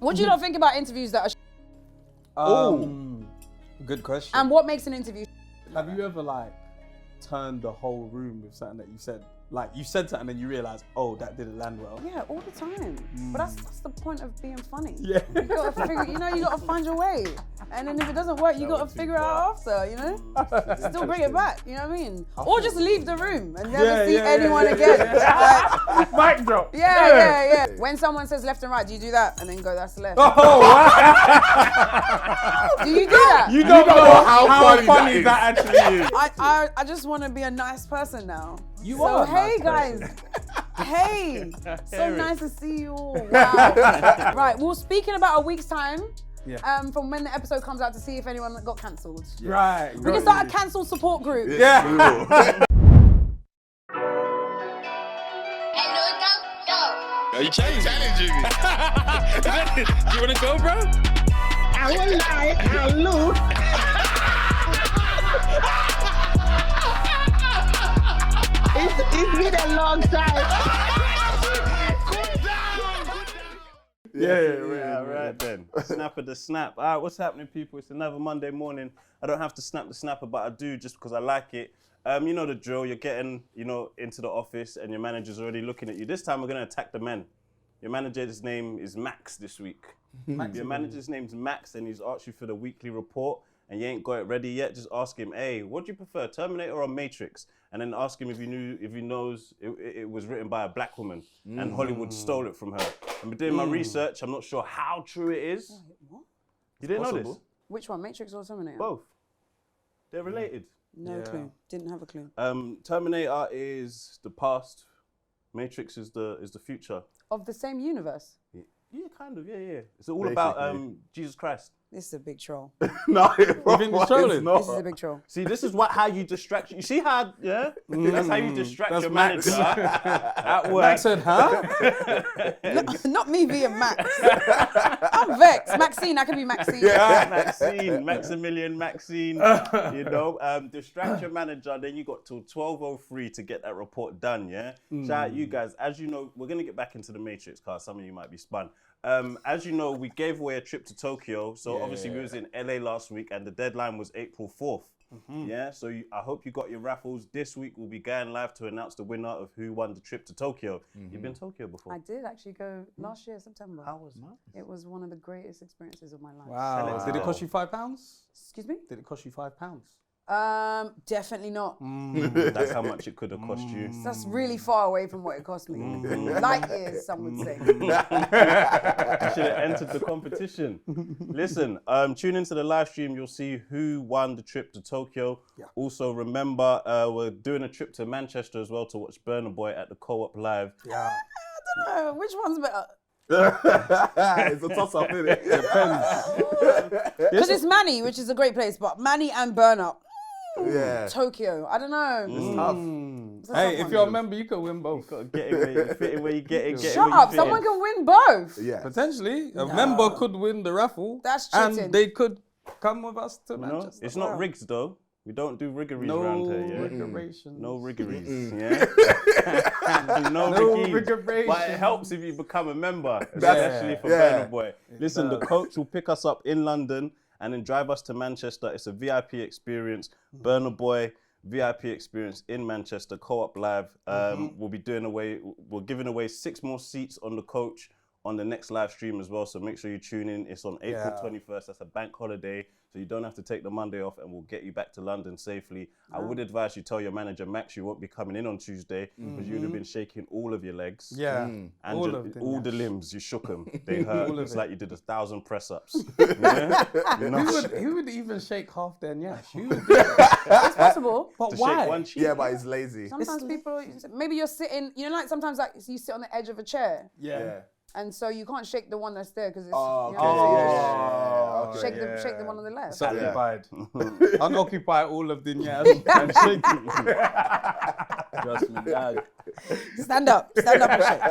What do you not think about interviews that are Good question. And what makes an interview? Have you ever like turned the whole room with something that you said? Like you said something and you realise, oh, that didn't land well. Yeah, all the time. But that's the point of being funny. Yeah. You gotta figure, you gotta find your way. And then if it doesn't work, you gotta figure it out after, Still bring it back, you know what I mean? Or just leave the room and never see anyone again. Like, Mic drop. Yeah. When someone says left and right, do you do that? And then go, that's left. Oh, wow. Do you do that? You don't know how funny that actually is. I just want to be a nice person now. You so, are a hey nice guys. person. Hey. So nice to see you all. Wow. Right, well, speaking about a week's time, from when the episode comes out to see if anyone got cancelled. Yeah. Right. We can start a cancelled support group. Yeah. Are you challenging me? Do you want to go, bro? I won't lie, I'll lose. It's been a long time. Yeah, right then. Snapper the snap. All right, what's happening, people? It's another Monday morning. I don't have to snap the snapper, but I do just because I like it. You know the drill. You're getting, into the office and your manager's already looking at you. This time we're going to attack the men. Your manager's name is Max this week. Your manager's name's Max and he's asked you for the weekly report and you ain't got it ready yet. Just ask him, hey, what do you prefer, Terminator or Matrix? And then ask him if he knows it was written by a black woman and Hollywood stole it from her. I've been doing my research. I'm not sure how true it is. What? You didn't know this? Which one, Matrix or Terminator? Both. They're related. No clue. Didn't have a clue. Terminator is the past. Matrix is the future. Of the same universe? Yeah, kind of. Yeah. It's all about Jesus Christ. This is a big troll. No, you think it's trolling? This is a big troll. See, this is how you distract. You see how, that's how you distract your manager at work. Max said, huh? Not me being Max. I'm vexed. Maxine, I can be Maxine. Yeah, Maxine, Maximilian, Maxine. Distract your manager. Then you got till 12:03 to get that report done. Yeah. Shout out you guys. As you know, we're gonna get back into the Matrix because some of you might be spun. As you know, we gave away a trip to Tokyo. So obviously we was in LA last week and the deadline was April 4th. Yeah, so I hope you got your raffles. This week we'll be going live to announce the winner of who won the trip to Tokyo. You've been to Tokyo before? I did actually go last year, September. How was that? It was one of the greatest experiences of my life. Wow. Did it cost you £5? Excuse me? Did it cost you £5? Definitely not. That's how much it could have cost you. That's really far away from what it cost me. Light years, some would say. You should have entered the competition. Listen, tune into the live stream. You'll see who won the trip to Tokyo. Yeah. Also, remember, we're doing a trip to Manchester as well to watch Burna Boy at the Co-op Live. Yeah. I don't know, which one's better? It's a toss-up, isn't it? Depends. Because it's Manny, which is a great place, but Manny and Burna. Yeah. Tokyo, I don't know. It's tough. Hey, if you're a member, you can win both. Got to get it, fit it where you get it. Shut up, someone can win both. Yeah. Potentially, a member could win the raffle. That's cheating. And they could come with us to Manchester. It's not rigged though. We don't do riggeries around here. Yeah? Riggeration. No riggeries. Yeah. no riggeries. But it helps if you become a member, especially for Burna Boy. Listen, the coach will pick us up in London and then drive us to Manchester. It's a VIP experience. Burna Boy VIP experience in Manchester, Co-op Live. We're giving away 6 more seats on the coach on the next live stream as well. So make sure you tune in. It's on April 21st. That's a bank holiday. So you don't have to take the Monday off and we'll get you back to London safely. I would advise you tell your manager, Max, you won't be coming in on Tuesday because you'd have been shaking all of your legs. Yeah. And all the limbs, you shook them. They hurt. It's like you did 1,000 press-ups. Who would even shake half their nyash? It's possible. But why? One cheek. Yeah, but he's lazy. Sometimes people, maybe you're sitting, like sometimes like you sit on the edge of a chair. Yeah. And so you can't shake the one that's there because it's shake the one on the left. It's occupied. Unoccupy all of the nyash and shake it. Trust me, dad. Stand up and shake.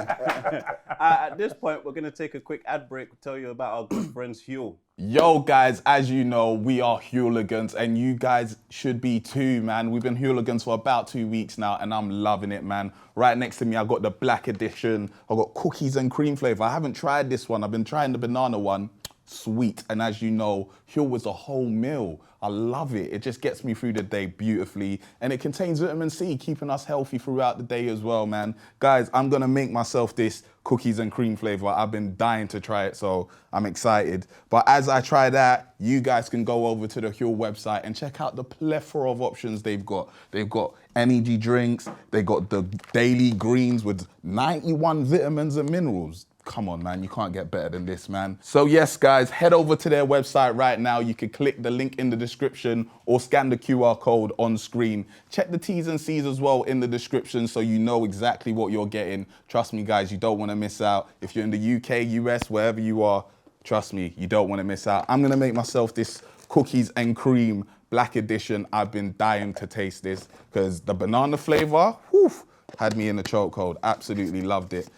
At this point, we're going to take a quick ad break to tell you about our good friends Huel. Yo, guys, as you know, we are Hooligans, and you guys should be too, man. We've been Hooligans for about 2 weeks now, and I'm loving it, man. Right next to me, I've got the black edition. I've got cookies and cream flavor. I haven't tried this one. I've been trying the banana one. Sweet. And as you know, Huel was a whole meal. I love it. It just gets me through the day beautifully. And it contains vitamin C, keeping us healthy throughout the day as well, man. Guys, I'm going to make myself this cookies and cream flavor. I've been dying to try it, so I'm excited. But as I try that, you guys can go over to the Huel website and check out the plethora of options they've got. They've got energy drinks. They got the daily greens with 91 vitamins and minerals. Come on, man, you can't get better than this, man. So yes, guys, head over to their website right now. You can click the link in the description or scan the QR code on screen. Check the T's and C's as well in the description so you know exactly what you're getting. Trust me, guys, you don't want to miss out. If you're in the UK, US, wherever you are, trust me, you don't want to miss out. I'm gonna make myself this cookies and cream black edition. I've been dying to taste this because the banana flavor, whew, had me in the chokehold. Absolutely loved it.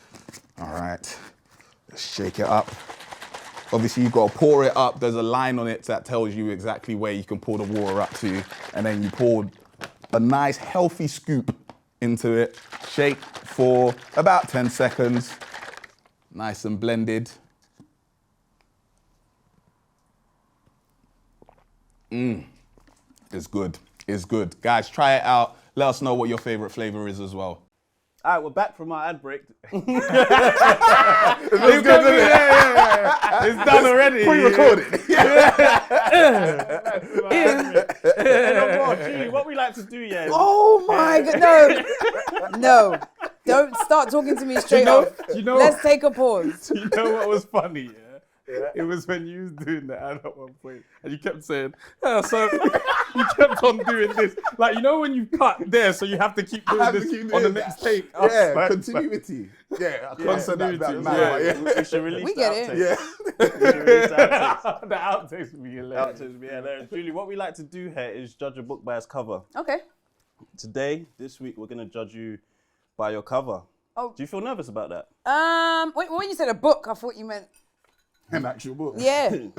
All right. Shake it up. Obviously, you've got to pour it up. There's a line on it that tells you exactly where you can pour the water up to. And then you pour a nice, healthy scoop into it. Shake for about 10 seconds. Nice and blended. It's good. It's good. Guys, try it out. Let us know what your favorite flavor is as well. All right, we're back from our ad break. It's good, isn't it? Yeah. It's done already. Pre-recorded. What we like to do, yeah. Oh my God, no. Don't start talking to me straight off. Let's take a pause. You know what was funny, yeah? It was when you was doing the ad at one point and you kept saying, so you kept on doing this. Like, you know when you cut there, so you have to keep doing this on the next take. Yeah, continuity. Yeah, I can't say that now. We should release We get it. outtakes. Yeah. We should release the outtakes. The outtakes would be hilarious. Outtakes would be hilarious. Julie, what we like to do here is judge a book by its cover. Okay. Today, this week, we're going to judge you by your cover. Oh. Do you feel nervous about that? Wait, when you said a book, I thought you meant. An actual book. Yeah. You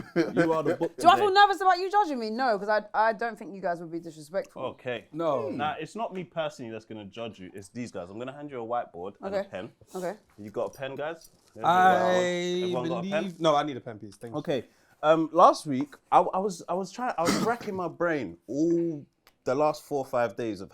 are the book Do I today. feel nervous about you judging me? No, because I don't think you guys would be disrespectful. Okay. No. Nah, it's not me personally that's going to judge you. It's these guys. I'm going to hand you a whiteboard and a Okay. pen. Okay. You got a pen, guys? I Everyone got a pen? believe. No, I need a pen, please. Thank you. Okay. Last week, I was racking my brain all the last 4 or 5 days of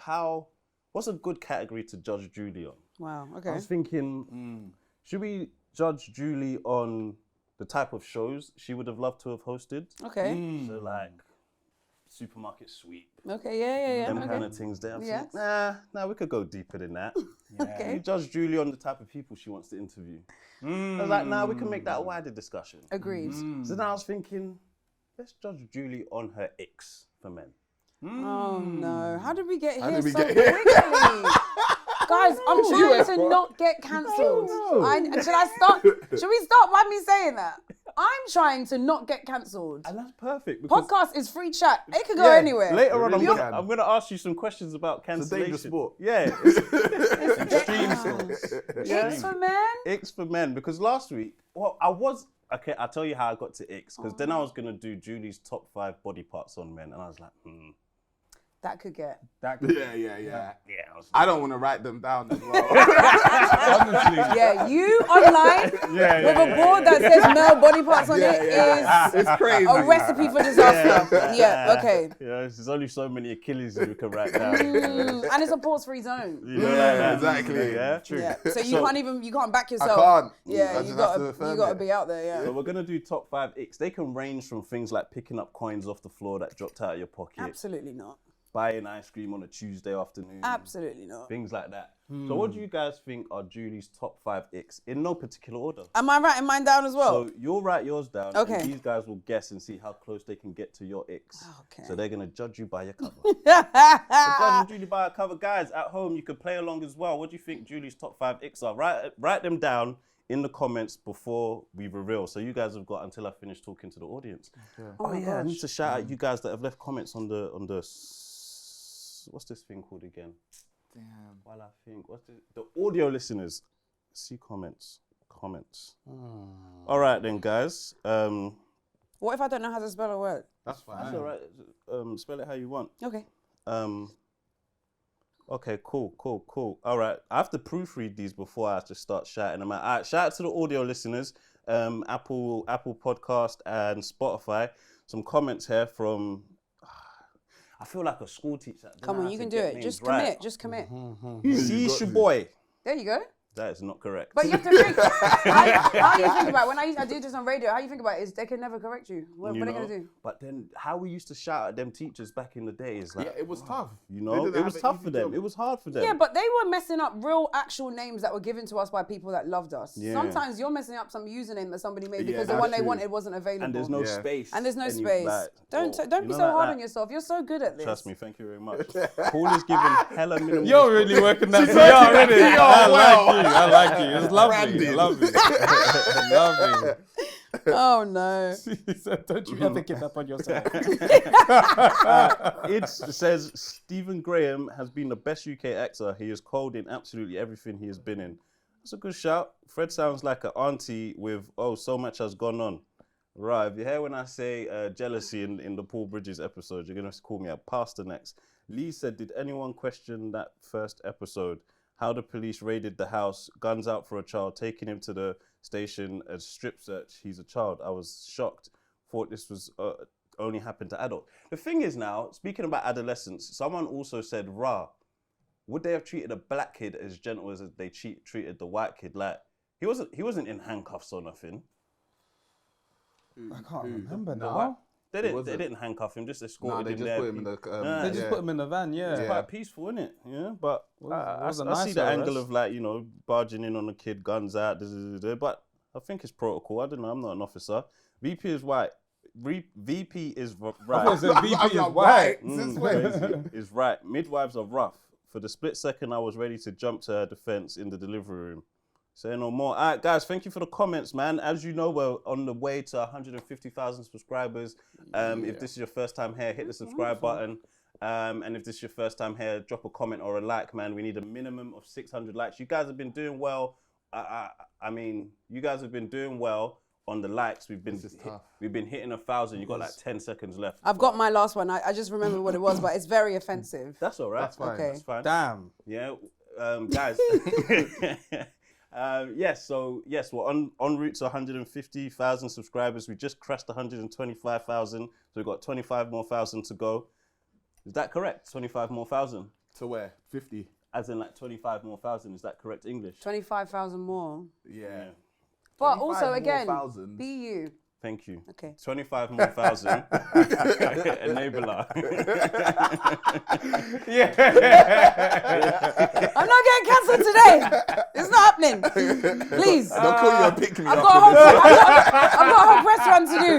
what's a good category to judge Julie on. Wow. I Okay. was thinking, should we judge Julie on the type of shows she would have loved to have hosted? Okay. So like supermarket sweep, Okay. Yeah. them Okay. kind of things there. I was Yes. like, nah, we could go deeper than that. Okay. You judge Julie on the type of people she wants to interview. I was like, nah, we can make that a wider discussion. Agreed. So then I was thinking, let's judge Julie on her icks for men. Oh no! How did we get here did we so get here? quickly? Guys, I'm trying to not get cancelled. Should we start by me saying that? I'm trying to not get cancelled. And that's perfect. Because Podcast is free chat. It could go anywhere. later on, really can. I'm gonna ask you some questions about It's a cancellation. dangerous sport. Yeah. It's for men. Icks for men. Because last week, I'll tell you how I got to icks. Because then I was gonna do Julie's top 5 body parts on men, and I was like, That could get. Yeah. I don't want to write them down as well. honestly. Yeah, you online with a board that says male body parts on it is It's crazy. a recipe for disaster. Yeah. Okay. Yeah, there's only so many Achilles you can write down. And it's a pause-free zone. You know, like that. Exactly. Yeah, true. Yeah. So you can't back I yourself. can't. Yeah, I you just gotta have to you gotta be out there. Yeah. So we're gonna do top 5 icks. They can range from things like picking up coins off the floor that dropped out of your pocket, Absolutely not. buying ice cream on a Tuesday afternoon, Absolutely not. things like that. So what do you guys think are Julie's top 5 icks in no particular order? Am I writing mine down as well? So you'll write yours down. Okay. And these guys will guess and see how close they can get to your icks. Okay. So they're gonna judge you by your cover. Judging Julie by her cover, guys at home, you can play along as well. What do you think Julie's top 5 icks are? Write them down in the comments before we reveal. So you guys have got until I finish talking to the audience. Oh my I need gosh. to shout out you guys that have left comments on the what's this thing called again? Damn. While I think, the audio listeners? See comments. comments. All right then, guys. What if I don't know how to spell a word? That's fine. That's all right. Spell it how you want. Okay. Okay, cool. All right, I have to proofread these before I just start shouting them out. All right, shout out to the audio listeners, Apple Podcast and Spotify. Some comments here from. I feel like a school teacher. Come on, you can do it. Just commit. Just commit. See your boy. There you go. That is not correct. But you have to think. How you think about it? When I do this on radio, how you think about it is they can never correct you. What are they going to do? But then how we used to shout at them teachers back in the day is like... Yeah, it was tough. You know, it was tough for them. It was hard for them. Yeah, but they were messing up real actual names that were given to us by people that loved us. Yeah. Sometimes you're messing up some username that somebody made because the one they wanted wasn't available. And there's no space. And there's no space. Don't be so hard on yourself. You're so good at this. Trust me, thank you very much. Paul is giving hella minimum... You're really working that PR, really. I like you. It's lovely. Lovely. Lovely. Oh no. Don't you ever give up on yourself. It says Stephen Graham has been the best UK actor. He is cold in absolutely everything he has been in. That's a good shout. Fred sounds like an auntie with, so much has gone on. Right, if you hear when I say jealousy in the Paul Bridges episode, you're going to call me a pastor next. Lee said, did anyone question that first episode? How the police raided the house, guns out for a child, taking him to the station, a strip search. He's a child. I was shocked. Thought this was only happened to adults. The thing is now, speaking about adolescence, someone also said, would they have treated a black kid as gentle as they treated the white kid? Like, he wasn't in handcuffs or nothing. I can't remember now. They didn't handcuff him, just escorted him there. Put him in the, they just put him in the van, yeah. It's quite peaceful, isn't it? Yeah, but I see the angle of barging in on a kid, guns out, but I think it's protocol. I don't know, I'm not an officer. VP is white. VP is right. VP is white. Is right. Midwives are rough. For the split second, I was ready to jump to her defense in the delivery room. Say no more. All right, guys, thank you for the comments, man. As you know, we're on the way to 150,000 subscribers. If this is your first time here, hit the subscribe button. And if this is your first time here, drop a comment or a like, man. We need a minimum of 600 likes. You guys have been doing well. I mean, you guys have been doing well on the likes. We've been hitting 1,000. You got like 10 seconds left. I've got my last one. I just remember what it was, but it's very offensive. That's all right. That's fine. Okay. That's fine. Damn. Yeah, guys. Yes, we're en route to 150,000 subscribers. We just crashed 125,000, so we've got 25 more thousand to go. Is that correct? 25 more thousand? To where? 50. As in like 25 more thousand, is that correct English? 25,000 more. Yeah. But also, again, thousands. be you. Thank you. Okay. 25 more thousand. Enabler. I'm not getting cancelled today. It's not happening. Please. Don't call you a pick me I've up. got a whole press run to do.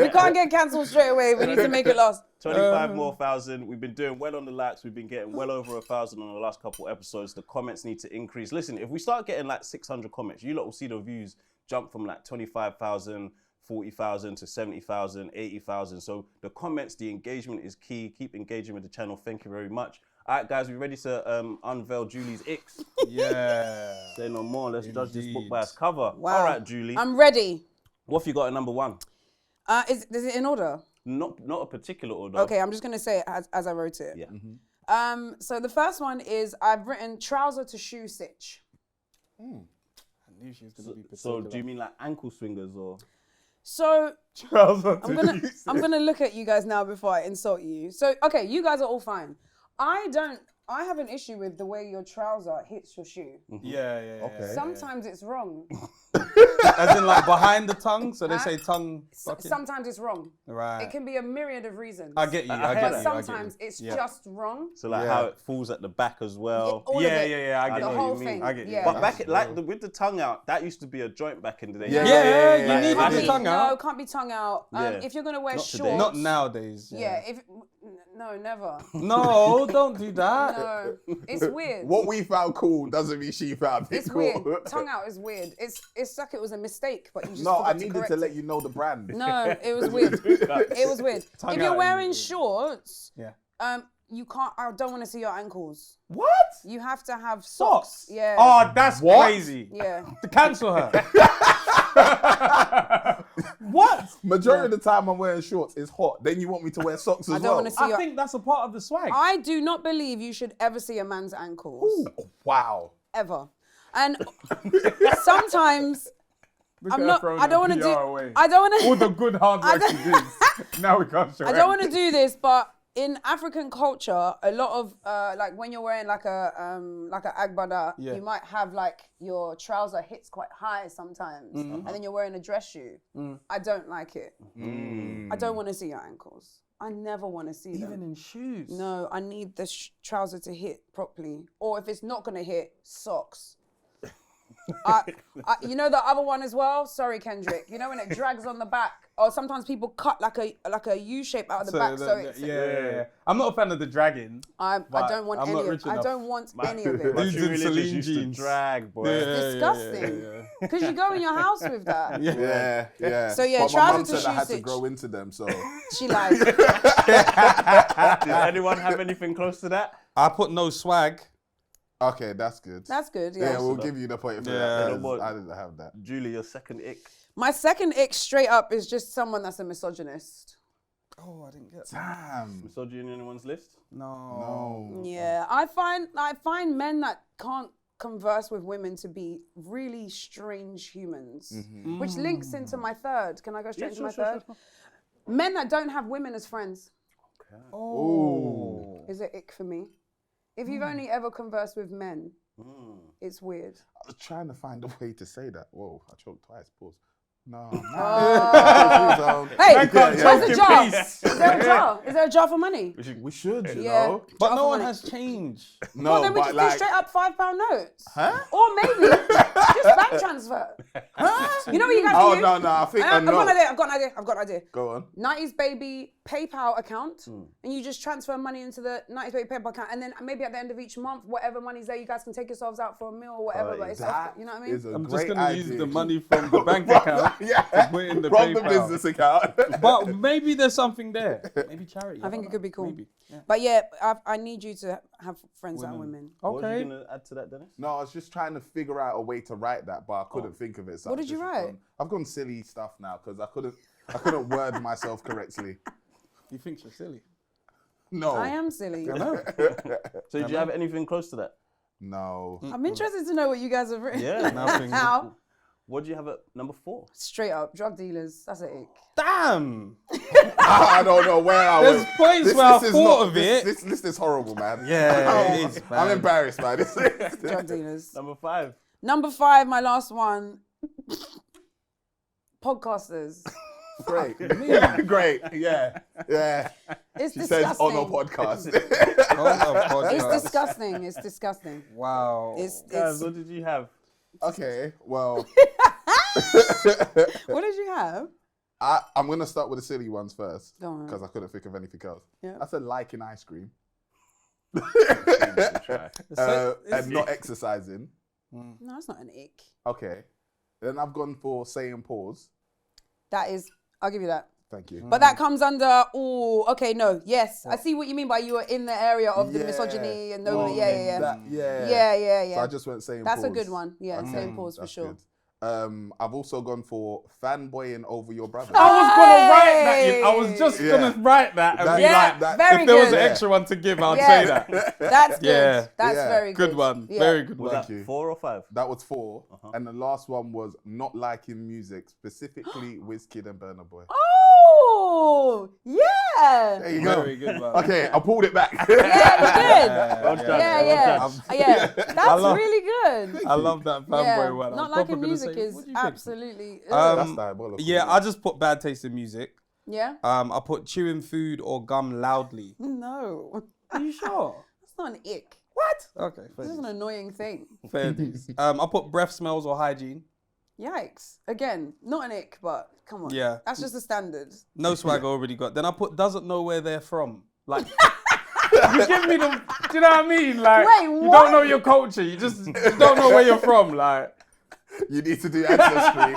We can't get cancelled straight away. We need to make it last. 25 more thousand. We've been doing well on the likes. We've been getting well over 1,000 on the last couple episodes. The comments need to increase. Listen, if we start getting like 600 comments, you lot will see the views jump from like 25,000, 40,000 to 70,000, 80,000. So the comments, the engagement is key. Keep engaging with the channel. Thank you very much. All right, guys, we ready to unveil Julie's ICKS? Yeah. Say no more. Let's judge this book by its cover. Wow. All right, Julie. I'm ready. What have you got at number one? Is it in order? Not a particular order. Okay, I'm just going to say it as I wrote it. Yeah. So the first one is I've written trouser to shoe stitch. I knew she was going to be particular. So do you mean like ankle swingers or? So I'm gonna look at you guys now before I insult you. So okay, you guys are all fine. I have an issue with the way your trouser hits your shoe. Yeah. Okay. Sometimes it's wrong. As in like behind the tongue, so they say tongue. Sometimes it's wrong. Right. It can be a myriad of reasons. I get you. But sometimes it's just wrong. So like how it falls at the back as well. All of it. I get The what whole you mean. thing. I get you. Yeah. But with the tongue out, that used to be a joint back in the day. Yeah, you Like, need I the mean, tongue No, out. can't be tongue out. If you're gonna wear Not today. shorts. Not nowadays. Yeah. No, never. No, don't do that. No, it's weird. What we found cool doesn't mean she found it It's cool. weird. Tongue out is weird. It's like it was a mistake, but you just No, forgot I to needed correct to let it. you know the brand. No, it was weird. It was weird. Tongue If you're out wearing is- shorts, Yeah. you can't. I don't want to see your ankles. What? You have to have socks. Yeah. Oh, that's crazy. Yeah. To cancel her. What? Majority of the time I'm wearing shorts, it's hot. Then you want me to wear socks as I don't want to see I think that's a part of the swag. I do not believe you should ever see a man's ankles. Oh, wow. Ever. And sometimes I'm not. I don't want to do. I don't want to. All the good hard work you did. Now we can't show I don't want to do this, but in African culture, a lot of like when you're wearing like a agbada, you might have like your trouser hits quite high sometimes, and then you're wearing a dress shoe. I don't like it. I don't want to see your ankles. I never want to see them. Even in shoes. No, I need the trouser to hit properly, or if it's not gonna hit, socks. You know the other one as well. Sorry, Kendrick. You know when it drags on the back, or sometimes people cut like a U shape out of the back. Yeah. I'm not a fan of the dragging. I don't want any of it. I don't want any of it. Dudes in Celine jeans. Drag, boy. It's disgusting. Because you go in your house with that. Yeah. So yeah, but my trouser mum to said shoe I had to stitch. grow into them, so. She lied. Does anyone have anything close to that? I put no swag. Okay, that's good. That's good. Yeah, Yeah. we'll give you the point for that. 'Cause I didn't have that. Julie, your second ick. My second ick straight up is just someone that's a misogynist. Oh, I didn't get that. Damn. Misogyny on anyone's list? No. Yeah, I find men that can't converse with women to be really strange humans, which links into my third. Can I go straight into my third? Men that don't have women as friends. Okay. Oh. Is an ick for me. If you've only ever conversed with men, it's weird. I was trying to find a way to say that. Whoa, I choked twice. Pause. No. Hey, there's a jar. Is there a jar? Is there a jar for money? We should, you Yeah. know. But Jar no for one money. has changed. No, Well, then we but just like, do straight up £5 notes. Huh? Or maybe just bank transfer. You know what you guys Oh do? no, I think I've no. got an idea. Go on. 90s Baby PayPal account, and you just transfer money into the 90s Baby PayPal account, and then maybe at the end of each month, whatever money's there, you guys can take yourselves out for a meal or whatever. But it's off, you know what I mean? I'm just going to use the money from the bank account to put in the from the PayPal. business account. But maybe there's something there. Maybe charity. I think it could be cool. Maybe. Yeah. But yeah, I need you to have friends that are women. What were you Okay. going to add to that, Dennis? No, I was just trying to figure out a way to write that, but I couldn't think of it. So What I've did you just write? I've gone silly stuff now because I couldn't word myself correctly. You think you're silly? No. I am silly. So did you have anything close to that? No. I'm interested to know what you guys have written. Yeah. Nothing. How? What do you have at number 4? Straight up, drug dealers. That's an ick. Damn. I don't know where I There's was. points where I thought of it. This list is horrible, man. Yeah, it is, I'm man. embarrassed, man. Drug dealers. Number 5. Number 5, my last one. Podcasters. Great. Great. Yeah. It's She disgusting. says on a podcast. It's disgusting. It's disgusting. Wow. It's Guys, what did you have? Okay, well, What did you have? I'm going to start with the silly ones first Go on. because I couldn't think of anything else. Yeah. I said liking ice cream So, and not exercising. No, it's not an ick. Okay. Then I've gone for saying pause. That is, I'll give you that. Thank you. But that comes under, yes. I see what you mean by you were in the area of the Yeah. misogyny and Well, nobody, yeah. So I just went saying That's pause. a good one. Yeah, Okay, saying pause for that's sure. good. I've also gone for fanboying over your brother. I was gonna write that. Hey! I was just gonna write that and be Yeah, like, very if there was good. an extra one to give, I'd Yeah. say that. That's good. Yeah. That's Yeah. very good. Good one. Yeah. Very good Was one. that you. 4 or 5? That was 4. And the last one was not liking music, specifically Wizkid and Burna Boy. Oh, yeah. There you go. Very good one. Okay, I pulled it back. Yeah, you Well did. done, Yeah. well done. Yeah, that's love- really good. I love that fanboy Yeah, one. I not was liking probably gonna music say, is what do you think? absolutely. That's diabolical. Yeah, I just put bad taste in music. Yeah. I put chewing food or gum loudly. No, Are you sure? that's not an ick. What? Okay, fair This is an dues. annoying thing. Fair dues. I put breath smells or hygiene. Yikes. Again, not an ick, but come on. Yeah. That's just the standard. No swag already got. Then I put doesn't know where they're from. Like, you give me the, do you know what I mean? Like, Wait, you what? don't know your culture. You don't know where you're from. Like, You need to do ancestry.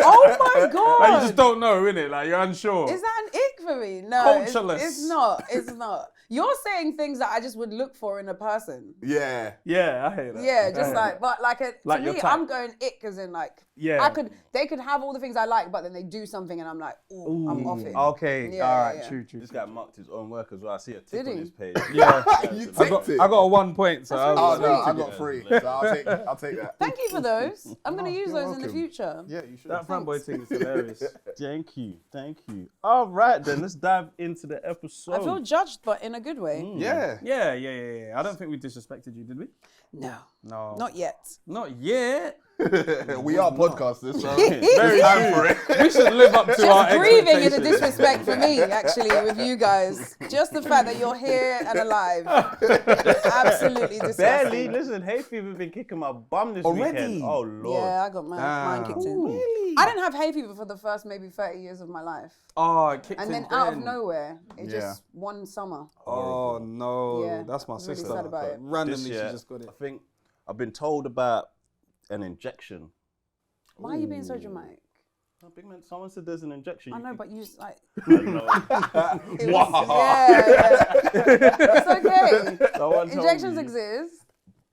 Oh my god. like you just don't know, innit? Like, you're unsure. Is that an ick for me? No, Cultureless. it's not. It's not. You're saying things that I just would look for in a person. Yeah. Yeah, I hate that. Yeah, just like, but like, to your me, type. I'm going ick as in like, they could have all the things I like, but then they do something and I'm like, ooh, I'm off it. Okay, Yeah, all right, yeah. true. This guy marked his own work as well. I see a tick Did on he? his page. Yeah, You I ticked it. got a 1 point, so That's Oh really no, sweet. I got 3. So I'll take that. Thank you for those. I'm going to use you're those in the welcome. future. Yeah, you should. that front boy thing is hilarious. Thank you. All right, then let's dive into the episode. I feel judged, but in a good way. Yeah. Yeah. I don't think we disrespected you, did we? No, No. not yet. Not yet. We are podcasters, so Very time for true. it. We should live up to our Just breathing is a expectations. disrespect for me, actually, with you guys. Just the fact that you're here and alive. Absolutely disgusting. Barely. Listen, hay fever been kicking my bum this Already? weekend. Oh Lord. Yeah, I got mine kicked in. Really? I didn't have hay fever for the first maybe 30 years of my life. Oh, it kicked And in then out of nowhere, it Yeah. just one summer. Oh no, Yeah, that's my I was really sister. sad about it. Randomly, This she year, just got it. I think I've been told about an injection. Why are you being so dramatic? Oh, big man, someone said there's an injection. I you know, could- but you like. I know. It was, yeah. It's okay. Someone told Injections me. exist.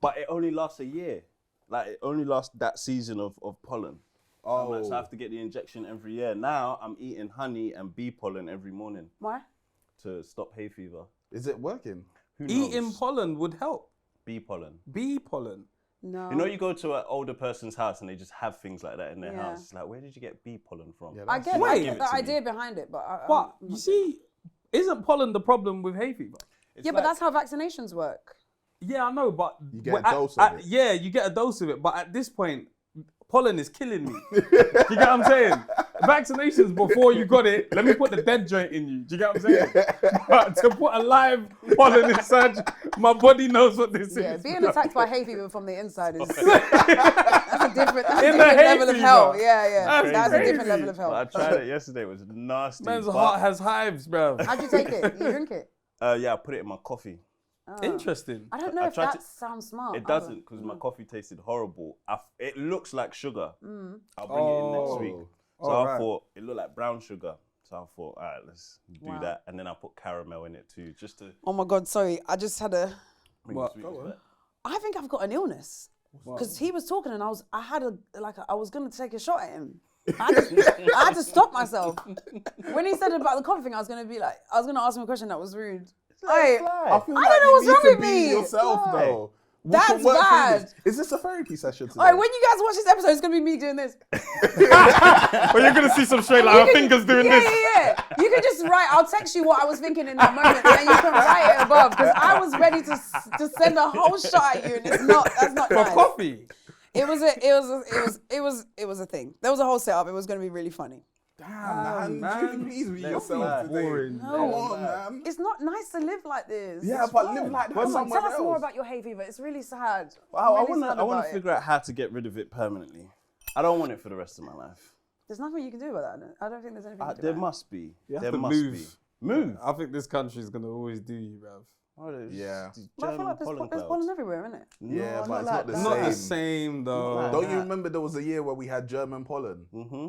But it only lasts a year. Like it only lasts that season of pollen. So I have to get the injection every year. Now I'm eating honey and bee pollen every morning Why? to stop hay fever. Is it working? Who knows? Eating pollen would help. bee pollen. Bee pollen. No. You know, you go to an older person's house and they just have things like that in their Yeah. house. It's like, where did you get bee pollen from? Yeah, I that's- get Wait. like, the idea behind it, but But you see, isn't pollen the problem with hay fever? It's yeah, but that's how vaccinations work. Yeah, I know, but You get a dose of it. Yeah, you get a dose of it, but at this point, pollen is killing me. Do you get what I'm saying? Vaccinations before you got it, let me put the dead joint in you. Do you get what I'm saying? But to put a live pollen inside, my body knows what this Yeah, is. being attacked by hay fever from the inside is that's a different In the hay level of fever. hell. Yeah. That's That's a different crazy. level of But I hell. tried it yesterday. It was nasty. Man's but, heart has hives, bro. How'd you take it? You drink it? yeah, I put it in my coffee. Interesting. I don't know I if tried that to- sounds smart. It doesn't because my coffee tasted horrible. It looks like sugar. I'll bring it in next week. So I Alright. thought it looked like brown sugar. So I thought, all right, let's do Wow. that. And then I put caramel in it too, just to Oh my God, sorry. I just had a. bring What? the sweetness back. I think I've got an illness because he was talking and I was gonna take a shot at him. I had to stop myself. When he said about the coffee thing, I was gonna ask him a question that was rude. Hey, I feel I like don't know you what's need wrong to with be me. yourself Why? though. We That's can work through bad. this. Is this a therapy session today? all right, when you guys watch this episode, it's gonna be me doing this. But you're gonna see some straight like her fingers doing Yeah. this. You can just write. I'll text you what I was thinking in that moment, and then you can write it above. Because I was ready to send a whole shot at you, and it's not. That's not For nice. coffee. It was a thing. There was a whole setup. It was gonna be really funny. Damn, man. Please be Let's yourself be today. boring. Come on, man. It's not nice to live like this. Yeah, It's but fine. live like that Come on, somewhere tell us more else. about your hay fever. It's really sad. Wow, I'm I really sad want about to it. figure out how to get rid of it permanently. I don't want it for the rest of my life. There's nothing you can do about that. I don't think there's anything. you can There do. must be. have There to must move. be. Move. I think this country's gonna always do you, bruv. Oh, there's Yeah. these But I feel German like there's pollen everywhere, isn't it? Yeah, No, but not it's like not the that. Not the Same. same though. Don't you remember there was a year where we had German pollen?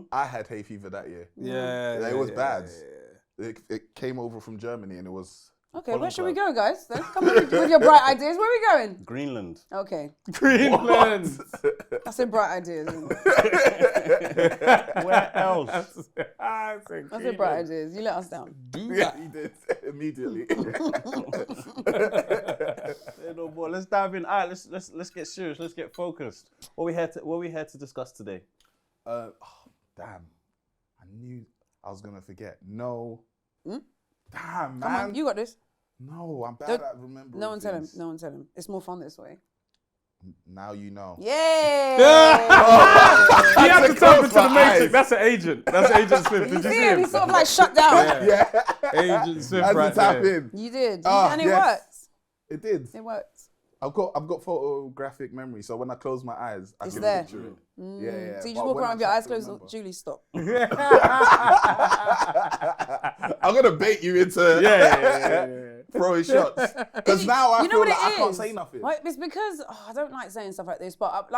I had hay fever that year. Yeah, It was yeah, bad. yeah. It came over from Germany and it was. Okay, where Pollen should we cloud. go, guys? Then come on with your bright ideas. Where are we going? Greenland. Okay, Greenland. I said bright ideas. isn't it? Where else? I I said bright ideas. You let us down. Yeah, he did immediately. Hey, no, boy, let's dive in. All right, let's get serious. Let's get focused. What we here to discuss today? Damn, I knew I was gonna forget. No. Hmm? Damn, man. Come on, you got this. No, I'm bad Don't- at remembering. No one tell him. things. No one tell him. It's more fun this way. Now you know. Yay! He had to tap into my the matrix. eyes. That's an agent. That's Agent Smith. Did you See see him? him? He sort of like shut down. Yeah. Agent Smith Had right to tap there. in. You did, Ah, and it yes. worked. It did. It worked. I've got photographic memory, so when I close my eyes, I It's can there. picture it. Yeah. So you But just walk when around I with your try eyes to closed. remember- Julie, stop. I'm gonna bait you into. Yeah. throwing shots. Because now I You know feel what like it I can't is? say nothing. Right, it's because I don't like saying stuff like this, but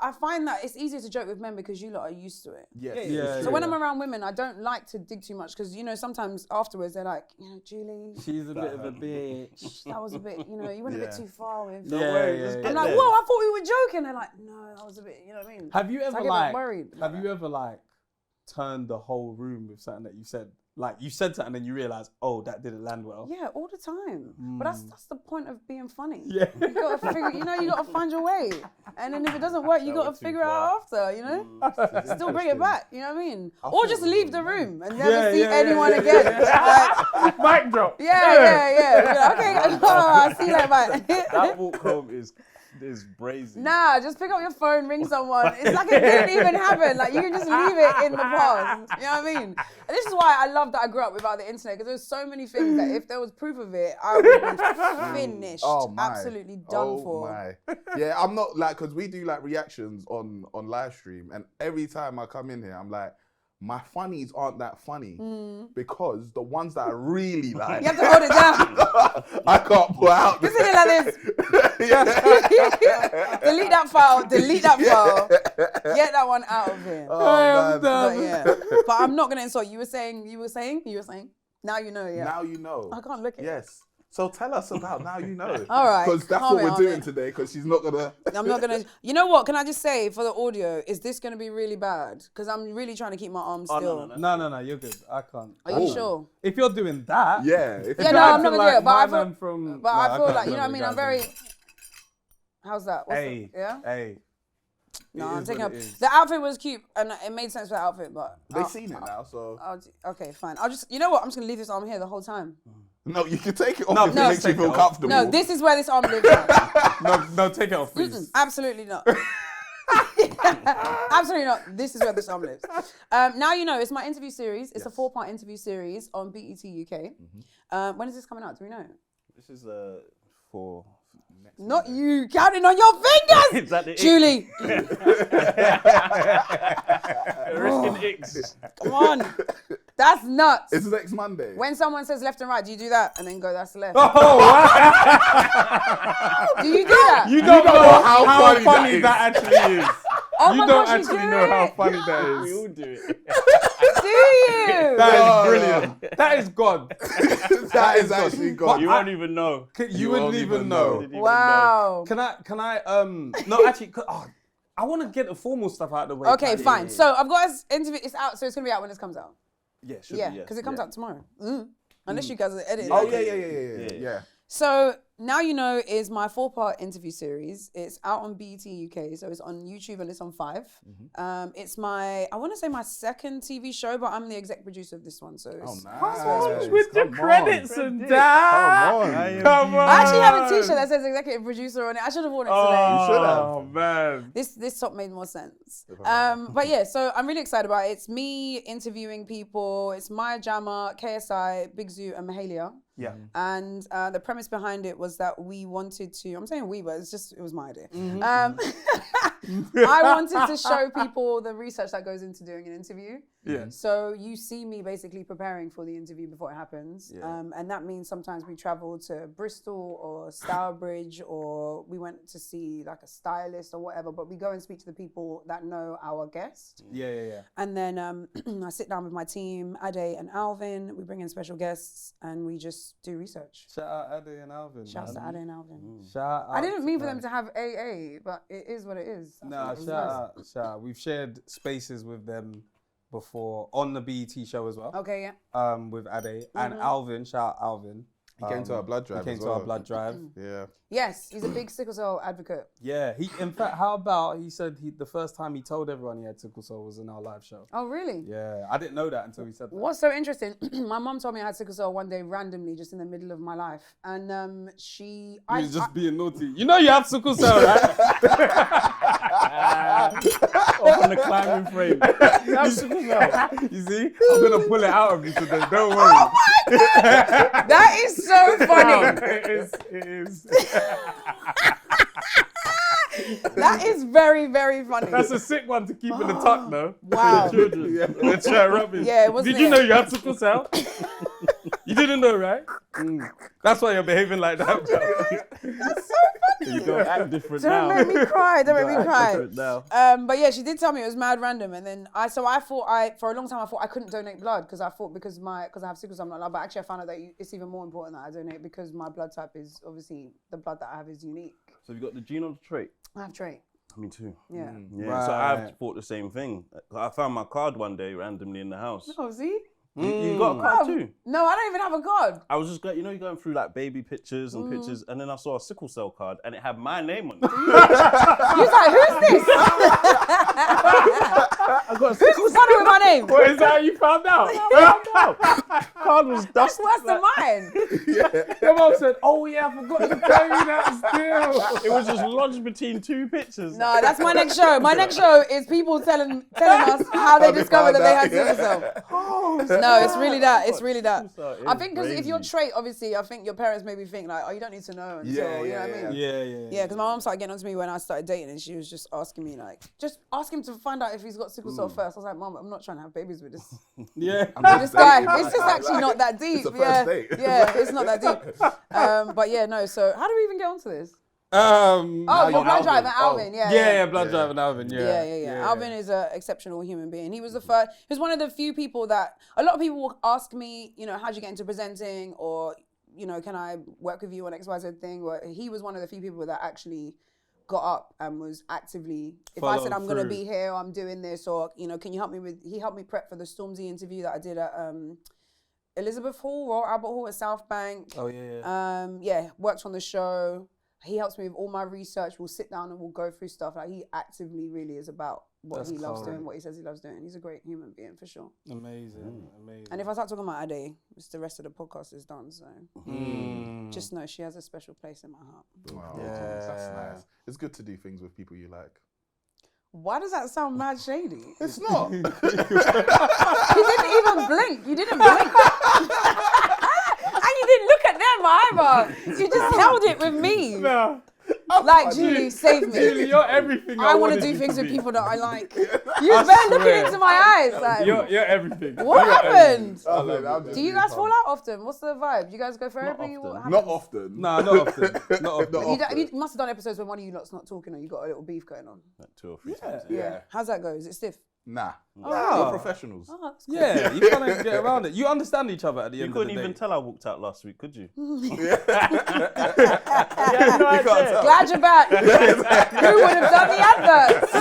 I find that it's easier to joke with men because you lot are used to it. Yes. So when I'm around women, I don't like to dig too much because, you know, sometimes afterwards they're like, you know, Julie, She's a bit of a bitch. that was a bit, you know, you went a bit too far with. I'm I'm like, whoa, I thought we were joking. They're like, no, that was a bit, you know what I mean? Have you So I ever get a bit like? worried. Have you ever like turned the whole room with something that you said? Like you said something and you realize, oh, that didn't land well. Yeah, all the time. But that's the point of being funny. Yeah. You gotta figure, you know, you gotta find your way. And then if it doesn't work, you gotta figure it out after, you know? Still bring it back, you know what I mean? Or just leave the room and never see anyone again. Like, Mic drop. Yeah. Okay, I'll see you later, bye. That walk home is brazy. Nah, just pick up your phone, ring someone. It's like it didn't even happen. Like, you can just leave it in the past. You know what I mean? And this is why I love that I grew up without the internet, because there's so many things that if there was proof of it, I would be finished. Oh my. Absolutely done for. My. Yeah, I'm not like, because we do like reactions on live stream, and every time I come in here, I'm like, my funnies aren't that funny because the ones that I really like, You have to hold it down. I can't pull out. Just hit it like this. Delete that file. Get that one out of here. But I'm not gonna insult you. You were saying. Now you know. Yeah. Now you know. I can't look at it. Yes. So tell us about Now You Know. All right. Because that's calm what it, we're doing today, because she's not gonna. I'm not gonna. You know what? Can I just say for the audio, is this gonna be really bad? Because I'm really trying to keep my arms still. No, you're good. I can't. Are you sure? If you're doing that. Yeah. I'm not gonna do it. But I feel. I feel like, you know what I mean. I'm very. How's that? Hey. No, I'm taking up. The outfit was cute, and it made sense for the outfit, but They've seen it now, so. Okay, fine. You know what? I'm just gonna leave this arm here the whole time. No, you can take it off if it makes you feel comfortable. No, this is where this arm lives now. No, take it off, please. Absolutely not. Absolutely not. This is where this arm lives. Now you know, it's my interview series. It's a 4-part interview series on BET UK. When is this coming out? Do we know? This is for next Not you counting on your fingers, Is that the Julie. Risking ICKS. Come on, that's nuts. It's next Monday. When someone says left and right, do you do that and then go that's left? Oh, wow. Do you do that? You don't know how funny that actually is. Oh You my don't gosh, actually do know how it? funny that We is. all do it. Do you? That is brilliant. That is God. that is actually God. You won't even know. You wouldn't even know. Wow. Can I, no, actually, I want to get the formal stuff out of the way. Okay, fine. So I've got this interview. It's out, so it's gonna be out when this comes out. Yeah, should Yeah, be, because it comes out tomorrow. Unless you guys are editing. Oh, yeah. So Now You Know is my 4-part interview series. It's out on BET UK, so it's on YouTube and it's on 5. It's I want to say my second TV show, but I'm the exec producer of this one, so it's nice. With the credits and that. Come on. I actually have a t-shirt that says executive producer on it. I should have worn it today. You should have. Oh, man. This top made more sense. But yeah, so I'm really excited about it. It's me interviewing people. It's Maya Jama, KSI, Big Zoo, and Mahalia. Yeah. And the premise behind it was that we wanted to, I'm saying we, but it was my idea. I wanted to show people the research that goes into doing an interview. Yeah. So you see me basically preparing for the interview before it happens. And that means sometimes we travel to Bristol or Stourbridge, or we went to see like a stylist or whatever, but we go and speak to the people that know our guest. Yeah. And then I sit down with my team, Ade and Alvin. We bring in special guests and we just do research. Shout out Ade and Alvin. Shouts to Ade and Alvin. Shout out. I didn't mean for them to have AA, but it is what it is. Nah, shout out. We've shared spaces with them before on the BET show as well. Okay, yeah. With Ade and Alvin. Shout out Alvin. He came to our blood drive. He came to our blood drive. Yeah. Yes, he's a big sickle cell advocate. Yeah. In fact, how about he said the first time he told everyone he had sickle cell was in our live show. Oh, really? Yeah. I didn't know that until he said that. What's so interesting, my mom told me I had sickle cell one day randomly, just in the middle of my life. And He was just being naughty. You know you have sickle cell, right? Off on the climbing frame. You have sickle cell. You see? I'm going to pull it out of you today. Don't worry. Oh my God! That is so funny. It is. That is very, very funny. That's a sick one to keep in the tuck, though. Wow. For the children. They're trying rubbish. Yeah, it wasn't Did you it? know you had sickle cell? You didn't know, right? That's why you're behaving like that. That's so funny. You don't act different now. Don't make me cry. Don't make me cry. Now. But yeah, she did tell me it was mad random, and then I thought for a long time I thought I couldn't donate blood because I thought because I have sickle cell I'm not allowed. But actually I found out that it's even more important that I donate because my blood type is obviously the blood that I have is unique. So have you got the gene or the trait? I have trait. Me too. Yeah. Yeah. Right. So I thought the same thing. I found my card one day randomly in the house. Oh, see? You got a card too? No, I don't even have a card. I was just going, you're going through like baby pictures and pictures, and then I saw a sickle cell card, and it had my name on it. You was like, who's this? I got a sickle Who's running with my name? What is that how you found out? card was That's dusty. worse than mine. Your mom said, oh yeah, I forgot to tell you that still. It was just lodged between two pictures. No, that's my next show. My next show is people telling us how they discovered that they had sickle cell. No, it's really that. It's really that. I think because if you're trait, obviously, I think your parents maybe think like, oh, you don't need to know until, you know what I mean? Yeah. Because my mom started getting on to me when I started dating, and she was just asking me like, just ask him to find out if he's got sickle cell first. I was like, Mom, I'm not trying to have babies with this. Yeah. This guy. It's just actually not that deep. It's a first date. Yeah, it's not that deep. But yeah, no. So how do we even get onto this? Oh, your blood drive and Alvin. Yeah, blood drive and Alvin. Yeah. Alvin is an exceptional human being. He was the first. He was one of the few people that a lot of people will ask me, you know, how'd you get into presenting, or you know, can I work with you on XYZ thing? But he was one of the few people that actually got up and was actively. If I said I'm gonna be here, or I'm doing this, or you know, can you help me with? He helped me prep for the Stormzy interview that I did at Elizabeth Hall or Albert Hall at South Bank. Oh yeah. Worked on the show. He helps me with all my research. We'll sit down and we'll go through stuff. Like he actively really is about what he loves doing, what he says he loves doing. He's a great human being for sure. Amazing. And if I start talking about Ade, the rest of the podcast is done. So just know she has a special place in my heart. Wow, that's nice. It's good to do things with people you like. Why does that sound mad shady? It's not. You didn't even blink. You didn't blink. And you didn't look at them either. You just held it with me. No. Like, Julie, save me. Julie, you're everything. I want to do things with people that I like. You've been looking into my eyes. Like, you're everything. what happened? Do Do you guys fall out often? What's the vibe? Do you guys go therapy? Not often. No, not often. Not often. You must have done episodes when one of you lot's not talking or you got a little beef going on. Like 2 or 3 times. Yeah. How's that go? Is it stiff? Nah. Oh. We're professionals. Oh, that's cool. Yeah, you kind of get around it. You understand each other at the You end of the day. couldn't even tell I walked out last week, could you? Yeah. No, You can't tell. Glad you're back. Who would have done the adverts?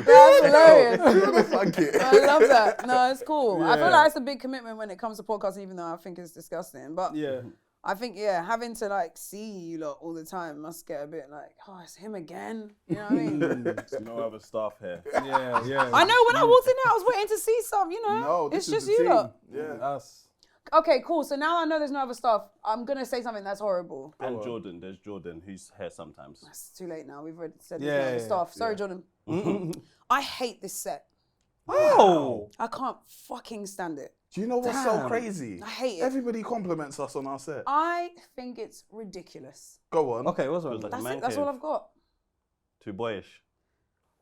That's hilarious. Fuck it. I love that. No, it's cool. I feel like it's a big commitment when it comes to podcasts, even though I think it's disgusting. But Yeah. I think, having to like see you lot all the time must get a bit like, oh, it's him again. You know what I mean? There's no other staff here. Yeah. I know when I walked in there, I was waiting to see some, you know? No, it's this is just the you team. lot. Yeah. Us. Okay, cool. So now I know there's no other stuff. I'm going to say something that's horrible. And Jordan, there's Jordan, who's here sometimes. It's too late now. We've already said Yeah, there's no other yeah, stuff. Sorry, Jordan. I hate this set. Oh. I can't fucking stand it. Do you know what's so crazy? I hate it. Everybody compliments us on our set. I think it's ridiculous. Go on. Okay, what's wrong? Feels like That's a man it. That's cave. all I've got. Too boyish.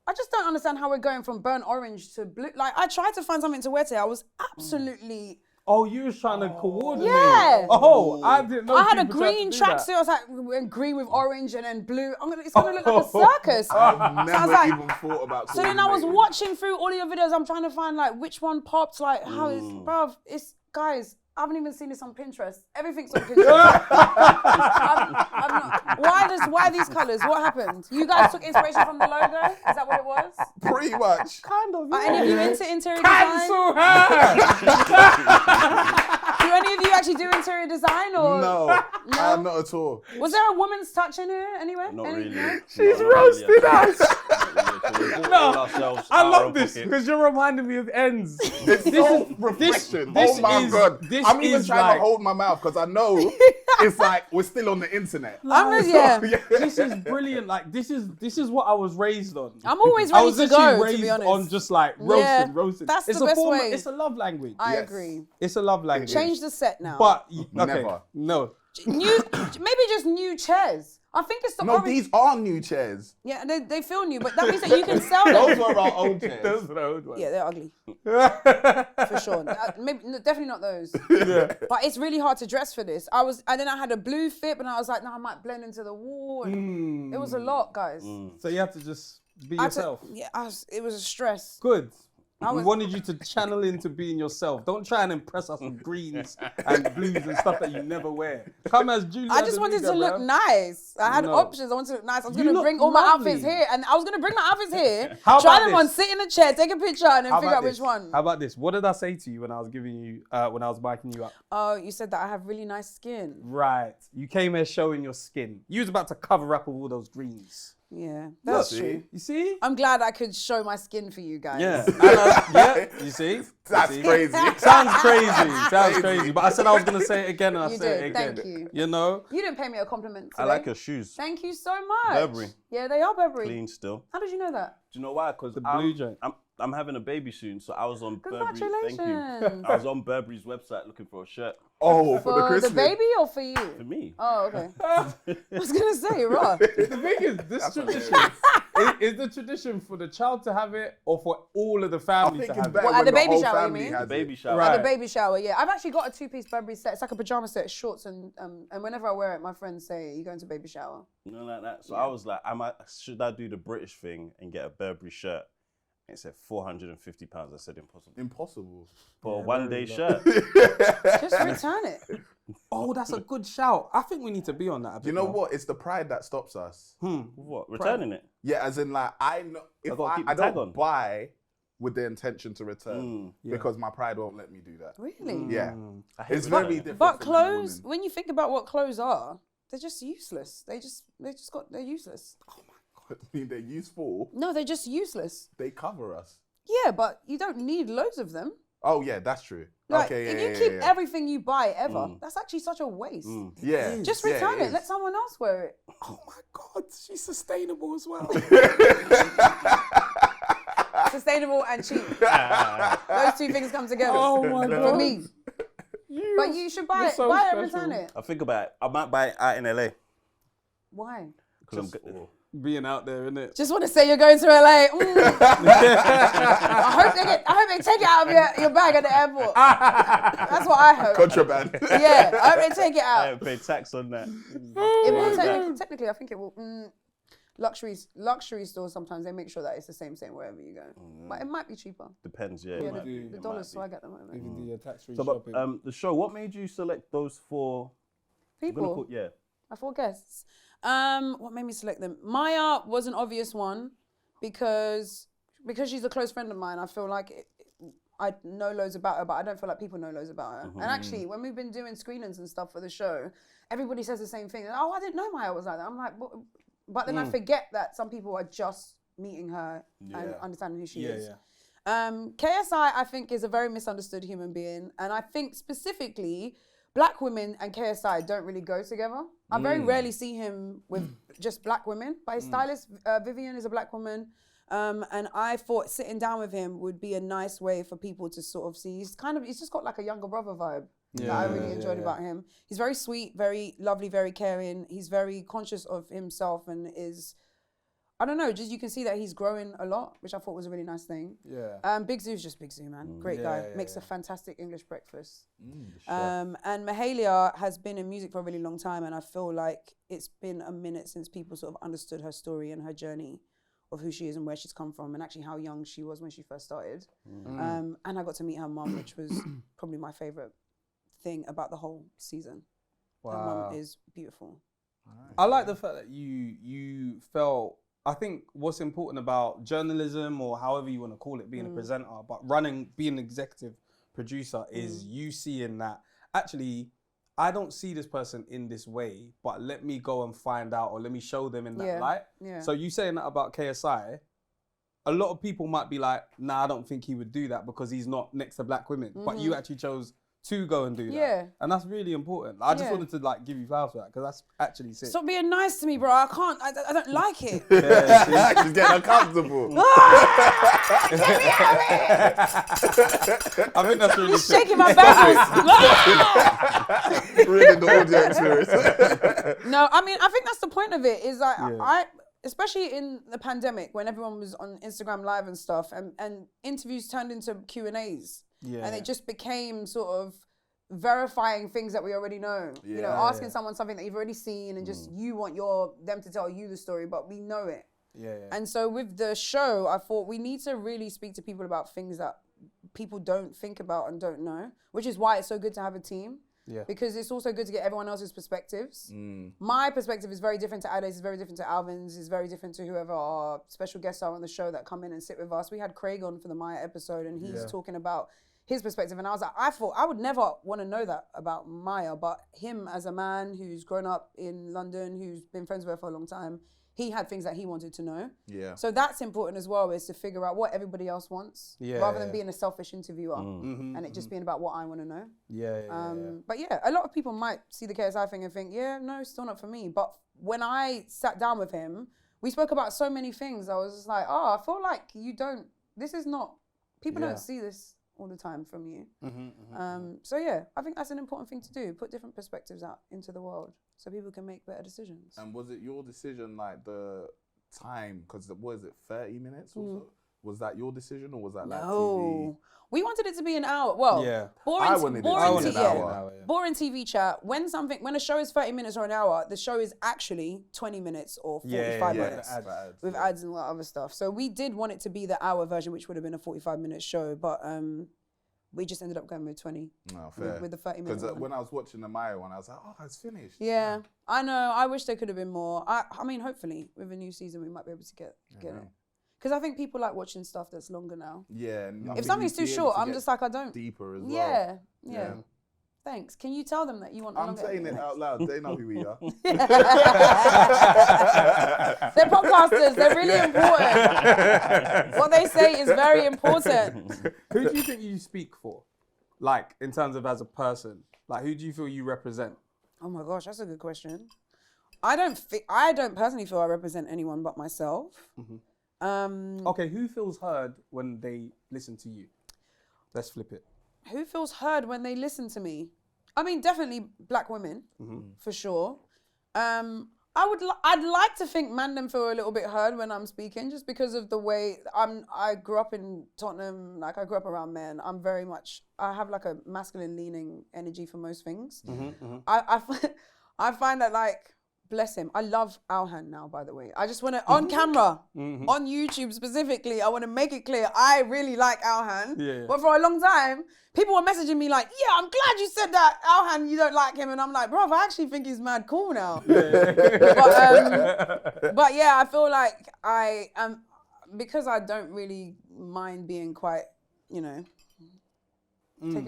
I just don't understand how we're going from burnt orange to blue. Like, I tried to find something to wear today. I was absolutely... Oh, you was trying to coordinate. Yeah. Oh, I didn't know. I had a people tried to green do that. tracksuit. I was like, we're green with orange and then blue. It's gonna look like a circus. I've never like- even thought about So then I was coordinating. watching through all of your videos. I'm trying to find like which one popped. Like how is, bruv? It's guys. I haven't even seen this on Pinterest. Everything's on Pinterest. I'm not. Why these colours? What happened? You guys took inspiration from the logo? Is that what it was? Pretty much. Kind of. Are any of you into interior design? Cancel her. Do any of you actually do interior design or No, not at all. Was there a woman's touch in here anywhere? Not Any- really. no? She's Not roasted really. us. No. I love this because you're reminding me of ends. It's so reflection. this Oh my is- God. this I'm even is trying like- to hold my mouth because I know it's like we're still on the internet. This is brilliant. Like this is what I was raised on. I'm always I ready was to literally go, raised to be honest. on just like roasting. that's it's the a best form. way. It's a love language. I Yes. agree. It's a love language. Change the set now. But okay, Never. no. Maybe just new chairs. I think it's the No, these are new chairs. Yeah, they feel new, but that means that you can sell them. Those were our old chairs. Those are the old ones. Yeah, they're ugly. For sure. Definitely not those. Yeah. But it's really hard to dress for this. And then I had a blue fit, and I was like, no, I might blend into the wall. It was a lot, guys. So you have to just be yourself. It was a stress. Good. We wanted you to channel into being yourself. Don't try and impress us with greens and blues and stuff that you never wear. Come as Julia. I just wanted to look nice. I had options. I wanted to look nice. I was going to bring all my outfits here. And I was going to bring my outfits here, try them on, sit in a chair, take a picture, and then figure out which one. How about this? What did I say to you when I was giving you, when I was miking you up? Oh, you said that I have really nice skin. Right. You came here showing your skin. You was about to cover up with all those greens. Yeah, that's true. You see? I'm glad I could show my skin for you guys. Yeah. You see? That's crazy. Sounds crazy. But I said I was going to say it again, and I said it again. Thank you. You know? You didn't pay me a compliment today. I like your shoes. Thank you so much. Burberry. Yeah, they are Burberry. Clean still. How did you know that? Do you know why? Because The blue joint. I'm having a baby soon, so I was on Burberry. Congratulations. Thank you. I was on Burberry's website looking for a shirt. Oh, for the For Christmas. the baby or for you? For me. Oh, okay. I was going to say, raw. The thing is, this tradition is the tradition for the child to have it or for all of the family to have it? At the baby shower, you mean? The baby shower. Right. At the baby shower, yeah. I've actually got a two-piece Burberry set. It's like a pajama set, shorts, and whenever I wear it, my friends say, "You going to baby shower?" You know, like that. So I was like, should I do the British thing and get a Burberry shirt? It said £450. I said impossible. Impossible. For a one-day shirt. Just return it. Oh, that's a good shout. I think we need to be on that a bit. Do you know more. what? It's the pride that stops us. What? Returning it? Yeah, as in like I know if gotta keep the I tag don't on. buy with the intention to return Yeah. because my pride won't let me do that. Really? Yeah, I hate it's returning very it. different. But for men and clothes, women. when you think about what clothes are, they're just useless. They're useless. I mean, they're useful. No, they're just useless. They cover us. Yeah, but you don't need loads of them. Oh yeah, that's true. Like, okay, if yeah, you keep yeah. everything you buy ever, that's actually such a waste. Yeah, Just yeah, return it. is. Let someone else wear it. Oh my God, she's sustainable as well. Sustainable and cheap. Those two things come together. Oh my For God. me. But you should buy You're it. so Buy it and special. return it. I think about it. I might buy it out in LA. Why? Because Being out there, innit? Just want to say you're going to LA. I hope they take it out of your bag at the airport. That's what I hope. Contraband. Yeah, I hope they take it I out. don't pay tax on that. It will technically, I think it will. Luxury stores sometimes they make sure that it's the same wherever you go, but it might be cheaper. Depends, yeah. Yeah, it might be, the it dollar's might be. swag at the moment. Even do your tax-free So, shopping. but the show, what made you select those four? People, Yeah. I 4 guests. What made me select them? Maya was an obvious one because she's a close friend of mine. I feel like I know loads about her, but I don't feel like people know loads about her. And actually, when we've been doing screenings and stuff for the show, everybody says the same thing. Oh, I didn't know Maya was like that. I'm like, but then I forget that some people are just meeting her and understanding who she is. Yeah. KSI, I think, is a very misunderstood human being. And I think specifically, black women and KSI don't really go together. I very rarely see him with just black women. But his stylist, Vivian, is a black woman. And I thought sitting down with him would be a nice way for people to sort of see. He's just got like a younger brother vibe that I really enjoyed about him. He's very sweet, very lovely, very caring. He's very conscious of himself and is, I don't know, just you can see that he's growing a lot, which I thought was a really nice thing. Yeah. Big Zoo's just Big Zoo, man. Great guy. Makes a fantastic English breakfast. Mm, And Mahalia has been in music for a really long time, and I feel like it's been a minute since people sort of understood her story and her journey of who she is and where she's come from and actually how young she was when she first started. And I got to meet her mum, which was probably my favorite thing about the whole season. Her mum is beautiful. I like the fact that you felt, I think what's important about journalism or however you want to call it, being a presenter, but being an executive producer is you seeing that actually I don't see this person in this way, but let me go and find out or let me show them in that light. Yeah. So you saying that about KSI, a lot of people might be like, nah, I don't think he would do that because he's not next to black women. But you actually chose to go and do that. Yeah. And that's really important. I just wanted to like give you flowers for that because that's actually sick. Stop being nice to me, bro. I can't. I don't like it. She's getting uncomfortable. I think that's really He's shaking my back. Ruining the audio experience. No, I mean, I think that's the point of it. Is like especially in the pandemic when everyone was on Instagram Live and stuff, and interviews turned into Q&As. Yeah. And it just became sort of verifying things that we already know. Yeah. You know, asking someone something that you've already seen and just you want them to tell you the story, but we know it. Yeah. And so with the show, I thought we need to really speak to people about things that people don't think about and don't know, which is why it's so good to have a team. Yeah. Because it's also good to get everyone else's perspectives. My perspective is very different to Ade's, is very different to Alvin's, is very different to whoever our special guests are on the show that come in and sit with us. We had Craig on for the Maya episode and he's talking about his perspective, and I was like, I thought I would never want to know that about Maya, but him as a man who's grown up in London, who's been friends with her for a long time, he had things that he wanted to know. Yeah. So that's important as well, is to figure out what everybody else wants, rather than being a selfish interviewer and it just being about what I want to know. But yeah, a lot of people might see the KSI thing and think, yeah, no, still not for me. But when I sat down with him, we spoke about so many things. I was just like, oh, I feel like people don't see this all the time from you. So yeah, I think that's an important thing to do, put different perspectives out into the world so people can make better decisions. And was it your decision, like the time, because what is it, 30 minutes or so? Was that your decision or was that like TV? We wanted it to be an hour. Well, boring TV chat. When a show is 30 minutes or an hour, the show is actually 20 minutes or 45 minutes with ads and all that other stuff. So we did want it to be the hour version, which would have been a 45-minute show, but we just ended up going with 20. No, fair. With the 30 minutes. Because when I was watching the Maya one, I was like, oh, it's finished. Yeah, I know. I wish there could have been more. I mean, hopefully with a new season, we might be able to get it. Because I think people like watching stuff that's longer now. Yeah. If something's too short, I'm just like, I don't. Deeper as well. Yeah. Thanks. Can you tell them that you want longer? I'm saying it out loud. They know who we are. They're podcasters. They're really important. What they say is very important. Who do you think you speak for? Like, in terms of as a person? Like, who do you feel you represent? Oh my gosh, that's a good question. I don't personally feel I represent anyone but myself. Okay, who feels heard when they listen to you? Let's flip it. Who feels heard when they listen to me? I mean, definitely black women, for sure. I'd like to think man them feel a little bit heard when I'm speaking, just because of the way I grew up in Tottenham. Like, I grew up around men. I have like a masculine leaning energy for most things. I find that, like, bless him. I love Alhan now, by the way. I just want to, on camera, on YouTube specifically, I want to make it clear I really like Alhan. But for a long time, people were messaging me like, yeah, I'm glad you said that, Alhan, you don't like him. And I'm like, bro, I actually think he's mad cool now. But yeah, I feel like I am, because I don't really mind being quite, taking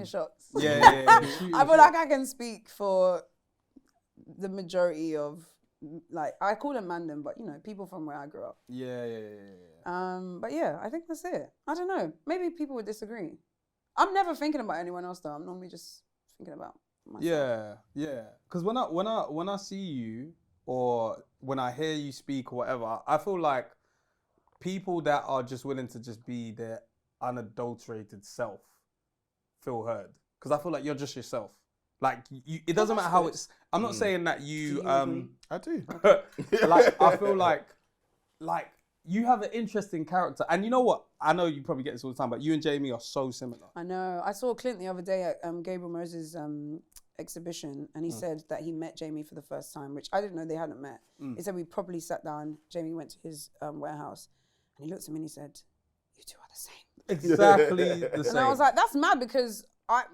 shots. I feel like I can speak for the majority of, like, I call them mandem, but people from where I grew up. But yeah, I think that's it. I don't know. Maybe people would disagree. I'm never thinking about anyone else though. I'm normally just thinking about myself. Yeah. Because when I see you or when I hear you speak or whatever, I feel like people that are just willing to just be their unadulterated self feel heard. Because I feel like you're just yourself. Like, it doesn't matter how it's. I'm not saying that you. I do. Like, I feel like you have an interesting character, and you know what? I know you probably get this all the time, but you and Jamie are so similar. I know. I saw Clint the other day at Gabriel Moses' exhibition, and he said that he met Jamie for the first time, which I didn't know they hadn't met. He said we properly sat down. Jamie went to his warehouse, and he looked at me and he said, "You two are the same." Exactly the same. And I was like, "That's mad," because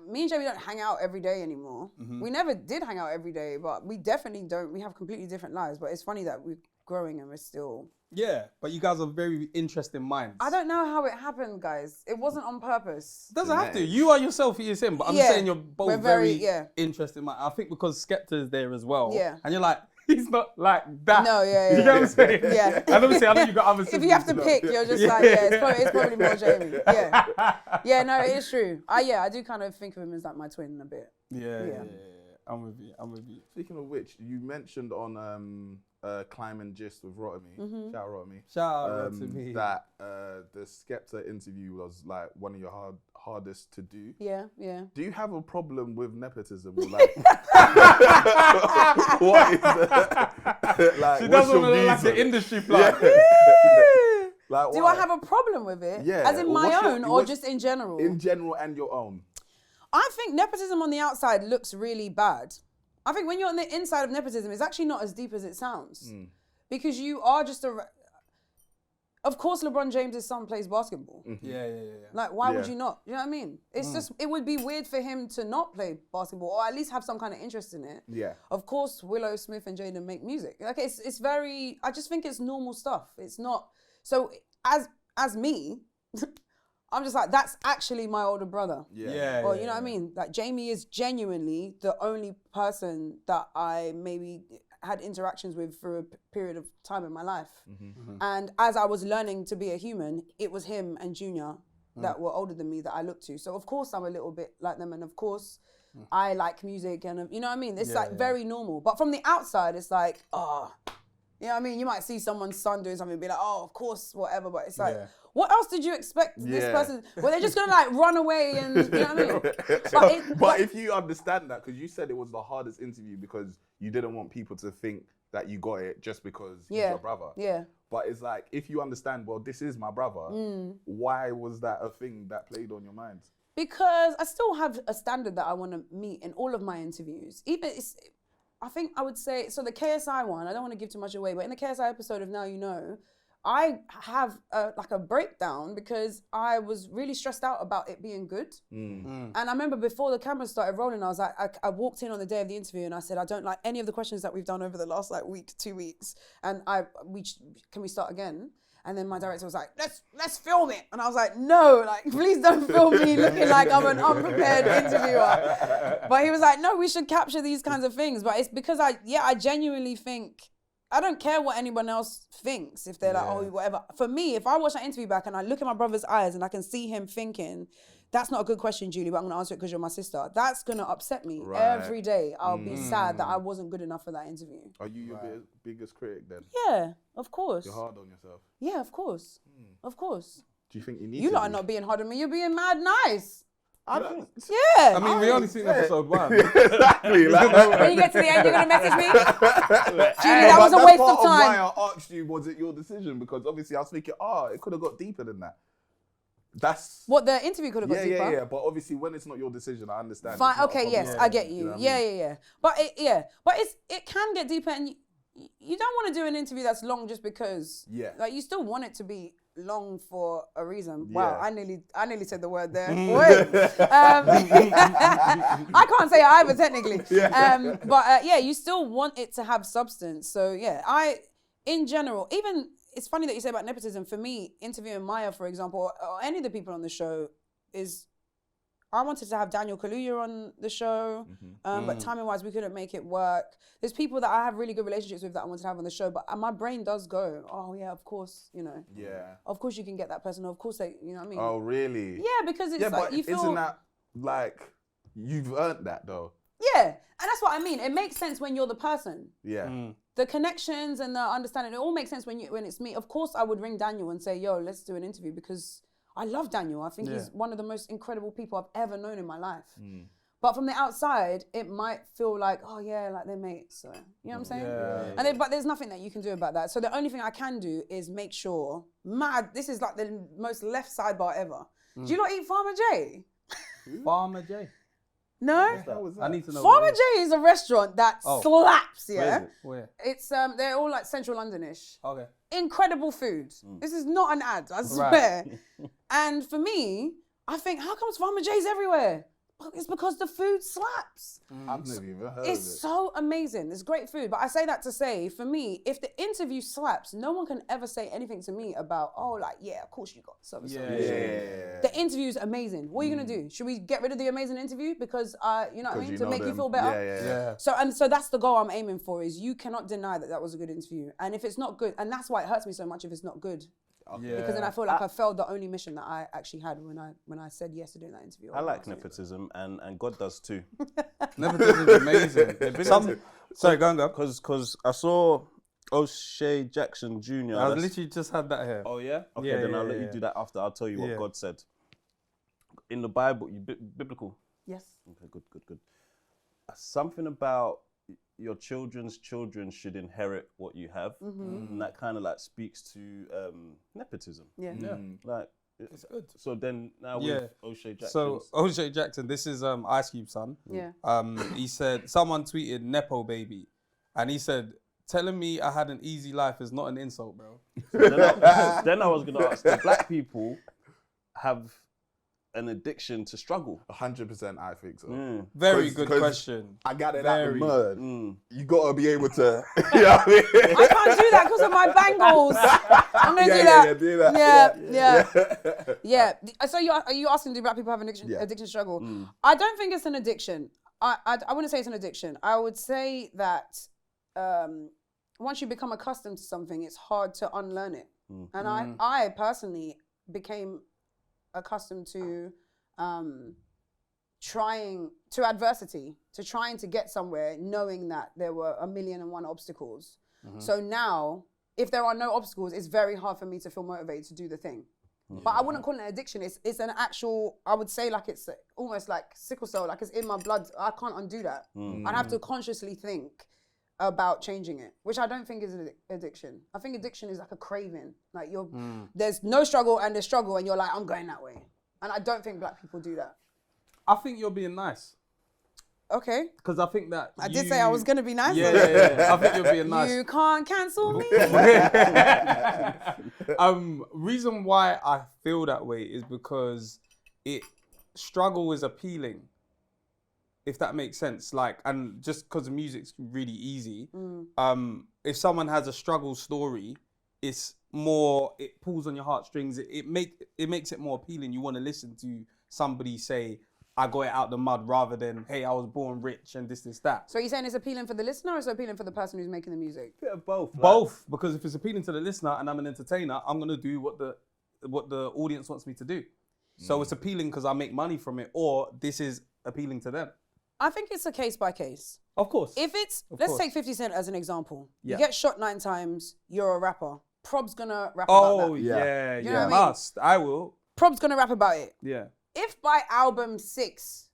me and Jamie don't hang out every day anymore. We never did hang out every day, but we definitely don't. We have completely different lives. But it's funny that we're growing and we're still. Yeah, but you guys are very interesting minds. I don't know how it happened, guys. It wasn't on purpose. It doesn't have to. You are yourself, he is him. But I'm just saying you're both very interesting minds. I think because Skepta is there as well. Yeah. And you're like, he's not like that. No, yeah. You know what I'm saying? Yeah. And obviously, I know you got other If you have to pick, you're just like, it's probably more Jamie. Yeah. Yeah, no, it is true. I do kind of think of him as like my twin a bit. Yeah. I'm with you. Speaking of which, you mentioned on Climb and Gist with Rotimi. Shout out Rotimi. Shout out to me. That the Skepta interview was like one of your hardest to do. Yeah. Do you have a problem with nepotism? Like, what is that? Like, She what's doesn't your want to like reason? the industry plug. Like, Do why? I have a problem with it? Yeah. As in my What's your- own or what's- just in general? In general and your own. I think nepotism on the outside looks really bad. I think when you're on the inside of nepotism, it's actually not as deep as it sounds. Because you are just of course, LeBron James' son plays basketball. Yeah. Like, why would you not? You know what I mean? It's just, it would be weird for him to not play basketball or at least have some kind of interest in it. Yeah. Of course, Willow Smith and Jaden make music. Like, it's very, I just think it's normal stuff. It's not, so as me, I'm just like, that's actually my older brother. Yeah. Or, you know what I mean? Like, Jamie is genuinely the only person that I maybe had interactions with for a period of time in my life. And as I was learning to be a human, it was him and Junior that were older than me that I looked to. So of course I'm a little bit like them, and of course I like music, and you know what I mean? It's very normal. But from the outside, it's like, oh, you know what I mean? You might see someone's son doing something and be like, oh, of course, whatever. But it's like, what else did you expect this person? Were they just gonna like run away and, you know what I mean? But if you understand that, because you said it was the hardest interview because you didn't want people to think that you got it just because he's your brother. Yeah. But it's like, if you understand, well, this is my brother, why was that a thing that played on your mind? Because I still have a standard that I want to meet in all of my interviews. I think I would say, so the KSI one, I don't want to give too much away, but in the KSI episode of Now You Know, I have like a breakdown because I was really stressed out about it being good. And I remember before the cameras started rolling, I was like, I walked in on the day of the interview and I said, I don't like any of the questions that we've done over the last like week to 2 weeks. And can we start again? And then my director was like, let's film it. And I was like, no, like, please don't film me looking like I'm an unprepared interviewer. But he was like, no, we should capture these kinds of things. But it's because I genuinely think, I don't care what anyone else thinks. If they're like, oh, whatever. For me, if I watch that interview back and I look at my brother's eyes and I can see him thinking, that's not a good question, Julie, but I'm going to answer it because you're my sister. That's going to upset me. Every day. I'll be sad that I wasn't good enough for that interview. Are you your biggest critic then? Yeah, of course. You're hard on yourself. Yeah, of course. Of course. Do you think you need You to lot are not being hard on me. You're being mad nice. I don't. Yeah. I mean, we only seen episode 1. Exactly. When you get to the end, you're going to message me? Julie, that was a waste of time. Why I asked you, was it your decision? Because obviously I was thinking, it could have got deeper than that. That's what the interview could have got deeper. Yeah. But obviously, when it's not your decision, I understand. Fine. Okay. Yes, I get you. You know what I mean? Yeah. But it can get deeper, and you don't want to do an interview that's long just because. Yeah. Like, you still want it to be long for a reason. Yeah. Wow, I nearly said the word there. Wait. I can't say it either technically. But you still want it to have substance. So yeah, in general, even. It's funny that you say about nepotism. For me, interviewing Maya, for example, or any of the people on the show, I wanted to have Daniel Kaluuya on the show, but timing-wise, we couldn't make it work. There's people that I have really good relationships with that I wanted to have on the show, but my brain does go, oh yeah, of course, you know. Yeah. Of course you can get that person. Of course they, you know what I mean? Oh, really? Yeah, because it's like, but you feel... isn't that like, you've earned that though? Yeah, and that's what I mean. It makes sense when you're the person. Yeah. The connections and the understanding, it all makes sense when it's me. Of course, I would ring Daniel and say, yo, let's do an interview because I love Daniel. I think he's one of the most incredible people I've ever known in my life. But from the outside, it might feel like, oh yeah, like they're mates. So, you know what I'm saying? Yeah. But there's nothing that you can do about that. So the only thing I can do is make sure, this is like the most left sidebar ever. Do you not eat Farmer J? Farmer J? No? I need to know. Farmer J is a restaurant that slaps, yeah? Where? It's, they're all like central Londonish. Okay. Incredible food. This is not an ad, I swear. And for me, I think, how comes Farmer J's everywhere? It's because the food slaps. I've never even heard of It's it. so amazing. It's great food. But I say that to say, for me, if the interview slaps, no one can ever say anything to me about, oh, like, yeah, of course you got so. The interview's amazing. What are you gonna do? Should we get rid of the amazing interview because, you know what I mean, to make you feel better? Yeah. So that's the goal I'm aiming for. Is you cannot deny that was a good interview, and if it's not good, and that's why it hurts me so much if it's not good. Because then I feel like I failed the only mission that I actually had when I said yes to doing that interview. I like nepotism, and God does too. Nepotism is amazing. Sorry, go on. Because I saw O'Shea Jackson Jr. I literally just had that here. Oh yeah? Okay, then I'll let you do that after. I'll tell you what God said. In the Bible, biblical? Yes. Okay, good. Something about your children's children should inherit what you have. And that kind of like speaks to nepotism. Yeah. Like, it's good. So then now with O'Shea Jackson. So O'Shea Jackson, this is Ice Cube's son. Yeah. He said, someone tweeted Nepo baby. And he said, telling me I had an easy life is not an insult, bro. Then I was going to ask, do black people have an addiction to struggle? 100% I think so. Very good question. I got it out the mud. Mm. You gotta be able to, you know what I mean? I can't do that because of my bangles. I'm gonna do that. Do that. Yeah. So are you asking, do black people have an addiction struggle? I don't think it's an addiction. I wouldn't say it's an addiction. I would say that once you become accustomed to something, it's hard to unlearn it. And I personally became accustomed to trying to get somewhere, knowing that there were 1,000,001 obstacles. So now, if there are no obstacles, it's very hard for me to feel motivated to do the thing. But I wouldn't call it an addiction. It's an actual, I would say like it's almost like sickle cell, like it's in my blood. I can't undo that. I'd have to consciously think about changing it, which I don't think is an addiction. I think addiction is like a craving. Like there's no struggle and there's struggle and you're like, I'm going that way. And I don't think black people do that. I think you're being nice. Okay. Because I think that I did say I was going to be nice. Yeah. I think you're being nice. You can't cancel me. Reason why I feel that way is because struggle is appealing. If that makes sense, like, and just because the music's really easy, if someone has a struggle story, it's more, it pulls on your heartstrings. It makes it more appealing. You want to listen to somebody say, I got it out the mud, rather than, hey, I was born rich and this, that. So you're saying it's appealing for the listener or it's appealing for the person who's making the music? Bit of both. Both, because if it's appealing to the listener and I'm an entertainer, I'm gonna do what the audience wants me to do. So it's appealing because I make money from it, or this is appealing to them. I think it's a case by case. Of course. If it's, let's take 50 Cent as an example. Yeah. You get shot 9 times, you're a rapper. Prob's gonna rap about that. Oh, yeah. You know what I mean? I will. Prob's gonna rap about it. Yeah. If by album 6,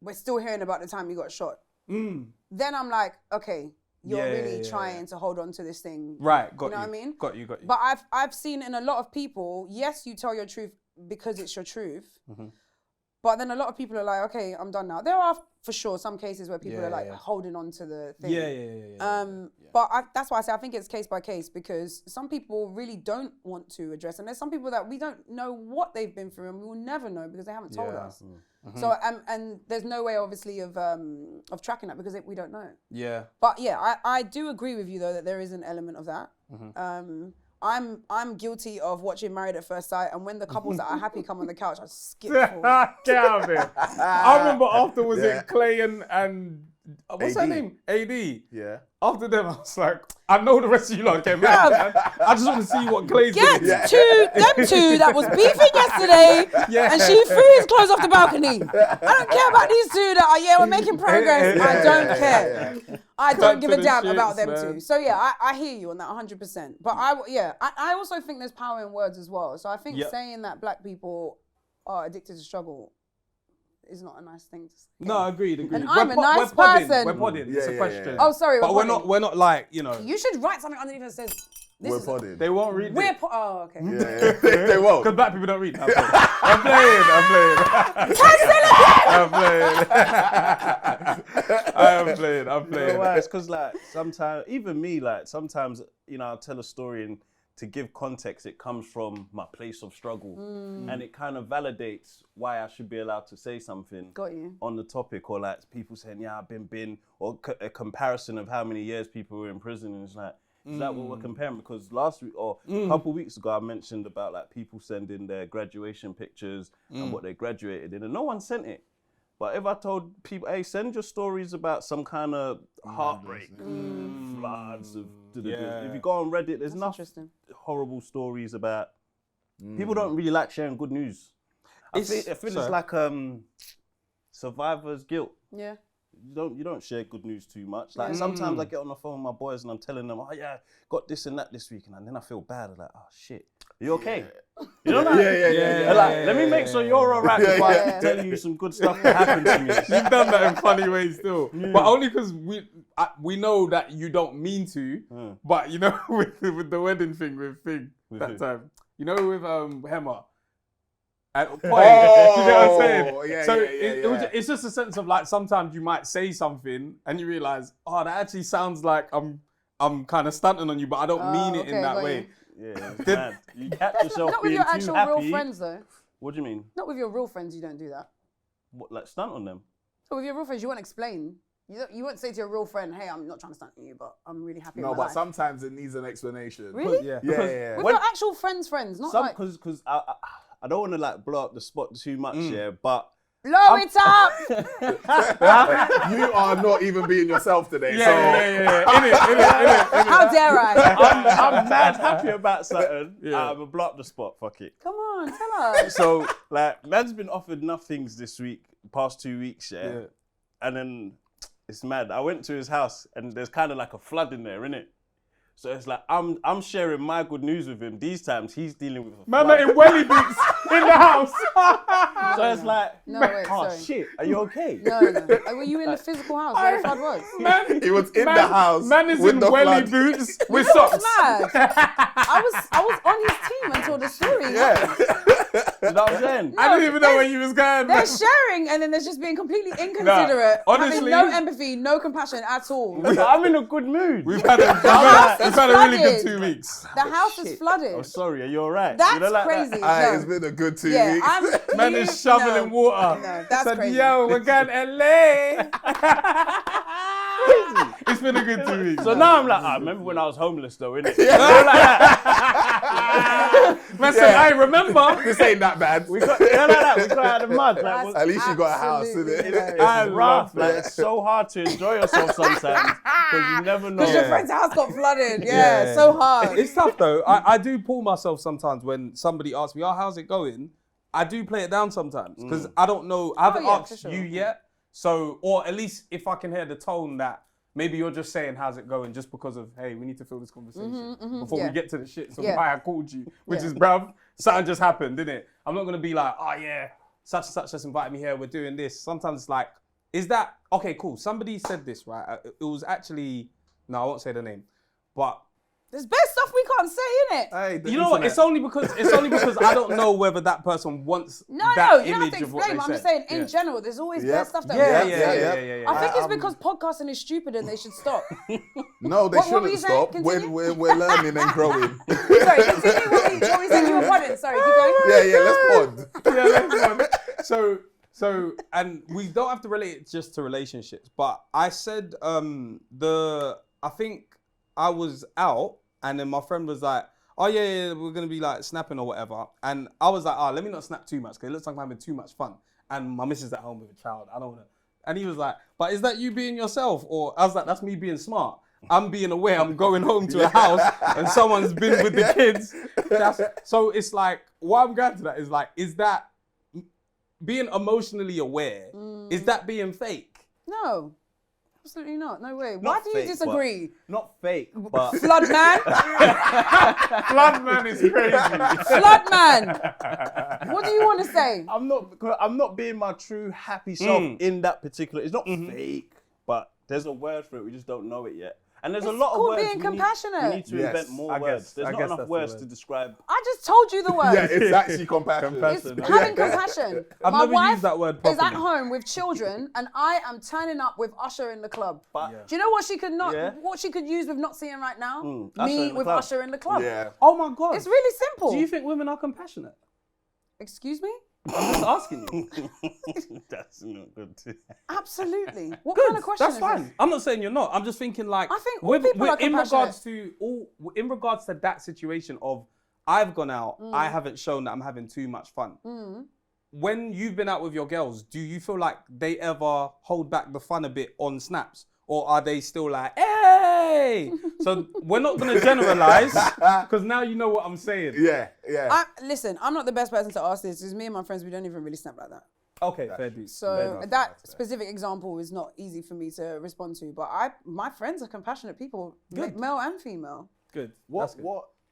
we're still hearing about the time you got shot, then I'm like, okay, you're really trying to hold on to this thing. Right, got you. You know what I mean? Got you. But I've seen in a lot of people, yes, you tell your truth because it's your truth. But then a lot of people are like, okay, I'm done now. There are, for sure, some cases where people are like holding on to the thing. But that's why I say I think it's case by case, because some people really don't want to address, and there's some people that we don't know what they've been through, and we will never know because they haven't told us. So and there's no way, obviously, of tracking that because we don't know. Yeah. But yeah, I do agree with you though that there is an element of that. I'm guilty of watching Married at First Sight, and when the couples that are happy come on the couch, I skip forward. Get out of it. I remember after was it Clay and what's her name? AD. Yeah. After them, I was like, I know the rest of you lot came out. I just want to see what Clay's Get doing. to them two that was beefing yesterday, and she threw his clothes off the balcony. I don't care about these two that are, we're making progress. I don't care. I don't give a damn about them two. So yeah, I hear you on that 100%. But I also think there's power in words as well. So I think saying that black people are addicted to struggle is not a nice thing to say. No, agreed. And I'm a nice person. We're podding. It's a question. Oh, sorry. But we're not like, you know. You should write something underneath that says, We're podding. They won't read it. Oh, okay. They won't. Because black people don't read. I'm playing. I'm playing. You know why? It's because like sometimes, even me, like sometimes, you know, I'll tell a story and to give context, it comes from my place of struggle. And it kind of validates why I should be allowed to say something on the topic, or like people saying, yeah, I've been, or a comparison of how many years people were in prison. And it's like, is that what we're comparing? Because last week, or a couple of weeks ago, I mentioned about like people sending their graduation pictures and what they graduated in, and no one sent it. But if I told people, hey, send your stories about some kind of heartbreak, floods, if you go on Reddit, there's enough horrible stories about, people don't really like sharing good news. I feel it's like survivor's guilt. Yeah. You don't share good news too much. Like sometimes I get on the phone with my boys and I'm telling them, oh yeah, got this and that this week, and then I feel bad. I'm like, oh shit, are you okay? You know that? Yeah. Like, let me make sure you're alright before I tell you some good stuff that happened to me. You've done that in funny ways still, but only because we know that you don't mean to. But you know, with the wedding thing with that time, you know, with Hema. At point, you know what I'm saying? Yeah, so yeah, it's just a sense of like, sometimes you might say something and you realize, oh, that actually sounds like I'm kind of stunting on you, but I don't mean it in that way. Yeah, it's mad. You catch yourself not with being your too actual happy. real friends though. What do you mean? Not with your real friends, you don't do that. What, like stunt on them? So with your real friends, you won't explain. You won't say to your real friend, hey, I'm not trying to stunt on you, but I'm really happy with my life. Sometimes it needs an explanation. Really? Yeah. With your actual friends, not like... Because I don't want to like blow up the spot too much, but... Blow it up! You are not even being yourself today. Yeah. How dare I? I'm mad happy about something. I'm gonna blow up the spot, fuck it. Come on, tell us. So, like, man's been offered enough things this week, past 2 weeks, and then it's mad. I went to his house and there's kind of like a flood in there, innit? So it's like, I'm sharing my good news with him. These times he's dealing with a flood. Mama in welly boots in the house. So it's like, no, wait, oh sorry. shit, are you okay? No. Were you in the physical house where the flood was? Man, he was in the house. Man is in welly boots with socks. Mad. I was on his team until the story happened. You know what I'm saying? I didn't even know where you was going. They're sharing and then there's just being completely inconsiderate. Honestly, having no empathy, no compassion at all. I'm in a good mood. We've had a really good 2 weeks. The house is flooded. Oh, sorry, are you alright? That's you know, like crazy. That? It's been a good 2 weeks. Man is shoveling water. No, that's Said, crazy. yo, we're going to LA. It's been a good 2 weeks. So now I'm like, I remember when I was homeless though, innit? Man said, I remember. This ain't that bad. We got out of the mud. Like, at least you got a house, innit? It's rough. Like, it's so hard to enjoy yourself sometimes because you never know. Because your friend's house got flooded. Yeah, so hard. It's tough though. I do pull myself sometimes when somebody asks me, oh, how's it going? I do play it down sometimes because I don't know. I haven't asked you yet. So, or at least if I can hear the tone that maybe you're just saying, how's it going? Just because of, hey, we need to fill this conversation before we get to the shit. So why I called you, which is, bruv, something just happened, didn't it? I'm not going to be like, oh yeah, such and such just invited me here. We're doing this. Sometimes it's like, is that, okay, cool. Somebody said this, right? It was actually, no, I won't say the name, but there's best stuff we can't say, innit? Hey, you know what? It's only because I don't know whether that person wants No, that you don't have image to of what they explain. I'm just said. saying, in general, there's always best stuff that Yeah. I think it's because podcasting is stupid and they should stop. No, they What were shouldn't you saying? stop. Continue? We're learning and growing. Sorry, continue what we said you were podding. Sorry, keep going. Yeah, let's pod. Let's go. So, and we don't have to relate it just to relationships, but I said I think I was out and then my friend was like, oh yeah, we're gonna be like snapping or whatever. And I was like, let me not snap too much because it looks like I'm having too much fun. And my missus at home with a child, I don't wanna. And he was like, but is that you being yourself? Or I was like, that's me being smart. I'm being aware I'm going home to a house and someone's been with the kids. So it's like, why I'm going to that is like, is that being emotionally aware, is that being fake? No, absolutely not. No way. Not Why do you fake, disagree? Not fake, but... Flood man? Flood man is crazy. Flood man! What do you want to say? I'm not being my true happy self in that particular... It's not fake, but there's a word for it. We just don't know it yet. And there's a lot of words being compassionate. we need to invent more words. There's not enough words to describe. I just told you the word. Yeah, it's actually compassion. It's having compassion. I've My never wife used that word is at properly. home with children, and I am turning up with Usher in the club. But Do you know what she could what she could use with not seeing right now? Usher Me in the with club. Usher in the club. Yeah. Oh my God. It's really simple. Do you think women are compassionate? Excuse me? I'm just asking you. That's not good. Absolutely. What kind of question That's is fine. this? I'm not saying you're not. I'm just thinking like I think all people are in regards compassionate. in regards to that situation of I've gone out, I haven't shown that I'm having too much fun. When you've been out with your girls, do you feel like they ever hold back the fun a bit on snaps? Or are they still like, hey? So we're not going to generalize because now you know what I'm saying. Yeah. Listen, I'm not the best person to ask this because me and my friends, we don't even really snap like that. Okay, fair dude. So that specific example is not easy for me to respond to. But my friends are compassionate people, male and female. Good. What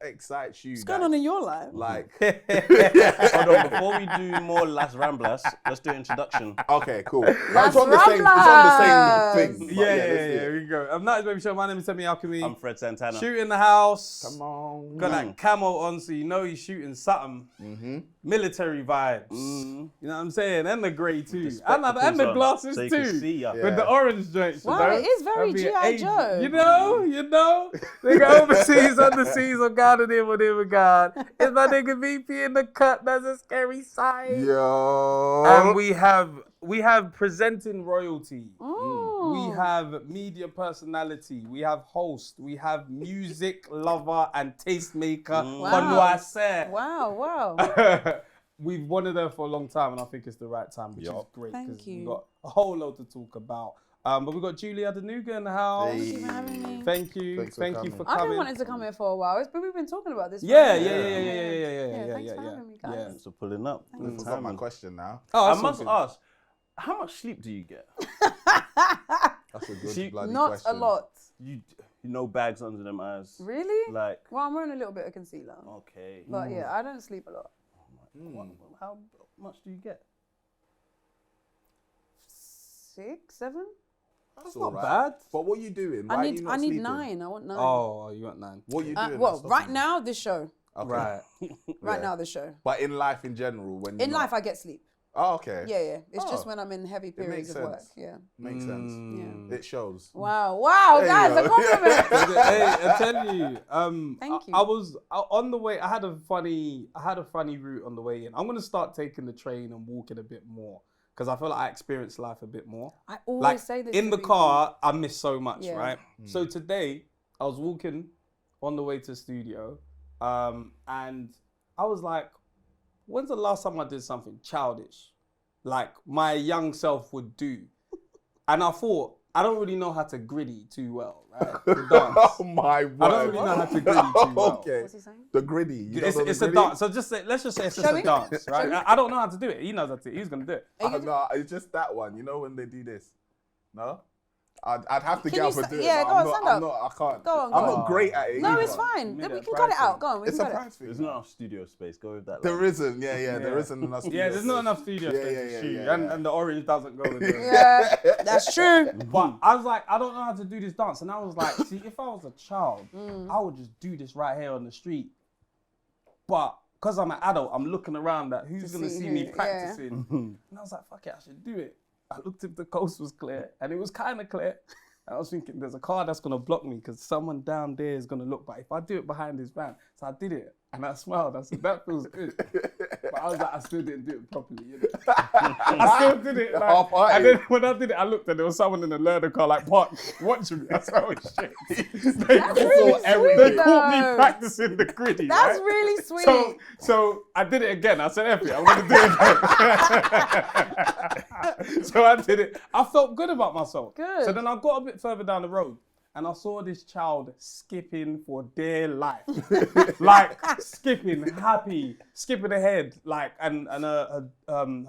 excites you? What's going on in your life? Like, Hold on, before we do more Las Ramblas, let's do introduction. okay, cool. Las It's on the same thing. But Yeah, let's do it. here we go. I'm not Baby Show. My name is Semi Alchemy. I'm Fred Santana. Shoot in the house. Come on. Got that camo on, so you know he's shooting something. Military vibes. You know what I'm saying? And the grey too. And the glasses so you too. can see ya. With the orange joints. Wow, you know? it is very That'd be G.I. an Joe. You know? Nigga overseas, underseas, on God and him, whatever God. It's my nigga VP in the cut. That's a scary sight. Yo. And we have presenting royalty. We have media personality. We have host. We have music lover and tastemaker. Connoisseur. Wow. We've wanted her for a long time, and I think it's the right time, which is great. Thank you. We've got a whole lot to talk about. But we've got Julia ADENUGA in the house. Thank you for having me. Thank you. Thanks for Thank you coming. for I've coming. been wanting to come here for a while. We've been talking about this. Yeah. Thanks for having me, guys. Thanks for pulling up. I forgot my question now. Oh, I must ask, how much sleep do you get? That's a good bloody Not question. a lot. You no bags under them eyes. Really? Like, Well, I'm wearing a little bit of concealer. okay. But yeah, I don't sleep a lot. How much do you get? 6, 7? That's not all right. bad. But what are you doing? Why I are you need not sleeping? 9. I want 9. Oh, you want 9. What are you doing? Well, that's right stopping now, this show. you? Okay. Right. Right now, this show. But in life in general, when In you're life, not- I get sleep. Oh, okay. Yeah. It's just Oh. when I'm in heavy periods makes of work. sense. Yeah. Makes sense. Yeah. It shows. Wow, There guys, you a go. compliment. Hey, I tell you, Thank you. I was on the way. I had a funny route on the way in. I'm gonna start taking the train and walking a bit more because I feel like I experience life a bit more. I always Like say this in to the people. car, I miss so much, Yeah. right? So today, I was walking on the way to the studio, and I was like, "When's the last time I did something childish, like my young self would do?" And I thought, I don't really know how to gritty too well, right? The dance. Oh my word. I don't really know how to gritty too well. Okay. What's he saying? The gritty. You don't know It's the a gritty? dance. So just say, let's just say it's Show just a me. dance, right? I don't know how to do it. He knows how to do it. He's gonna do it. No, it's just that one. You know when they do this? No? I'd have to Can get you up and do it. yeah, but go I'm on, stand I'm up. not, I can't. Go on, I'm go not on. great at it. No, either. it's fine. Yeah, We can price cut it out. thing. Go on. We It's can a cut it. price thing. There's not enough studio space. Go with that. There isn't. Yeah. There isn't enough. Yeah, there's not enough studio Yeah, space yeah, to yeah, shoot, yeah. and the orange doesn't go with it. Yeah, that's true. But I was like, I don't know how to do this dance, and I was like, see, if I was a child, I would just do this right here on the street. But because I'm an adult, I'm looking around at who's gonna see see who- me yeah. practicing, and I was like, fuck it, I should do it. I looked if the coast was clear, and it was kind of clear. I was thinking, there's a car that's gonna block me because someone down there is gonna look. But if I do it behind his van, so I did it, and I smiled. I said, that feels good. But I was like, I still didn't do it properly. You know? I still did it. Like, Half-hearted. and then when I did it, I looked and there was someone in the learner car like parked watching me. I said, oh shit. They really sweet, they caught me though. practicing the gritty. That's right? really sweet. So I did it again. I said, F it, I'm gonna do it again. So I did it. I felt good about myself. Good. So then I got a bit further down the road and I saw this child skipping for dear life. Like skipping, happy, skipping ahead. Like and her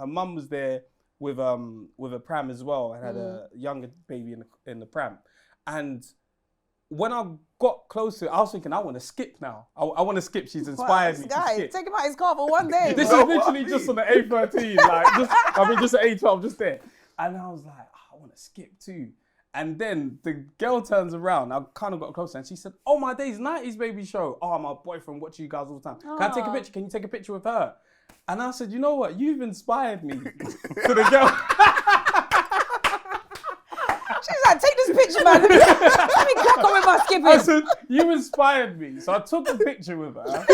mum was there with a pram as well and had a younger baby in the pram. And when I got closer, I was thinking, I want to skip now. I want to skip. She's inspired me to Guy, skip. take him out his car for one day. This bro. is literally just on the A13, like just an A12 just there. And I was like, oh, I want to skip too. And then the girl turns around. I kind of got closer, and she said, "Oh my days, 90s baby show. Oh, my boyfriend watches you guys all the time. Can I take a picture? Can you take a picture with her?" And I said, "You know what? You've inspired me." To the girl. She's like, "Take this picture, man. Let me crack on with my skipping." I said, "You inspired me." So I took a picture with her.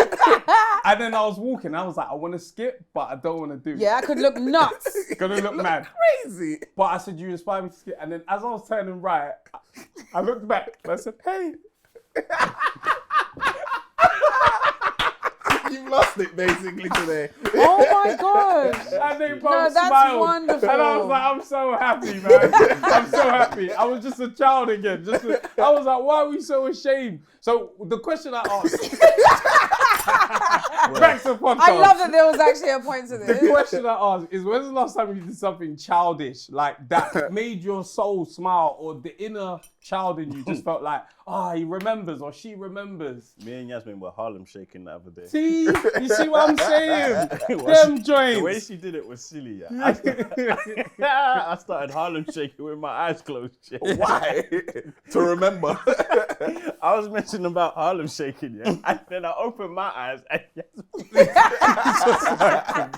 And then I was walking. I was like, "I want to skip, but I don't want to do it." Yeah, I could look nuts. Gonna look mad. Crazy. But I said, "You inspired me to skip." And then as I was turning right, I looked back and I said, "Hey." You've lost it basically today. Oh my gosh. And they both No, that's smiled. wonderful. And I was like, "I'm so happy, man. I'm so happy." I was just a child again. I was like, "Why are we so ashamed?" So the question I asked. Back to podcast. I love that there was actually a point to this. The question I asked is, when's the last time you did something childish, like that made your soul smile, or the inner child in you just felt like, he remembers or she remembers? Me and Yasmin were Harlem shaking the other day. See? You see what I'm saying? Them joints. The way she did it was silly. Yeah. I started Harlem shaking with my eyes closed. Yeah. Why? To remember. I was mentioning about Harlem shaking, yeah, and then I opened my eyes and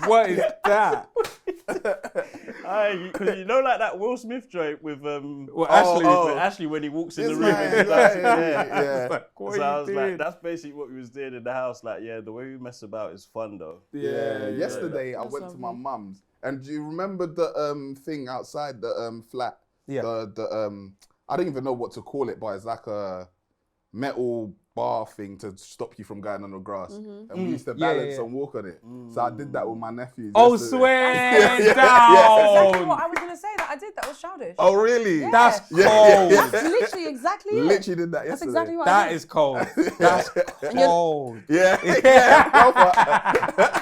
What is that? Because you know, like that Will Smith joint with Ashley. with Ashley when he walks in the room. Yeah. What So I are was you like, doing? that's basically what we was doing in the house. Like, yeah, the way we mess about is fun though. Yeah. Yesterday I went to my mum's, and do you remember the thing outside the flat? Yeah. The I don't even know what to call it, but it's like a metal bar thing to stop you from going on the grass. And we used to balance and walk on it. So I did that with my nephews. Oh, yesterday. swear down. Exactly what I was gonna say that I did. That was childish. Oh, really? Yeah. That's cold. That's literally exactly it. Literally did that yesterday. That's exactly what I That did. is cold. That's cold. Yeah.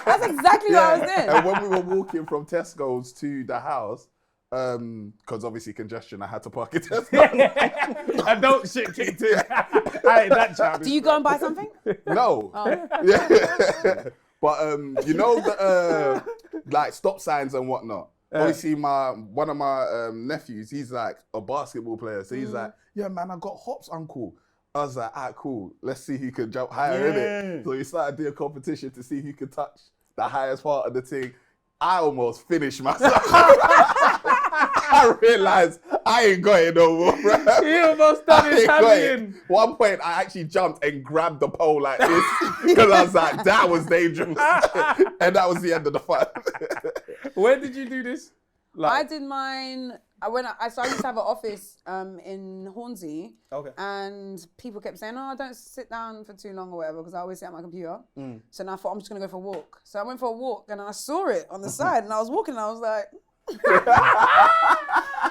That's exactly what I was doing. And when we were walking from Tesco's to the house, because obviously congestion, I had to park at Tesco. Adult shit kicked in. I ain't that childish. Do you go and buy something? No. Yeah. But you know the like stop signs and whatnot. Obviously, one of my nephews, he's like a basketball player, so he's like, "Yeah, man, I got hops, uncle." I was like, "Alright, cool. Let's see who can jump higher in it." So we started doing a competition to see who could touch the highest part of the thing. I almost finished myself. I realized I ain't got it no more, bro. He almost done his hand. One point, I actually jumped and grabbed the pole like this because I was like, that was dangerous. And that was the end of the fun. Where did you do this? I did mine. So I used to have an office in Hornsey. Okay. And people kept saying, "Oh, don't sit down for too long or whatever," because I always sit at my computer. So then I thought, I'm just going to go for a walk. So I went for a walk and I saw it on the side and I was walking and I was like, I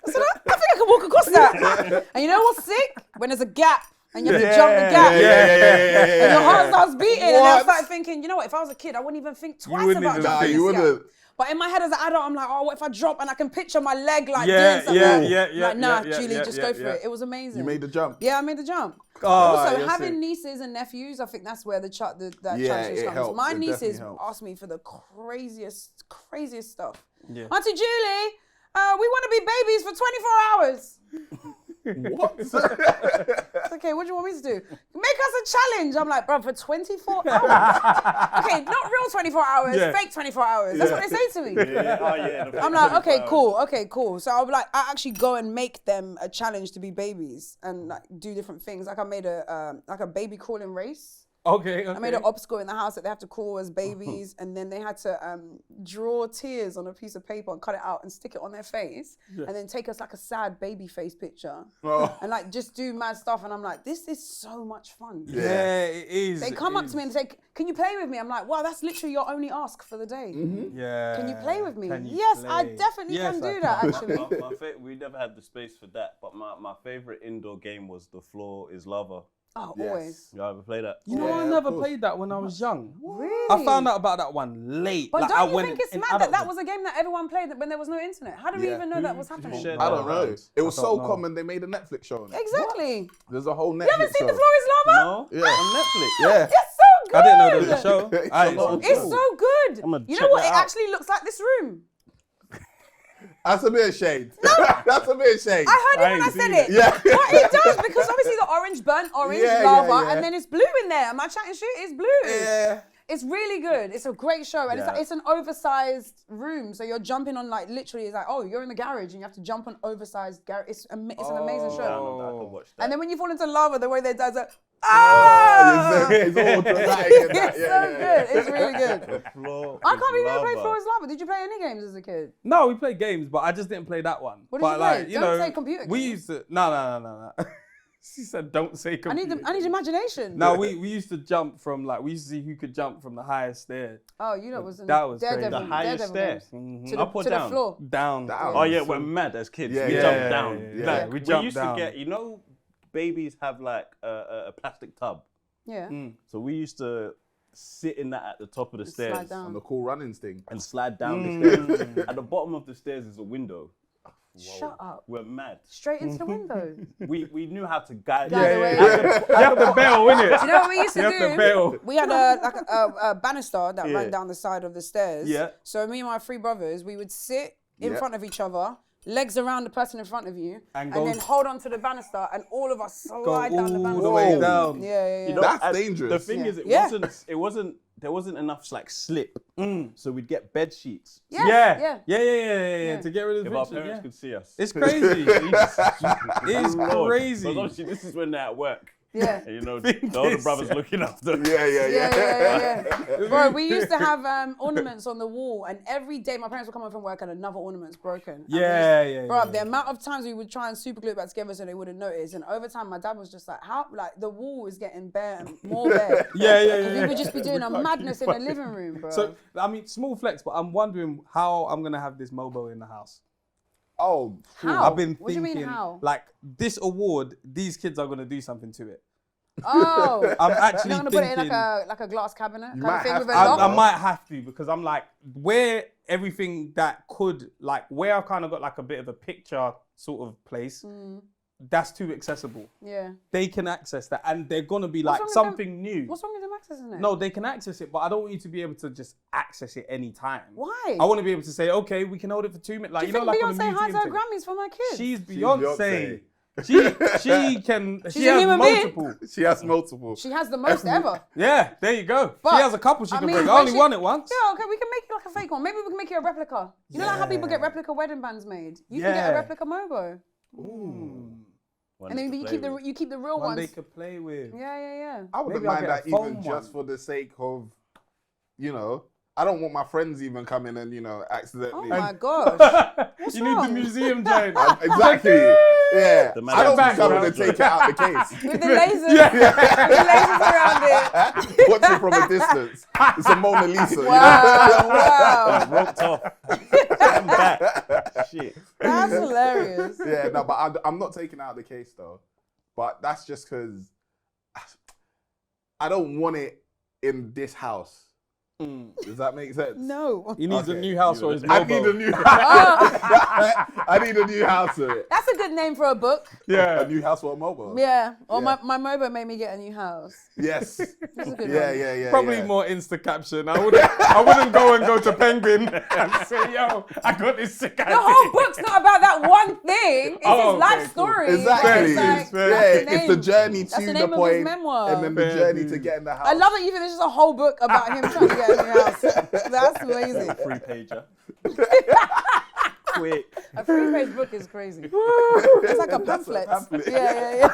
said, I think I can walk across that. And you know what's sick? When there's a gap and you have to jump the gap. And your heart starts beating. And then I started thinking, you know what, if I was a kid, I wouldn't even think twice about jumping you this gap. wouldn't. But in my head as an adult, I'm like, oh, what if I drop and I can picture my leg like Yeah, doing something? yeah, Like, nah, yeah, Julie, yeah, just yeah, go for yeah. it. It was amazing. You made the jump. Yeah, I made the jump. Oh, Also, you're having sick. nieces and nephews, I think that's where that challenge it comes. helps. My It nieces definitely helps. ask me for the craziest stuff. Yeah. Auntie Julie, we want to be babies for 24 hours. What? It's okay, what do you want me to do? Make us a challenge. I'm like, bro, for 24 hours? Okay, not real 24 hours, Yeah. fake 24 hours. That's what they say to me. Yeah. I'm like, okay, cool. So I'll be like, I actually go and make them a challenge to be babies and like do different things. Like I made a baby crawling race. Okay. I made an obstacle in the house that they have to crawl as babies, and then they had to draw tears on a piece of paper and cut it out and stick it on their face, and then take us like a sad baby face picture, and like just do mad stuff. And I'm like, this is so much fun. Yeah, it is. They come up to me and say, "Can you play with me?" I'm like, "Wow, that's literally your only ask for the day. Yeah. Can you play with me?" Can you Yes, play? I definitely Yes, can I do that. can. Actually, We never had the space for that, but my favorite indoor game was The Floor is Lava. oh, Yes. always. You ever play that? You know, I Yeah, never of course. played that when I was young. Really? I found out about that one late. But Like, don't I you went think it's in mad that that adulthood. was a game that everyone played when there was no internet? How did we Yeah. even know that was happening? shared I don't know. House. It was I don't so know. common they made a Netflix show on it. Exactly. There's a whole Netflix You haven't seen show. The Floor is Lava? No? Yeah. On Netflix? Yeah. It's so good. I didn't know there was a show. It's I a lot. It's so good. I'ma You check know what? that It out. actually looks like this room. That's a bit of shade. That's a bit of shade. I heard it when I said it. Yeah. But it does, because obviously the orange, burnt orange, lava, and then it's blue in there. Am I chatting shit? It's blue. Yeah. It's really good. It's a great show. And it's an oversized room. So you're jumping on like, literally, it's like, oh, you're in the garage and you have to jump on oversized garage. It's an amazing show. I could watch that. And then when you fall into lava, the way their dad's like, It's all dramatic. It's so good. It's really good. I can't believe you played Floor is Lava. Did you play any games as a kid? No, we played games, but I just didn't play that one. What did you play? Don't say computer We games. used to. No. She said, "Don't say computer." I need imagination. No, we used to jump from we used to see who could jump from the highest stair. Oh, you know, it was That was Daredevil. The highest Daredevil stairs. games. Up or to down? the floor. Down. Oh yeah, we're mad as kids. Yeah, we yeah, jumped yeah, down. yeah. Like, We we jumped used down. to get, babies have like a plastic tub. Yeah. So we used to sit in that at the top of the stairs Slide down. And the cool running thing. and slide down the stairs. At the bottom of the stairs is a window. Shut up. We're mad. Straight into the window. We knew how to guide. Guide the way. You have the bell, innit? You know what we used to You do? have the bell. We had a banister that ran down the side of the stairs. Yeah. So me and my three brothers, we would sit in front of each other, legs around the person in front of you, and then hold on to the banister, and all of us slide down the all banister. the way down. Yeah. That's and dangerous. The thing is, there wasn't enough slip. So we'd get bed sheets. Yeah. To get rid of the If our picture, parents could see us. It's crazy. It's crazy. Because obviously this is when they're at work. Yeah. And, the older brother's looking after. Yeah. Bro, we used to have ornaments on the wall, and every day my parents would come home from work and another ornament's broken. Bro, the amount of times we would try and super glue it back together so they wouldn't notice, and over time my dad was just like, how, like the wall is getting bare and more bare. Yeah. We would just be doing a madness in the living room, bro. So, I mean, small flex, but I'm wondering how I'm going to have this mobile in the house. Oh, How? I've been What do thinking, you mean how? like, this award, these kids are going to do something to it. Oh. I'm actually You're not gonna put it in like a glass cabinet kind of thing with a lock? I might have to, because I'm like, where everything that could, like, where I've kind of got like a bit of a picture sort of place, that's too accessible. Yeah. They can access that, and they're gonna be like wrong with something new. What's wrong with them accessing it? No, they can access it, but I don't want you to be able to just access it anytime. Why? I want to be able to say, okay, we can hold it for 2 minutes. Like, Do you think like on a Beyonce hides museum her thing. Grammys for my kids? She's Beyonce. She can. She's she a has human being. multiple. She has multiple. She has the most ever. Yeah, there you go. But, she has a couple she can bring. I when only won it once. Yeah, okay, we can make it like a fake one. Maybe we can make it a replica. You know like how people get replica wedding bands made? You can get a replica Mobo. And then you keep the real One ones. they could play with. Yeah. I wouldn't Maybe I'll mind get that a foam even just one. for the sake of, I don't want my friends even coming and, accidentally. Oh my gosh. You need wrong? the museum giant. Exactly. Yeah. The I don't man- think I'm going to take it out the case. With the lasers. With the lasers around it. Watch it from a distance. It's a Mona Lisa. Wow. Roped off. I'm back. Shit. That's hilarious. Yeah, no, but I'm not taking it out the case though. But that's just because I don't want it in this house. Does that make sense? No. He needs a Okay. new house for his I mobile. need a new I need a new house for it. That's a good name for a book. Yeah. A new house for a mobile. Yeah. Or Yeah. my Mobo made me get a new house. Yes. That's a good Yeah, one. yeah. Probably more Insta caption. I wouldn't go to Penguin and say, yo, I got this sick The whole book's not about that one thing. It's Oh, his life okay, cool. story. Exactly. It's like, Fair. that's Yeah, it's the name. journey That's to the the name of his point, memoir. and then the Fair journey dude. to get in the house. I love that you think there's just a whole book about him trying to get a new house. That's amazing. 3-pager. Quick. A 3-page book is crazy. It's like a pamphlet. Yeah.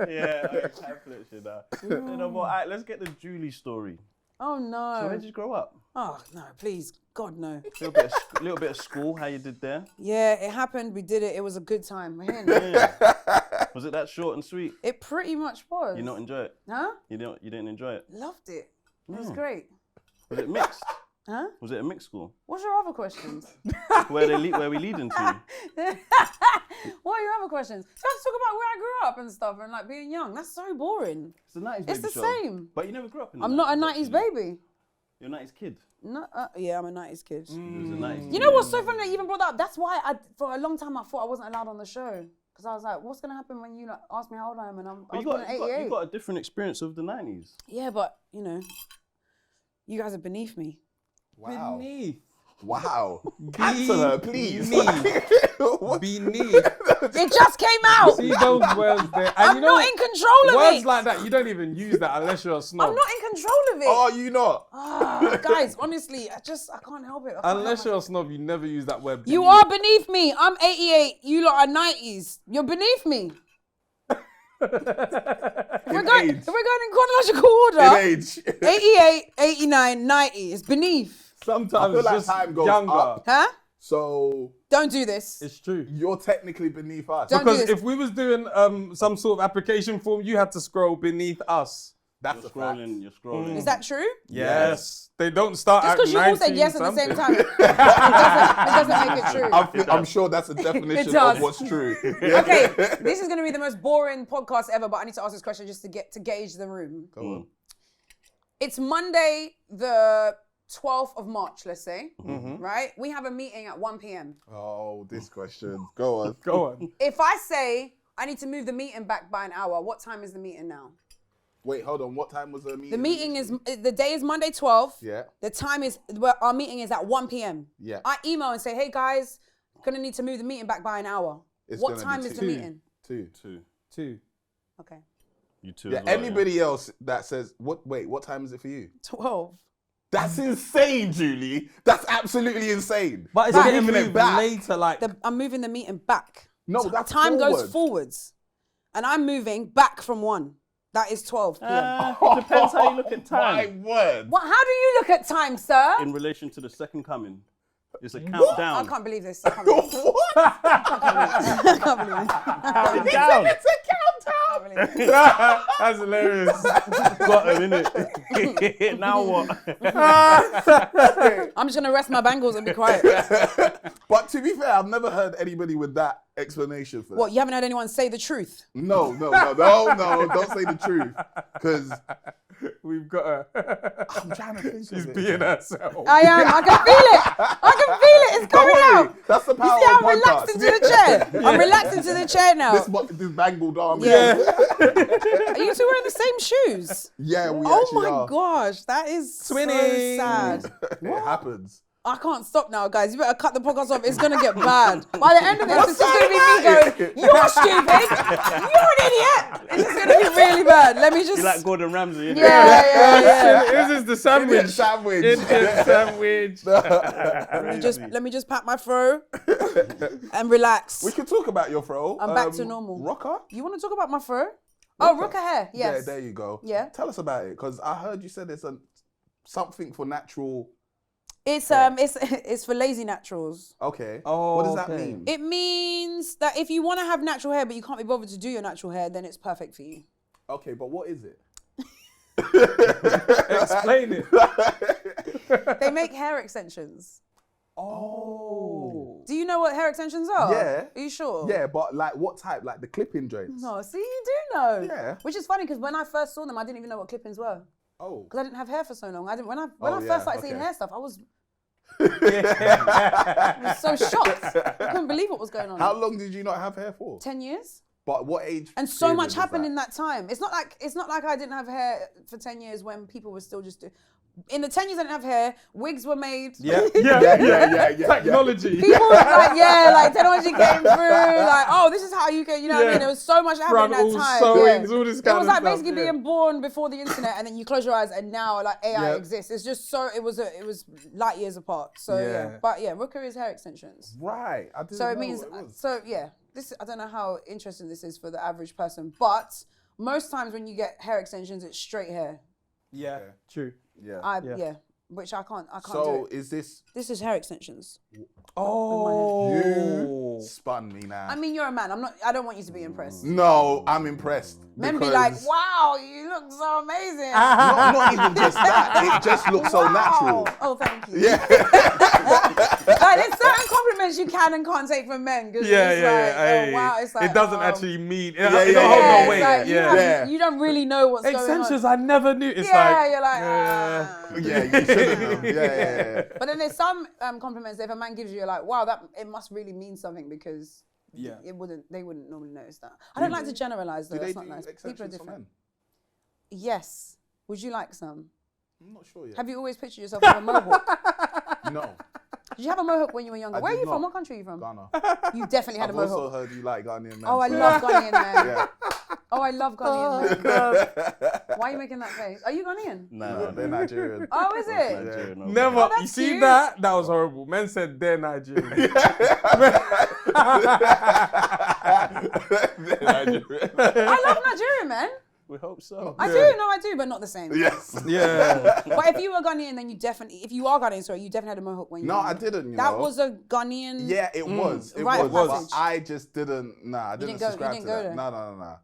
Yeah, pamphlet shit now. Alright, let's get the Julie story. Oh So no. where did you grow up? Oh no, please. God no. Little bit of school, how you did there? Yeah, it happened. We did it. It was a good time. We're here now. Yeah. Was it that short and sweet? It pretty much was. You not enjoy it? Huh? You didn't enjoy it? Loved it. It was great. Was it mixed? Huh? Was it a mixed school? What's your other questions? Where we leading to? What are your other questions? So let's talk about where I grew up and stuff and like being young. That's so boring. It's the 90s It's baby the show. same. But you never grew up in the I'm not a 90s actually. baby. You're a 90s kid. No, yeah, I'm a 90s kid. You was a 90s You know what's so funny that you even brought that up? That's why for a long time I thought I wasn't allowed on the show. Because I was like, what's going to happen when you ask me how old I am and I was born in 88? You got a different experience of the 90s. Yeah, but, you guys are beneath me. Wow. Beneath. Wow. Cancel her, please. Beneath. It just came out. See those words there. And I'm you know, not in control of words it. like that, you don't even use that unless you're a snob. I'm not in control of it. Oh, you not? Guys, honestly, I can't help it. Unless you're a snob, you never use that word. You are beneath me. I'm 88. You lot are 90s. You're beneath me. If we're going in chronological order, In age. 88, 89, 90 is beneath. Sometimes I feel it's like just time goes younger. up. Huh? So Don't do this. It's true. you're technically beneath us. Don't do Because this. if we was doing some sort of application form, you had to scroll beneath us. That's You're a fact. scrolling, you're scrolling. Is that true? Yes. They don't start Just at because you all said 19 yes at the same something. time, it doesn't make it true. I'm sure that's a definition does. of what's true. Okay, this is going to be the most boring podcast ever, but I need to ask this question just to gauge the room. Go on. It's Monday, the 12th of March, let's say, right? We have a meeting at 1 p.m. Oh, this question. Go on. Go on. If I say I need to move the meeting back by an hour, what time is the meeting now? Wait, hold on. What time was the meeting? The meeting is, the day is Monday 12th. Yeah. The time is, our meeting is at 1 p.m. Yeah. I email and say, hey guys, gonna need to move the meeting back by an hour. It's What gonna time be is the two. meeting? Two. Two. Okay. You too. Yeah. as well, Anybody else that says what? Wait, what time is it for you? 12. That's insane, Julie. That's absolutely insane. But it's Right. getting Moving it moved back. later, like I'm moving the meeting back. No, that's time goes forward. forwards. And I'm moving back from 1. That is 12 p.m. It depends how you look at My time. word. How do you look at time, sir? In relation to the second coming, it's a I countdown. can't believe this. I can't believe this. What? I can't believe this. Counting down. It's a countdown. I can't believe this. that's hilarious. Got him, innit? Now what? I'm just going to rest my bangles and be quiet. But to be fair, I've never heard anybody with that explanation for that. What, you haven't heard anyone say the truth? No, don't say the truth. Because We've got her. I'm trying to think She's of it. being herself. I am. I can feel it. I can feel it. It's coming Don't worry. out. That's the You power see how of I'm relaxed podcast. into the chair? I'm relaxed into the chair now. This bangled arm. Yeah. Are you two wearing the same shoes? Yeah, we Oh actually my are. gosh, that is Twinning. so sad. It happens. I can't stop now, guys. You better cut the podcast off. It's gonna get bad. By the end of this, it's just gonna be me going, "You're stupid. You're an idiot." It's just gonna be really bad. Let me just. You like Gordon Ramsay, innit? Yeah. This is the sandwich. Sandwich. Indian sandwich. Let me just pat my fro and relax. We can talk about your fro. I'm back to normal. Rocker? You want to talk about my fro? Oh, Rooker hair. Yes. Yeah, there you go. Yeah. Tell us about it, because I heard you said it's something for natural. It's for lazy naturals. Okay. Oh, what does that okay. mean? It means that if you want to have natural hair but you can't be bothered to do your natural hair, then it's perfect for you. Okay, but what is it? Explain it. They make hair extensions. Oh. Do you know what hair extensions are? Yeah. Are you sure? Yeah, but like what type? Like the clipping joints? No, see, you do know. Yeah. Which is funny because when I first saw them, I didn't even know what clip-ins were. Oh. Because I didn't have hair for so long. When I Oh, first yeah, started seeing okay. hair stuff, I was so shocked. I couldn't believe what was going on. How long did you not have hair for? 10 years? But what age? And so period much was happened that? in that time. It's not like I didn't have hair for 10 years when people were still just in the 10 years I didn't have hair, wigs were made. Yeah. Yeah. Technology. People were like technology came through, like, oh, this is how you can, you know what I mean? There was so much happening in that time. Sewings, all this It kind was of like stuff, basically being born before the internet and then you close your eyes and now like AI Yeah. exists. It's just so, it was light years apart. So yeah. But yeah, Rooker is hair extensions. Right. I didn't So it know means, what it was. so yeah, I don't know how interesting this is for the average person, but most times when you get hair extensions, it's straight hair. Yeah, true. Yeah. Yeah. Which I can't So do. is this? This is hair extensions. Oh. You spun me now. I mean, you're a man. I don't want you to be impressed. No, I'm impressed. Men be because- like, wow, you look so amazing. Not even just that. It just looks so natural. Oh, thank you. Yeah. Like, there's certain compliments you can and can't take from men. Cause Yeah. oh, wow. It's like, it doesn't oh. actually mean. Yeah, Hold yeah, on, wait. It's like, Yeah. you don't really know what's going on. Extensions, I never knew. It's Yeah, like. you're like, Yeah, you should have. Yeah. But then there's some compliments that if a man gives you, you're like, wow, it must really mean something because they wouldn't normally notice that. I don't like to generalize though. Do they That's not do nice. People are extensions for different. men? Yes. Would you like some? I'm not sure yet. Have you always pictured yourself with a mohawk? No. Did you have a mohawk when you were younger? Where are you from? What country are you from? Ghana. You definitely had a I've mohawk. also heard you like Ghanaian men. Oh, I so- love Ghanaian men. Yeah. Oh, I love Ghanaian men. Why are you making that face? Are you Ghanaian? Nah, They're Nigerian. Oh, is it? Nigerian, no. Never. Oh, that's you see cute. that? That was horrible. Men said they're Nigerian. They're Nigerian. I love Nigerian men. We hope so. I do, but not the same. Yes. Yeah. But if you were Ghanaian, then you definitely, if you are Ghanaian, sorry, you definitely had a mohawk when you No, were I younger. didn't, you That know. was a Ghanaian. Yeah, it was. It Right of was. passage. But I just didn't. Nah, I didn't didn't go- you subscribe didn't to go that. there? No.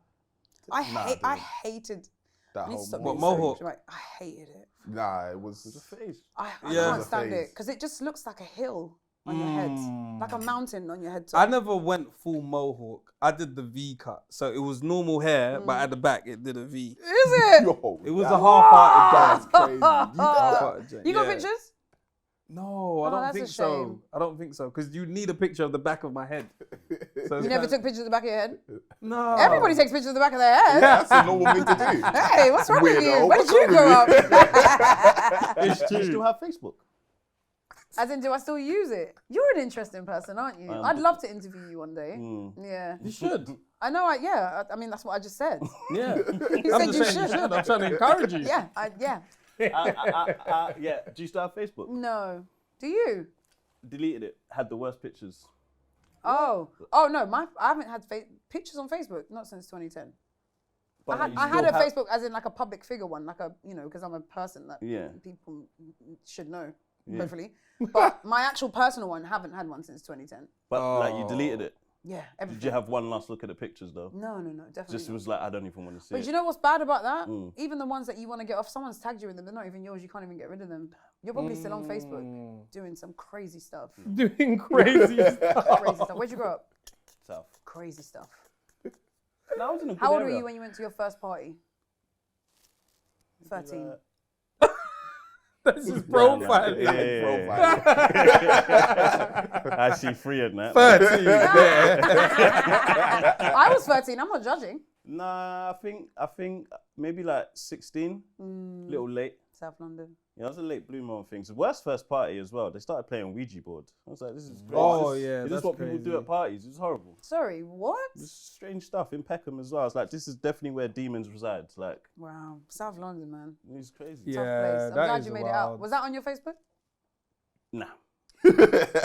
I didn't. hated. That I need to whole stop What, being mohawk? so- Right, I hated it. Nah, it was. The face. I Yeah. can't The stand phase. it because it just looks like a hill on your head, like a mountain on your head. I never went full mohawk. I did the V cut. So it was normal hair, but at the back it did a V. Is it? Yo, It was that- a half-hearted That's joke. crazy. Half-hearted joke. You got Yeah. pictures? No, I Oh, don't that's think a so. shame. I don't think so. Because you need a picture of the back of my head. So You never took pictures of the back of your head? No. Everybody takes pictures of the back of their head. That's a normal thing to do. Hey, what's wrong with you? Weirdo. Where did What's you wrong grow up? It's Do you true. still have Facebook? As in, do I still use it? You're an interesting person, aren't you? I'd love to interview you one day. Yeah. You should. I know, I mean, that's what I just said. Yeah. You I'm said just saying you should. I'm trying to encourage you. Yeah, yeah. Yeah. Do you still have Facebook? No. Do you? Deleted it. Had the worst pictures. Oh no, I haven't had pictures on Facebook, not since 2010. But I had a Facebook as in like a public figure one, like a, because I'm a person that people should know, hopefully. But my actual personal one, haven't had one since 2010. But like you deleted it. Yeah, everything. Did you have one last look at the pictures though? No, definitely Just it not. was like I don't even want to see But it. you know what's bad about that? Even the ones that you want to get off, someone's tagged you in them, they're not even yours, you can't even get rid of them. You're probably still on Facebook doing some crazy stuff. Doing crazy stuff. Crazy stuff. Where'd you grow up? South. Crazy stuff. No, I was in a good How old were area. you when you went to your first party? 13. This is profile. Yeah. I see 3 in that. 13. Yeah. I was 13, I'm not judging. Nah, I think maybe like 16. Little late. South London. Yeah, I was a late bloomer on things. The worst first party as well. They started playing Ouija board. I was like, this is crazy. Oh, Is yeah, this that's what people crazy. do at parties? It's horrible. Sorry, what? It's strange stuff in Peckham as well. It's like, this is definitely where demons reside. Like, Wow, South London, man. it's crazy. Yeah. Tough place. I'm that glad is you made it wild. out. Was that on your Facebook? Nah.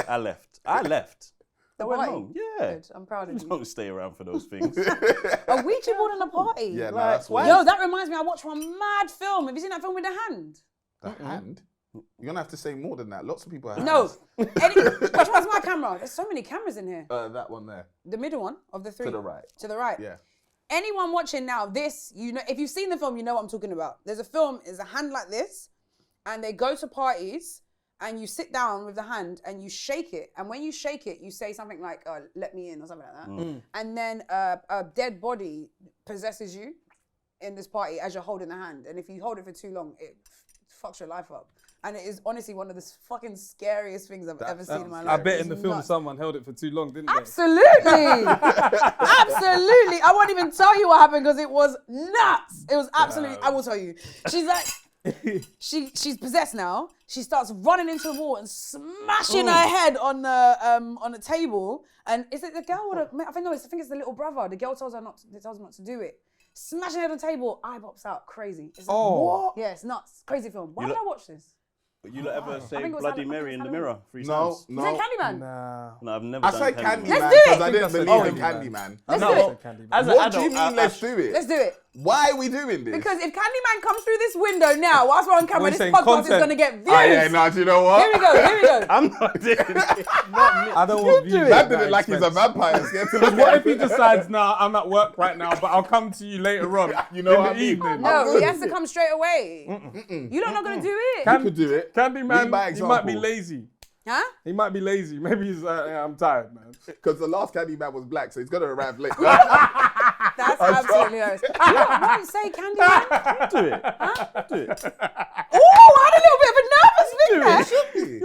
I left. I The went party? home. Yeah. Good, I'm proud of you. Don't stay around for those things. A Ouija board in a party? Yeah, no, Like, that's why- weird. Yo, that reminds me, I watched one mad film. Have you seen that film with the hand? The hand? You're gonna have to say more than that. Lots of people have No. hands. Which one's my camera? There's so many cameras in here. That one there. The middle one of the 3. To the right. To the right. Yeah. Anyone watching now, this, if you've seen the film, you know what I'm talking about. There's a film, it's a hand like this, and they go to parties, and you sit down with the hand, and you shake it. And when you shake it, you say something like, let me in, or something like that. And then a dead body possesses you in this party as you're holding the hand. And if you hold it for too long, it fucks your life up. And it is honestly one of the fucking scariest things I've ever seen in my life. I bet in It's the film nuts. someone held it for too long, didn't they? Absolutely. Absolutely. I won't even tell you what happened because it was nuts. It was absolutely, I will tell you. She's like, she's possessed now. She starts running into the wall and smashing her head on the table. And is it the girl or I think it's the little brother. The girl tells him not to do it. Smashing her head on the table, eye pops out, crazy. It's like, what? Yeah, it's nuts. Crazy film. Why did I watch this? But you lot ever say think it was Bloody Halloween. Mary in the mirror 3 No, times? no. Is it Candyman? Nah. No, I've never I done say Candyman. Candyman Let's do it. because I didn't I said believe in Candyman. Candyman. Let's No, do it. as an What do you adult, mean, let's do it? Let's do it. Why are we doing this? Because if Candyman comes through this window now, whilst we're on camera, We're this saying podcast is content. going to get views. Oh, yeah, no, do you know what? Here we go. I'm not doing it. Not me. I don't want views. That did it like he's a vampire. Scared to look What at if he decides, nah, I'm at work right now, but I'll come to you later on. You know in what the I mean? evening. No, he has to come straight away. You're not going to do it. You could do it. Lead by Candyman, he might be example. lazy. Huh? He might be lazy. Maybe he's, I'm tired, man. Because the last Candyman was black, so he's going to arrive late. That's absolutely hilarious. You don't say Candyman. Do it. Do it. Oh, I had a little bit of a nervous thing there.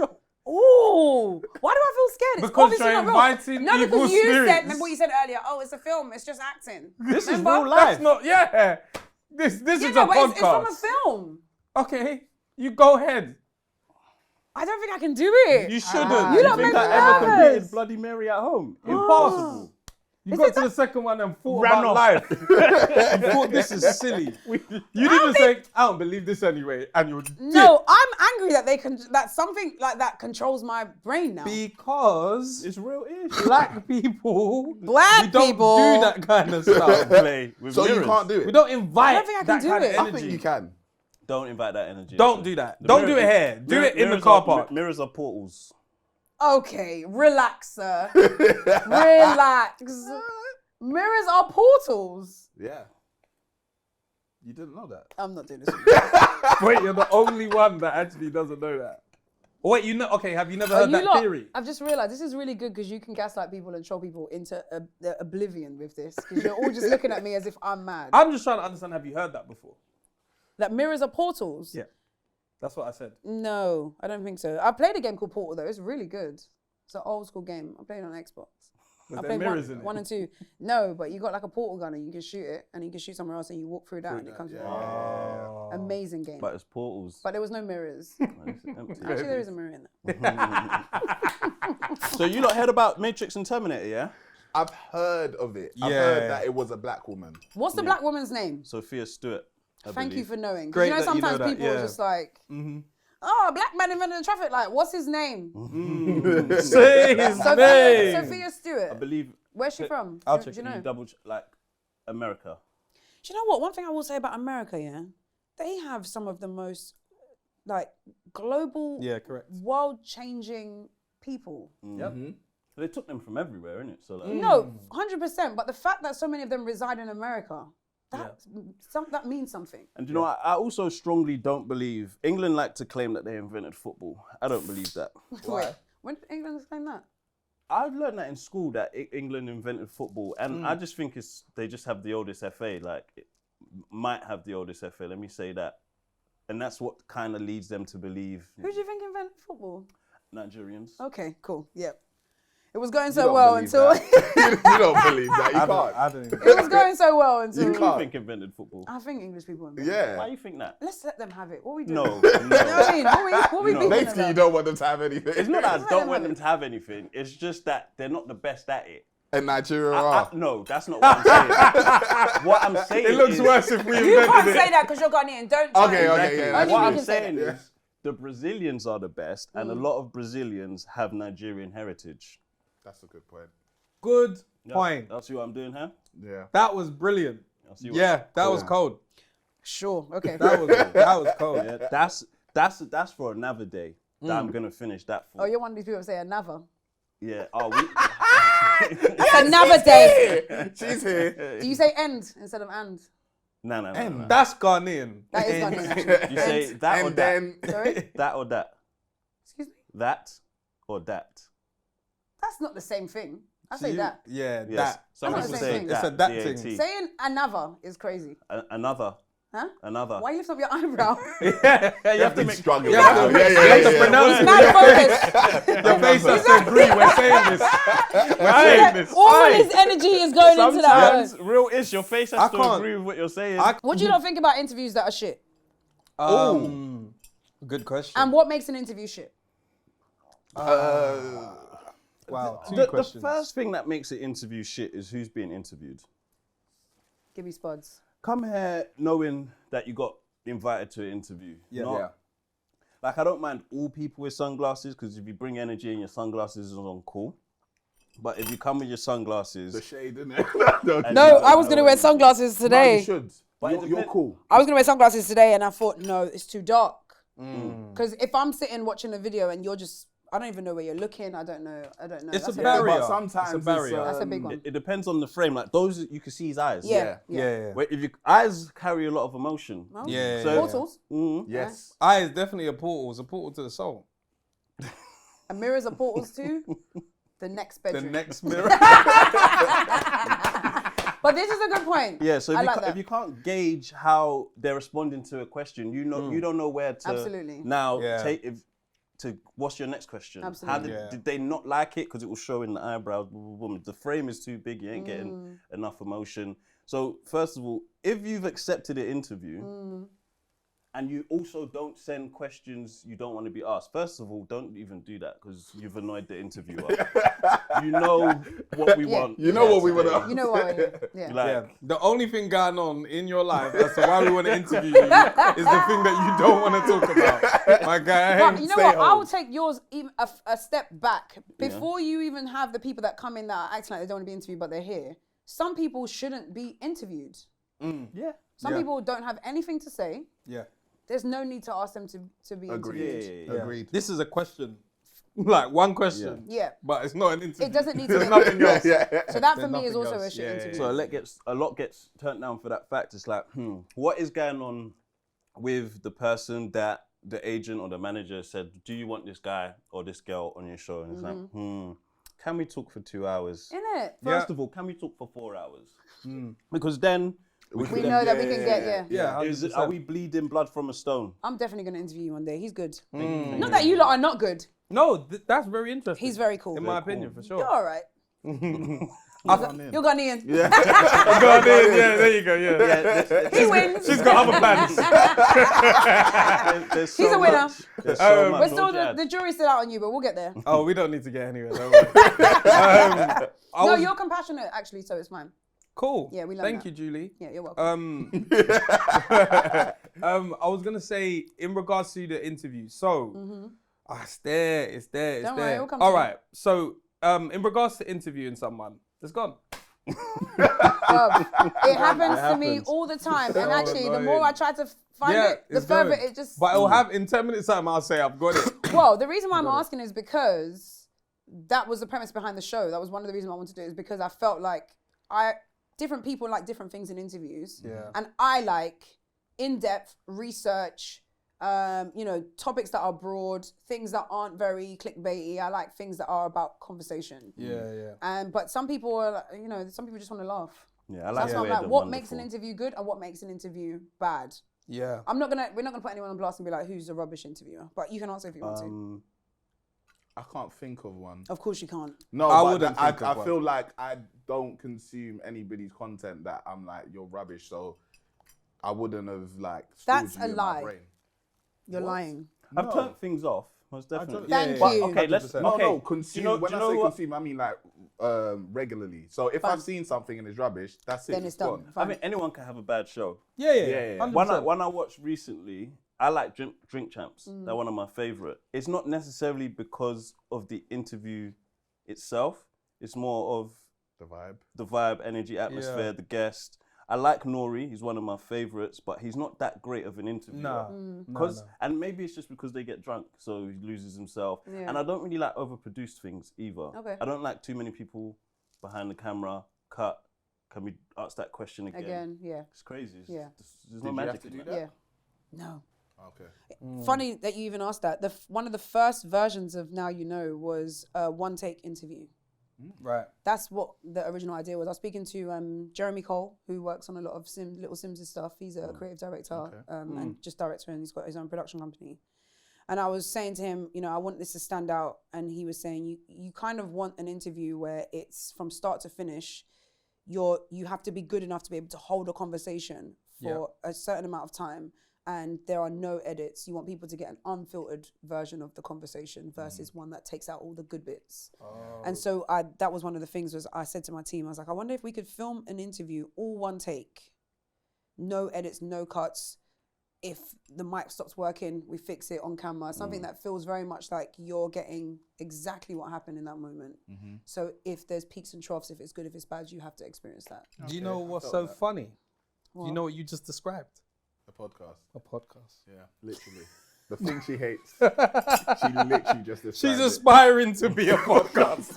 Should Oh, why do I feel scared? It's Because obviously you're not real. inviting No, evil because you spirits. said, remember what you said earlier? Oh, it's a film. It's just acting. This is Remember? real life. That's not, yeah. This Yeah, is no, a but podcast. it's from a film. Okay, you go ahead. I don't think I can do it. You shouldn't. You You lot think make me I ever nervous. competed Bloody Mary at home? Impossible. You got to the second one and thought Ran about off. life. You thought this is silly. You didn't say, I don't believe this anyway, and you're No, I'm angry that something like that controls my brain now. because It's real ish. black people, Black we don't people. do that kind of stuff. Play with So you mirrors. can't do it. We don't invite I don't think I can that do kind it. of I energy. think you can. Don't invite that energy. Don't do that. The Don't do mirror- it here. Do it in the mirrors car are- park. Mirrors are portals. Okay, relax, sir. Relax. Mirrors are portals. Yeah. You didn't know that. I'm not doing this. With you. Wait, you're the only one that actually doesn't know that. Oh, wait, you know? Okay, have you never heard that theory? I've just realised this is really good because you can gaslight people and troll people into oblivion with this. Because you're all just looking at me as if I'm mad. I'm just trying to understand. Have you heard that before? That mirrors are portals? Yeah, that's what I said. No, I don't think so. I played a game called Portal though. It's really good. It's an old school game. I played it on Xbox. Was I there played mirrors in it? 1 and 2. No, but you got like a portal gun and you can shoot it and you can shoot somewhere else and you walk through that and it comes. Amazing game. But it's portals. But there was no mirrors. It's empty. Actually, there is a mirror in there. So you lot heard about Matrix and Terminator, yeah? I've heard of it. I've Yeah. heard that it was a black woman. What's the black woman's name? Sophia Stewart. I Thank you believe. for knowing. 'Cause Great you know, that you know sometimes that, people are yeah. just like, oh, a black man invented the traffic light. What's his name? Say his name. Sophia Stewart. I believe. Where's she from? I'll Do check. you Can know? you double like America? Do you know what? One thing I will say about America, yeah, they have some of the most like global, Yeah, correct. world-changing people. Yep. They took them from everywhere, innit? So like, No, 100%. But the fact that so many of them reside in America, that means something. And you know, I also strongly don't believe England like to claim that they invented football. I don't believe that. Wait, when did England claim that? I've learned that in school that England invented football, and I just think they just have the oldest FA. Like, it might have the oldest FA. Let me say that, and that's what kind of leads them to believe Who do you think invented football? Nigerians. Okay, cool. Yep. It was going You so don't well believe until that. You don't believe that. You I can't. don't it was going so well until You Who do can't. you think invented football? I think English people invented it. Why Yeah. you think that? Let's let them have it. What are we doing? No, You know what I mean? What we No. beefing Basically, you about? don't want them to have anything. It's not that I Let don't them want have them to have anything. It's just that they're not the best at it. And Nigeria are. No, that's not what I'm saying. What I'm saying It looks is, worse if we You can't invented say it. that because you're Ghanaian. Don't try. Okay, Exactly. yeah. Only That's we What can I'm say saying that. is the Brazilians are the best, and a lot of Brazilians have Nigerian heritage. That's a good point. Good point. That's what I'm doing here. Yeah. That was brilliant. Yeah, that was cold. Sure. Okay. That was cold. Yeah, that's for another day. That I'm gonna finish that for. Oh, you're one of these people that say another. Yeah. Oh, we. Another day. She's here. Do you say end instead of and? No. That's Ghanaian. That is Ghanaian, actually. You say that or And that. then Sorry? That or that. Excuse me? That or that. That's not the same thing. I say that. Yeah, Yes. that. Some That's people not the say same that. thing. It's a that DAT. thing. Saying another is crazy. Another. Huh? Another. Why you lift up your eyebrow? Yeah, you have to make struggling. you have to- Yeah. you have to pronounce Mad focus. Your face has to agree. We're saying this. We're saying this. All his energy is going into that word. Sometimes, real ish, your face has I to can't- agree with what you're saying. What do you not think about interviews that are shit? Good question. And what makes an interview shit? Wow, two the questions. first thing that makes an interview shit is who's being interviewed. Give me spuds. Come here knowing that you got invited to an interview. Yeah. Not- Yeah. Like, I don't mind all people with sunglasses, because if you bring energy and your sunglasses is on, cool. But if you come with your sunglasses, The shade, isn't it? No, I was going to wear sunglasses No, today. you should. But You're, it you're depends- cool. I was going to wear sunglasses today and I thought, no, it's too dark. Because if I'm sitting watching a video and you're just, I don't even know where you're looking. I don't know. It's That's a it. barrier. But sometimes It's a barrier. That's a big one. it depends on the frame. Like, those, you can see his eyes. Yeah. Yeah. Where if your eyes carry a lot of emotion. Yeah. So- Portals. Yes. Eye is definitely a portal. It's a portal to the soul. And mirrors are portals too. The next The bedroom. next mirror. But this is a good point. Yeah, so I if, like you, that. if you can't gauge how they're responding to a question, you know you don't know where to Absolutely. now Yeah. what's your next question? Absolutely. How did they not like it? Because it will show in the eyebrows. The frame is too big. You ain't getting enough emotion. So first of all, if you've accepted an interview, And you also don't send questions you don't want to be asked. First of all, don't even do that because you've annoyed the interviewer. You know what we want. You know what we want to. You know what we're here. Yeah. Like, The only thing going on in your life as to why we want to interview you is the thing that you don't want to talk about. My guy. But you know what? I will take yours even a step back. Before you even have the people that come in that are acting like they don't want to be interviewed, but they're here. Some people shouldn't be interviewed. yeah. Some people don't have anything to say. Yeah. There's no need to ask them to be interviewed. Yeah. Agreed. This is a question. Like one question. Yeah. But it's not an interview. It doesn't need to There's be. nothing else. So that for There's me is nothing also a else. shit Yeah, interview. So a lot gets turned down for that fact. It's like, what is going on with the person that the agent or the manager said, do you want this guy or this girl on your show? And it's like, can we talk for 2 hours? Innit? First of all, can we talk for 4 hours? Because then We know that we can get, are we bleeding blood from a stone? I'm definitely going to interview you one day. He's good. Not that you lot are not good. No, that's very interesting. He's very cool. In my opinion, for sure. You're all right. You're Ghanian. Yeah. Ghanian, yeah, there you go, yeah. He wins. She's got other plans. He's a winner. There's so much. We're still, the jury's still out on you, but we'll get there. Oh, we don't need to get anywhere, don't worry. No, you're compassionate, actually, so it's fine. Cool. Yeah, we love Thank that. you, Julie. Yeah, you're welcome. I was gonna say in regards to the interview. So, it's there. Don't worry, it'll come All to you. right. So, in regards to interviewing someone, it's gone. It happens to me all the time, and actually, the more I try to find it, the it's further going. it just. But it'll have in 10 minutes time. I'll say I've got it. Well, the reason why I'm asking is because that was the premise behind the show. That was one of the reasons I wanted to do it, is because I felt like different people like different things in interviews. Yeah. And I like in-depth research, topics that are broad, things that aren't very clickbaity. I like things that are about conversation. Yeah. But some people are, some people just want to laugh. Yeah, I like That's the why way I'm like, they're what wonderful. makes an interview good and what makes an interview bad? Yeah. We're not gonna put anyone on blast and be like, who's a rubbish interviewer? But you can answer if you want to. I can't think of one. Of course you can't. No, I but wouldn't think of I one. feel like I don't consume anybody's content that I'm like, you're rubbish, so I wouldn't have like stored That's you a in lie. my brain. You're lying. I've turned things off, most definitely. Thank yeah. you. Okay, let's. 100%. Okay, No, consume. do When you I know say what? consume, I mean like regularly. So if I've seen something and it's rubbish, that's it. Then it's done. I mean, anyone can have a bad show. Yeah. 100%. One I watched recently, I like Drink Champs. They're one of my favorite. It's not necessarily because of the interview itself. It's more of the vibe. Energy, atmosphere, the guest. I like Nori. He's one of my favorites, but he's not that great of an interviewer. No. And maybe it's just because they get drunk, so he loses himself. Yeah. And I don't really like overproduced things either. Okay. I don't like too many people behind the camera. Cut. Can we ask that question again? Again, yeah. It's crazy. Yeah. There's Did no you magic have to in do that. that? Yeah. No. Okay. Funny that you even asked that. One of the first versions of Now You Know was a one-take interview. Right. That's what the original idea was. I was speaking to Jeremy Cole, who works on a lot of Little Sims' stuff. He's a creative director and just director, and he's got his own production company. And I was saying to him, I want this to stand out. And he was saying, you kind of want an interview where it's from start to finish. You have to be good enough to be able to hold a conversation for a certain amount of time. And there are no edits. You want people to get an unfiltered version of the conversation versus one that takes out all the good bits. And so that was one of the things was I said to my team, I was like, I wonder if we could film an interview, all one take, no edits, no cuts. If the mic stops working, we fix it on camera. Something that feels very much like you're getting exactly what happened in that moment. So if there's peaks and troughs, if it's good, if it's bad, you have to experience that. Do you know what's so funny? Do you know what you just described? A podcast. A podcast. Yeah, literally. The thing she hates. She literally just described She's it. aspiring to be a podcast.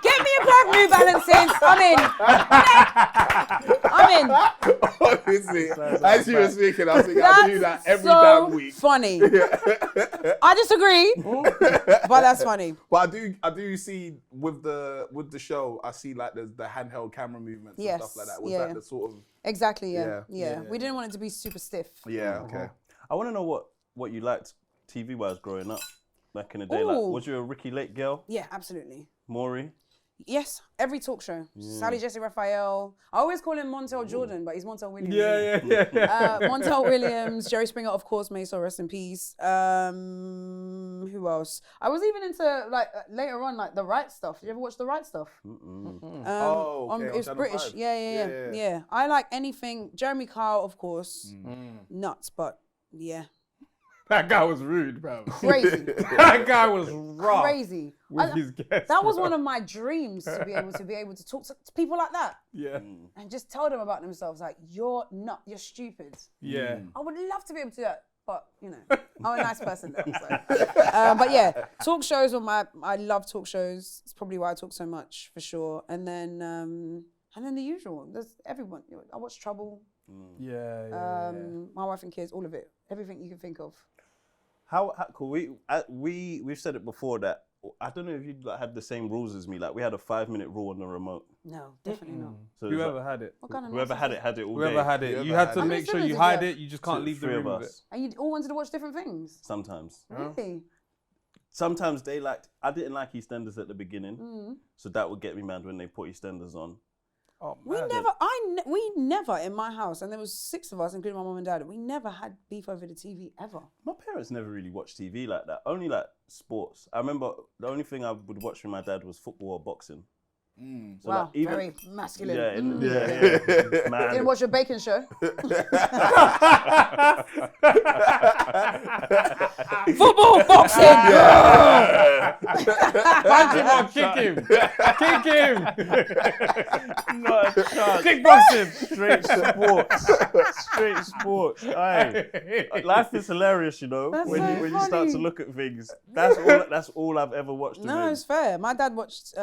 Get me a pair of New Balances. I'm in. Honestly, as you were speaking, I was thinking I do that every damn week. Funny. I disagree, but that's funny. But I do see with the show, I see like the handheld camera movements and stuff like that. Was that the sort of Exactly, yeah. We didn't want it to be super stiff. okay. I want to know what you liked TV-wise growing up back in the day. Like, Ooh. was you a Ricky Lake girl? Yeah, absolutely. Maury? Yes, every talk show. Sally Jesse Raphael. I always call him Montel Jordan, but he's Montel Williams. Yeah. Montel Williams, Jerry Springer, of course, Meso, rest in peace. Who else? I was even into like later on like the right stuff. Did you ever watch the right stuff? It's British. 5. Yeah. I like anything. Jeremy Kyle, of course. Nuts, but yeah. That guy was rude, bro. Crazy. That guy was rough. Crazy. With his guests. That was one of my dreams to be able to talk to people like that. Yeah. And just tell them about themselves. Like, you're stupid. Yeah. I would love to be able to do that, but you know, I'm a nice person though. So. But yeah, talk shows I love talk shows. It's probably why I talk so much for sure. And then the usual. There's everyone. I watch Trouble. My Wife and Kids, all of it. Everything you can think of. How cool. We've said it before that I don't know if you had the same rules as me. Like we had a 5-minute rule on the remote. No, definitely not. So whoever had it. Whoever had it had it all day. Whoever had it. You had to make sure you hide it. You just can't leave the room with it. And you all wanted to watch different things? Sometimes. Really? Sometimes I didn't like EastEnders at the beginning. So that would get me mad when they put EastEnders on. Oh, we never in my house, and there was 6 of us, including my mum and dad. We never had beef over the TV ever. My parents never really watched TV like that. Only like sports. I remember the only thing I would watch with my dad was football or boxing. So wow, like even, very masculine. Yeah. Man. Didn't watch a bacon show. Football, boxing. Punch him or kick him. Kick him. Not a chance. Kickboxing. Straight sports. Aye. Life is hilarious, you know. That's When so you start to funny. look at things. That's all I've ever watched. No, it's fair. My dad watched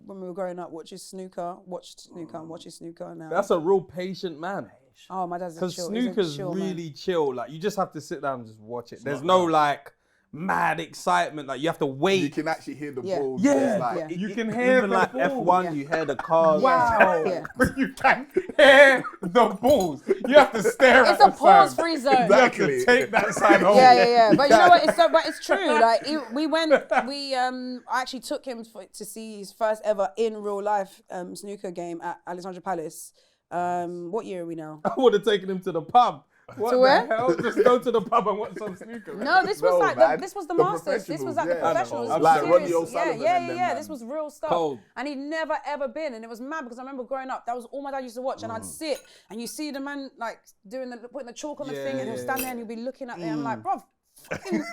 when we were growing up. Watched snooker and watches snooker now. That's a real patient man. Oh, my dad's a Because chill. snooker's chill, really man. chill. Like you just have to sit down and just watch it. There's no like mad excitement. Like you have to wait. You can actually hear the Yeah. balls. Yeah. Like, You can hear even the like balls. F1, you hear the cars. Wow. Yeah. You can hear the balls. You have to stare It's at a the pause-free zone. You have to take that side home. Yeah. But you know what? But it's true. Like I actually took him to see his first ever in real life snooker game at Alexandra Palace. What year are we now? I would have taken him to the pub. What To the where? hell? Just go to the pub and watch some snooker. No, this was this was the Masters. This was like the professionals, professionals. yeah. This was Like serious. Ronnie O'Sullivan Yeah. and them, man. This was real stuff. Cold. And he'd never ever been, and it was mad because I remember growing up. That was all my dad used to watch, and I'd sit and you see the man like putting the chalk on the thing, and he'll stand there and he'll be looking at me. I'm like, bro, fucking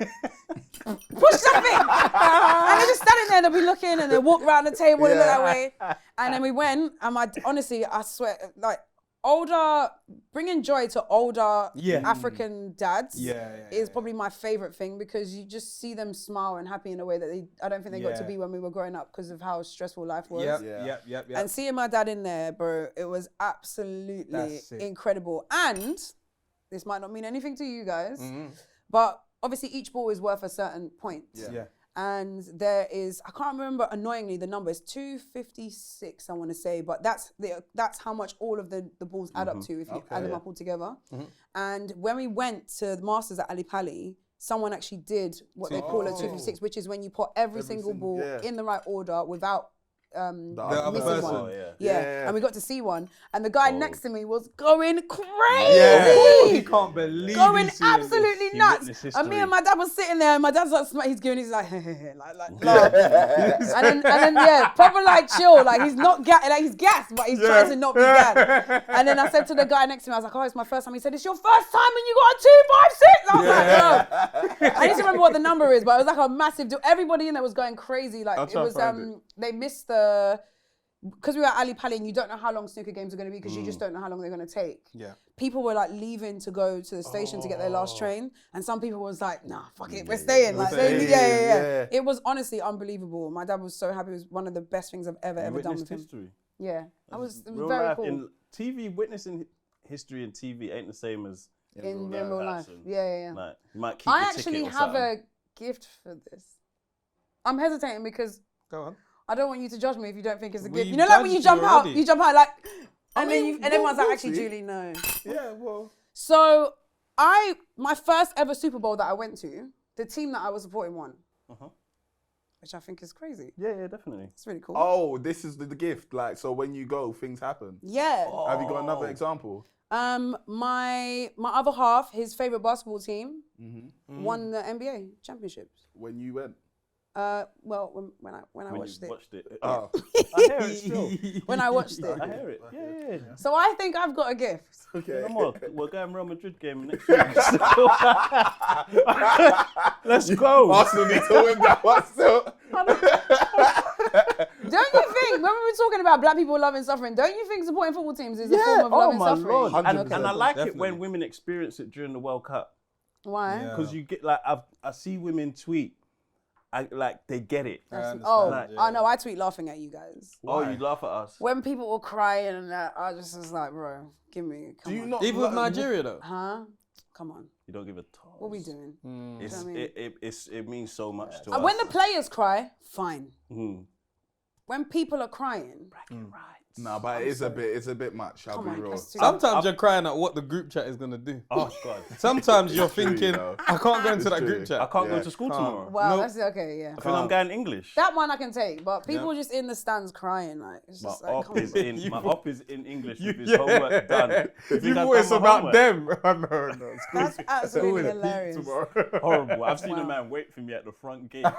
push something. And they're just standing there, and they'll be looking, and they'll walk around the table and look that way. And then we went, and honestly, I swear, like. Bringing joy to older African dads is probably my favorite thing because you just see them smile and happy in a way that I don't think they got to be when we were growing up because of how stressful life was. Yep. And seeing my dad in there, bro, it was absolutely incredible. And this might not mean anything to you guys, but obviously each ball is worth a certain point. Yeah. And there is, I can't remember annoyingly the number, it's 256 I want to say, but that's how much all of the balls add up to if you add them up all together. And when we went to the Masters at Ali Pali, someone actually did what they call a 256, which is when you put every single ball in the right order without missing one. And we got to see one, and the guy next to me was going crazy. He can't believe going he's seeing absolutely He nuts. witnessed And me history. and my dad was sitting there, and my dad's like, he's giving, he's like, laugh. and then proper like chill, like he's not he's gassed, but he's trying to not be gassed. And then I said to the guy next to me, I was like, oh, it's my first time. He said, it's your first time, and you got a 256. I was like, no. I need to remember what the number is, but it was like a massive deal. Everybody in there was going crazy. Like it was, they missed because we were at Ali Pali and you don't know how long snooker games are going to be because you just don't know how long they're going to take. Yeah. People were like leaving to go to the station to get their last train, and some people was like, nah, fuck it, we're staying. Like, It was honestly unbelievable. My dad was so happy. It was one of the best things I've ever done with him. History. Yeah, it was Real very life, cool. in TV, witnessing history in TV ain't the same as in real life. Yeah. Like, you might keep I the actually ticket or have something. a gift for this. I'm hesitating because Go on. I don't want you to judge me if you don't think it's a gift. We You know, like when you judged jump you out, already. you jump out like, and mean, then everyone's like, we'll actually, see. Julie, no. Yeah, well. So my first ever Super Bowl that I went to, the team that I was supporting won. which I think is crazy. Yeah, definitely. It's really cool. Oh, this is the gift. Like, so when you go, things happen. Yeah. Have you got another example? My other half, his favorite basketball team, won the NBA championships. When you went? Well, when I watched it. Watched it. Oh. I hear it still. When I watched it. I hear it. Yeah. So I think I've got a gift. Okay. Come on, we're going Real Madrid game next week. Let's go. Arsenal need to win that one still. Don't you think, when we were talking about black people loving suffering, don't you think supporting football teams is a form of loving suffering? Lord. And 100%. I like Definitely. it when women experience it during the World Cup. Why? Because you get like, I see women tweet, like they get it. I know, I tweet laughing at you guys. Oh, you laugh at us. When people were crying and that, I just was like, bro, give me, come on. Even with Nigeria though. Huh? Come on. You don't give a toss. What are we doing? It means so much to us. When the players cry, fine. Mhm. When people are crying, Nah, but it's a bit much. I'll come be on. real. That's too Sometimes you're crying at what the group chat is gonna do. Oh God. Sometimes you're true, thinking, you know. I can't go into that true. group I chat. can't go to school tomorrow. Well, Nope. that's okay, yeah. I think I'm going English. That one I can take, but people just in the stands crying, like, it's My just like, op come is on. in. My op is in English with his homework done. You thought it's about them. No. That's absolutely hilarious. Horrible. I've seen a man wait for me at the front gate with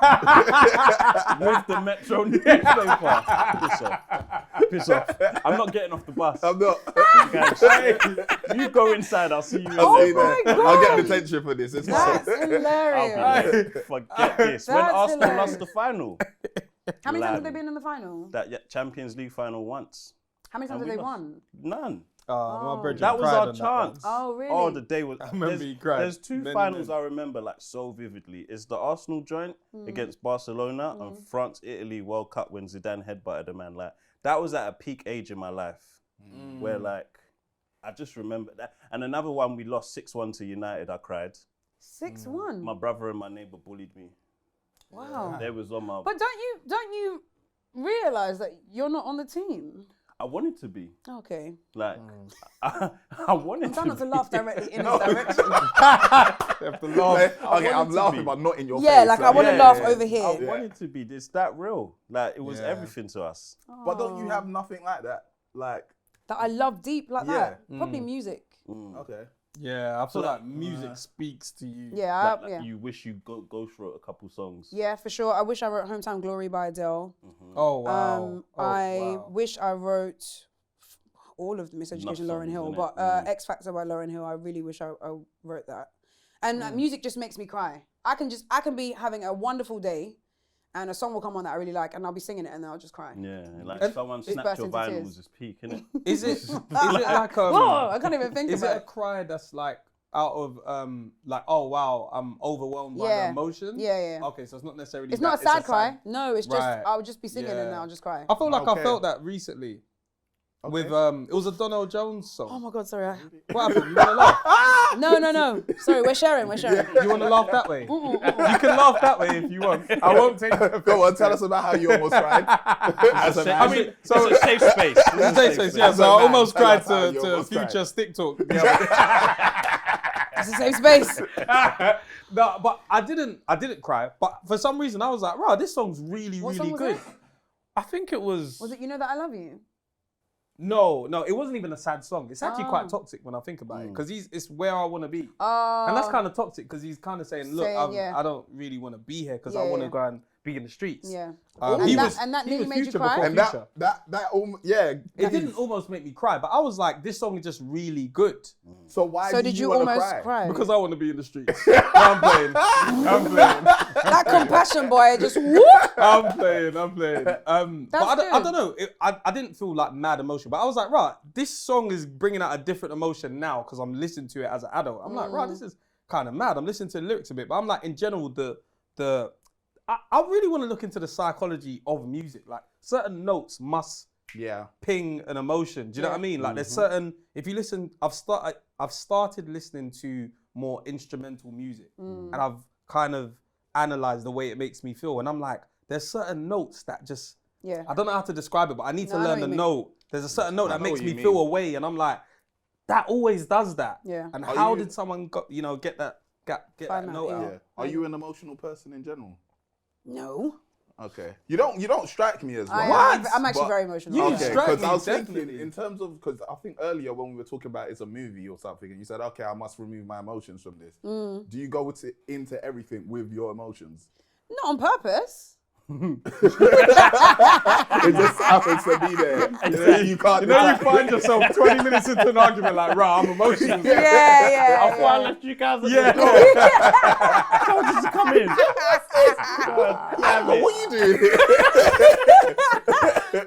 the Metro newspaper. Piss off. I'm not getting off the bus. I'm not. Guys, you go inside. I'll see you. I'll see my that. God. I'll get detention for this. It's That's fine. hilarious. Forget this. When That's Arsenal hilarious. lost the final, How many times have they Land. been in the final? that Champions League final once. How many times have we they lost. won? None. My brethren That was cried our on that chance. one. Oh, really? Oh, the day was. I remember he cried. There's two Many, finals many. I remember like so vividly. It's the Arsenal joint against Barcelona and France-Italy World Cup when Zidane headbutted a man. Like that was at a peak age in my life, where like I just remember that. And another one we lost 6-1 to United. I cried. 6-1. My brother and my neighbor bullied me. Wow. They was on my. But don't you realize that you're not on the team? I wanted to be Okay. like. I wanted I'm trying not to to be. laugh directly in his direction. Okay, I'm laughing, but not in your face. Yeah, like I want to Yeah, laugh yeah. over here. I wanted to be. It's that real. Like it was Yeah. everything to us. But don't you have nothing like that? Like, That I love deep like that. Yeah. Probably music. okay. Yeah, I feel like music speaks to you. Yeah, Like, yeah. You wish you go through a couple songs. Yeah, for sure. I wish I wrote Hometown Glory by Adele. Oh wow. I wish I wrote all of the Enough Miseducation Lauryn songs, Hill, innit? but X Factor by Lauryn Hill, I really wish I wrote that. And music just makes me cry. I can be having a wonderful day and a song will come on that I really like and I'll be singing it and then I'll just cry. Yeah, like someone snapped burst your into tears. vinyls is peak, innit? Is it like Whoa, I can't even think is it about a cry that's like out of like, oh wow, I'm overwhelmed by the emotion? Yeah. Okay, so it's not necessarily It's not a sad cry. No, it's just Right. I'll just be singing and then Yeah. I'll just cry. I feel like Okay. I felt that recently. With it was a Donald Jones song. Oh my god, sorry. What happened? You wanna laugh? No. Sorry, we're sharing. You wanna laugh that way? You can laugh that way if you want. I won't take Go on, tell us about how you almost cried. As a man. I mean, so It's a safe space. it's a safe space, yeah. So I man, almost tell cried us how you to almost cried. future stick talk. the other day. It's a safe space. No, but I didn't cry. But for some reason I was like, wow, this song's really, What really song was good. it? I think it was. Was it You Know That I Love You? No, it wasn't even a sad song. It's actually quite toxic when I think about it, because it's where I want to be, and that's kind of toxic because he's kind of saying, look, I don't really want to be here because I want to go and be in the streets. Yeah. He and that he nearly was made you Future cry? before And Future. yeah. It didn't almost make me cry, but I was like, this song is just really good. So why So did you wanna almost cry? Because I want to be in the streets. No, I'm playing. That compassion boy just whoop. I'm playing. But I good. don't know. I didn't feel like mad emotion, but I was like, right, this song is bringing out a different emotion now because I'm listening to it as an adult. I'm like, right, this is kind of mad. I'm listening to the lyrics a bit, but I'm like, in general, I really want to look into the psychology of music. Like certain notes must ping an emotion. Do you know what I mean? Like there's certain, if you listen, I've started listening to more instrumental music and I've kind of analyzed the way it makes me feel. And I'm like, there's certain notes that just, I don't know how to describe it, but I need to learn the note. There's a certain note that makes me feel a way. And I'm like, that always does that. Yeah. And how did someone get that note out? Are you an emotional person in general? No. Okay. You don't strike me as well. I'm actually very emotional. You Okay, strike because me, I was definitely. thinking in terms of, because I think earlier when we were talking about it's a movie or something, and you said, okay, I must remove my emotions from this. Do you go into everything with your emotions? Not on purpose. It just happens to be there. You can't. You find yourself 20 minutes into an argument like, right, I'm emotional. Yeah. I thought I left you guys at the door. I told you to come in. What are you doing?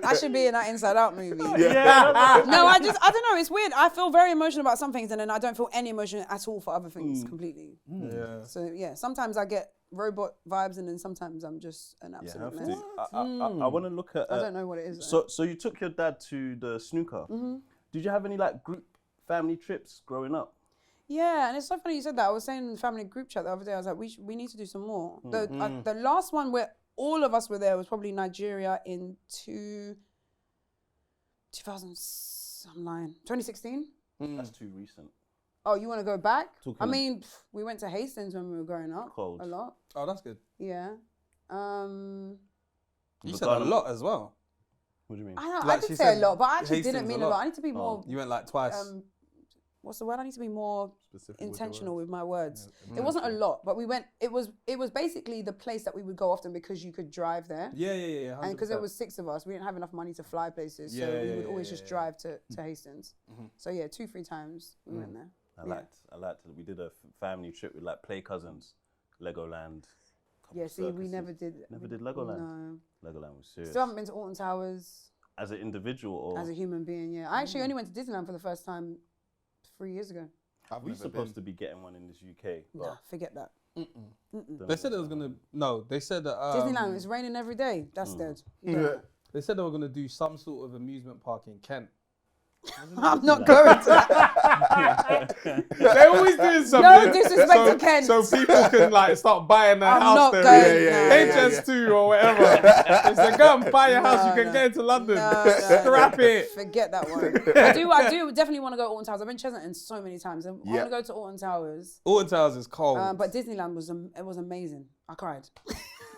I should be in that Inside Out movie. Yeah. No, I don't know. It's weird. I feel very emotional about some things, and then I don't feel any emotion at all for other things completely. Yeah. So yeah, sometimes I get robot vibes, and then sometimes I'm just an absolute mess. I want to look at. I don't know what it is. So you took your dad to the snooker. Did you have any like group family trips growing up? Yeah, and it's so funny you said that. I was saying in the family group chat the other day, I was like, we need to do some more. The last one where all of us were there was probably Nigeria in 2016. That's too recent. Oh, you want to go back? I mean, we went to Hastings when we were growing up. Cold. A lot. Oh, that's good. Yeah. You said a lot as well. What do you mean? I did say a lot, but I actually didn't mean a lot. I need to be more. You went like twice. What's the word? I need to be more intentional with my words. Yeah. It wasn't a lot, but we went. It was basically the place that we would go often because you could drive there. Yeah. 100%. And because there was 6 of us, we didn't have enough money to fly places, so we would always just drive to Hastings. So yeah, 2-3 times we went there. I liked it. We did a family trip with like Play Cousins, Legoland. Yeah, see, we never did. Never did Legoland. No. Legoland was serious. Still haven't been to Alton Towers. As an individual or? As a human being, yeah. I actually only went to Disneyland for the first time 3 years ago. We're supposed to be getting one in this UK. Nah, forget that. They said it was gonna. No, they said that. Disneyland, it's raining every day. That's dead. Yeah. They said they were gonna do some sort of amusement park in Kent. I'm not going to that. They're always doing something. No disrespect to Kent. So people can like start buying their house not there. going, HS2 or whatever. If they go and buy a house, you can get into London. Scrap it. Forget that one. I do definitely want to go to Alton Towers. I've been Chesington so many times. I want to go to Alton Towers. Alton Towers is cold. But Disneyland was amazing. I cried.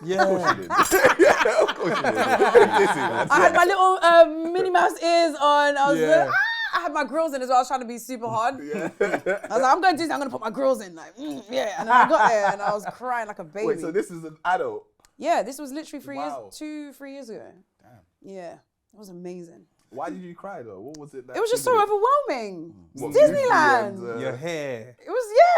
Yeah. Of course you did. I had my little Minnie Mouse ears on. I was I had my grills in as well. I was trying to be super hard. I was like, I'm going to Disney. I'm going to put my grills in. Like, yeah. And then I got there and I was crying like a baby. Wait, so this is an adult? Yeah, this was literally 2-3 years ago. Damn. Yeah, it was amazing. Why did you cry though? What was it? It was just so overwhelming. What, It's Disneyland. Your hair. It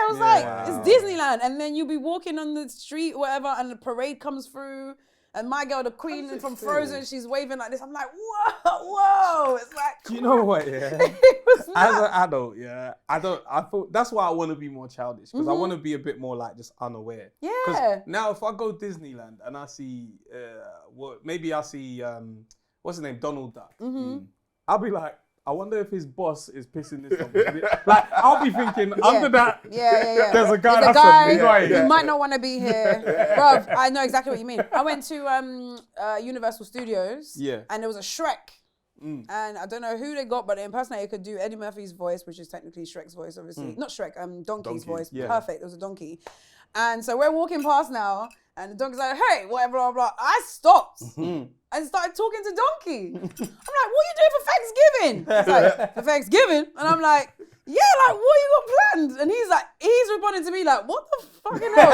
was like, it's Disneyland. And then you'll be walking on the street, whatever, and the parade comes through. And my girl, the queen from Frozen, she's waving like this. I'm like, whoa. It's like, Do you know what, yeah? It was As an adult, yeah, I thought that's why I want to be more childish, because I want to be a bit more like just unaware. Yeah. Because now if I go Disneyland and I see, maybe I see, what's his name, Donald Duck. I'll be like, I wonder if his boss is pissing this off. Like, I'll be thinking, under that, there's a guy that's annoying. You might not want to be here. Bruv, I know exactly what you mean. I went to Universal Studios, and there was a Shrek. And I don't know who they got, but the impersonator could do Eddie Murphy's voice, which is technically Shrek's voice, obviously. Not Shrek, Donkey's voice. Yeah. Perfect, it was a donkey. And so we're walking past now, and the donkey's like, hey, whatever, blah, blah. I stopped and started talking to Donkey. I'm like, what are you doing for Thanksgiving? He's like, for Thanksgiving? And I'm like, yeah, like, what you got planned? And he's responding to me like, what the fucking hell?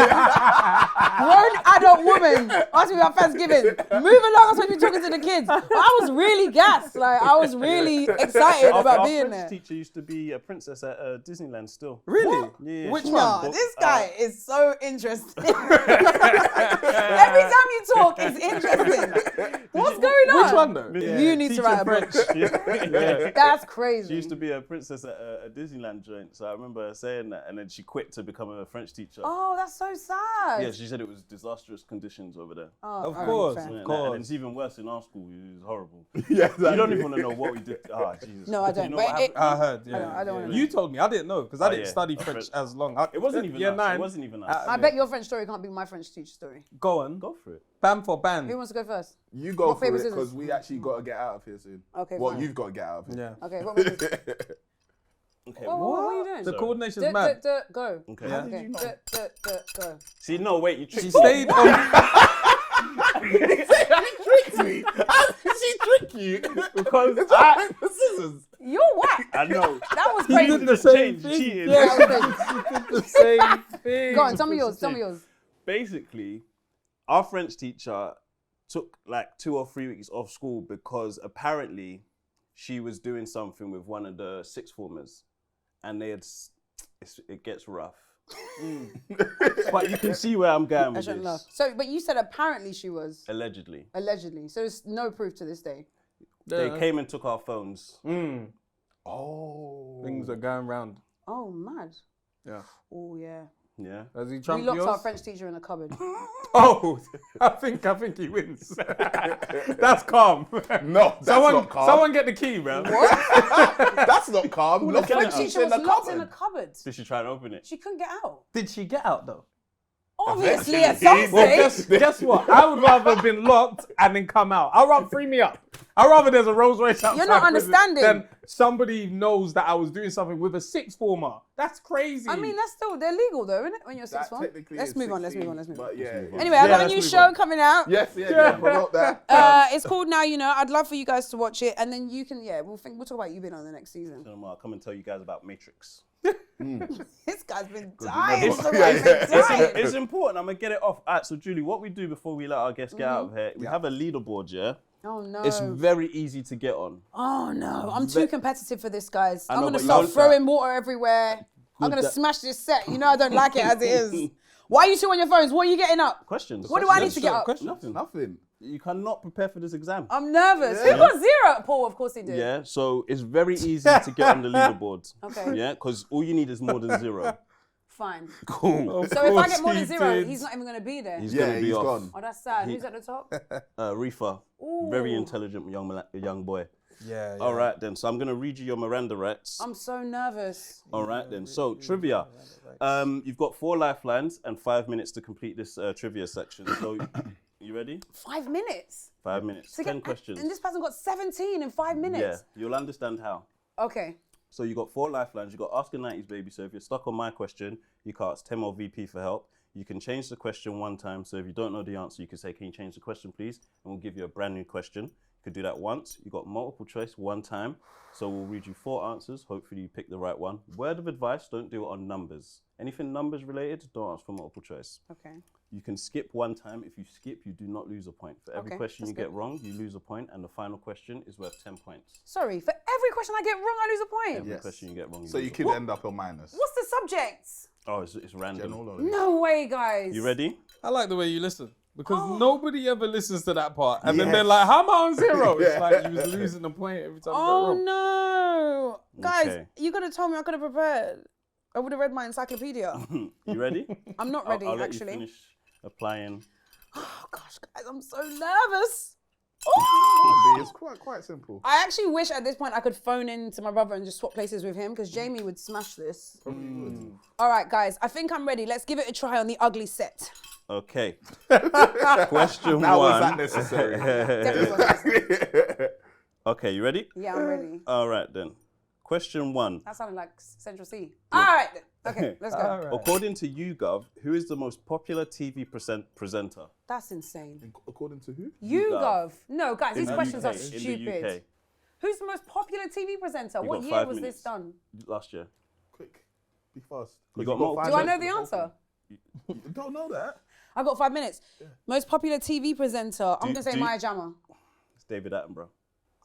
Grown adult woman asking me about Thanksgiving. Move along, I'm supposed to be talking to the kids. But I was really gassed. Like, I was really excited about being there. Our French teacher used to be a princess at Disneyland still. Really? What? Yeah. Which No, one? this guy is so interesting. Every time you talk, it's interesting. What's going on? Which one though? You need to write a book. That's crazy. She used to be a princess at a Disneyland joint, so I remember her saying that, and then she quit to become a French teacher. Oh, that's so sad. Yeah, she said it was disastrous conditions over there. Oh, Of course, fair. of And course. it's even worse in our school. It was horrible. Yeah, You don't even want to know what we did. Ah, Jesus. No, I don't. You know But what happened? I heard, yeah. I don't wanna know. You told me, I didn't know, because I didn't yeah. study French as long. It wasn't even us. 9. It wasn't even us. I bet your French story can't be my French teacher story. Go on. Go for it. Bam for bam. Who wants to go first? You go Rock, for paper, it scissors. because we actually got to get out of here soon. Okay, Well, fine. you've got to get out of here. Yeah. Okay, what was it? Okay. What are you doing? The Sorry. coordination's mad. Go. Okay. Yeah. Okay. Go. See, no, wait, you tricked She me. stayed on. tricked me. How did she trick you? Because the scissors. You're whack. I know. That was He crazy. did the same thing. Cheating. Yeah, he did the same thing. Go on, tell me yours. Basically, our French teacher took like 2 or 3 weeks off school because apparently she was doing something with one of the sixth formers, and it gets rough. But you can see where I'm going with this. So, but you said apparently she was. Allegedly. So there's no proof to this day. They came and took our phones. Oh. Things are going round. Oh, mad. Yeah. Oh, yeah. Yeah. Has he We trumped locked yours? our French teacher in a cupboard. Oh, I think he wins. That's calm. No, that's not calm. Someone get the key, man. That's not calm. The French teacher was locked in a cupboard. Did she try and open it? She couldn't get out. Did she get out though? Obviously, at some Well, stage. guess what? I would rather have been locked and then come out. I'd rather free me up. I'd rather there's a Rolls Royce outside You're not prison understanding. than somebody knows that I was doing something with a sixth former. That's crazy. I mean, they're legal though, isn't it? When you're sixth form. technically Let's is move on. 16, but yeah. Anyway, I've got a let's new move show on. coming out. Yes, promote that. It's called Now You Know. I'd love for you guys to watch it, and then you can, we'll talk about you being on the next season. I'll come and tell you guys about Matrix. This guy's been dying. It's important. I'm gonna get it off. Alright, so Julie, what we do before we let our guests get out of here, we have a leaderboard, yeah? Oh no. It's very easy to get on. Oh no. I'm too competitive for this, guys. I'm know, gonna but start you're- throwing water everywhere. I'm gonna smash this set. You know I don't like it as it is. Why are you two on your phones? What are you getting up? Questions. What do I need to get up? Nothing. You cannot prepare for this exam. I'm nervous. Who got 0? Paul, of course he did. Yeah, so it's very easy to get on the leaderboard. Okay. Yeah, because all you need is more than 0. Fine. Cool. So if I get more than 0, he's not even gonna be there. He's gonna be off. gone. Oh, that's sad. Who's at the top? Reefa, Ooh. very intelligent young boy. yeah. All right then, so I'm gonna read you your Miranda rights. I'm so nervous. All right then, so trivia. You've got 4 lifelines and 5 minutes to complete this trivia section. So, you ready? 5 minutes. 5 minutes. 10 questions. And this person got 17 in 5 minutes. Yeah, you'll understand how. Okay. So you got 4 lifelines. You got Ask a 90s Baby. So if you're stuck on my question, you can ask Tim or VP for help. You can change the question 1 time. So if you don't know the answer, you can say, "Can you change the question, please?" And we'll give you a brand new question. You could do that once. You got multiple choice 1 time. So we'll read you 4 answers. Hopefully you pick the right one. Word of advice: don't do it on numbers. Anything numbers related, don't ask for multiple choice. Okay. You can skip 1 time. If you skip, you do not lose a point. For every question you get wrong, you lose a point, and the final question is worth 10 points. Sorry, for every question I get wrong, I lose a point. Every question you get wrong, So lose you a could point. end up on minus. What's the subjects? Oh, it's random. No way, guys. You ready? I like the way you listen because nobody ever listens to that part, and then they're like, "How am I on 0?" It's like you was losing a point every time. Oh you got it wrong. no, guys! Okay. You could have told me I could have prepared. I would have read my encyclopedia. You ready? I'm not ready, I'll let actually. you finish applying. Oh gosh, guys, I'm so nervous. It's quite simple. I actually wish at this point I could phone in to my brother and just swap places with him because Jamie would smash this. All right, guys, I think I'm ready. Let's give it a try on the ugly set. Okay. Question Now was 1. that necessary? Definitely wasn't listening. Okay, you ready? Yeah, I'm ready. All right then. Question 1. That sounded like Central C. All right, then. Okay, let's go. All right. According to YouGov, who is the most popular TV presenter? That's insane. According to who? YouGov. No, guys, these the questions UK, are in the stupid. UK. Who's the most popular TV presenter? You What got year 5 was minutes. this done? Last year. Quick. Be fast. You got multiple Do I know the answer? You don't know that. I got 5 minutes. Most popular TV presenter. I'm gonna say do- Maya Jama. It's David Attenborough.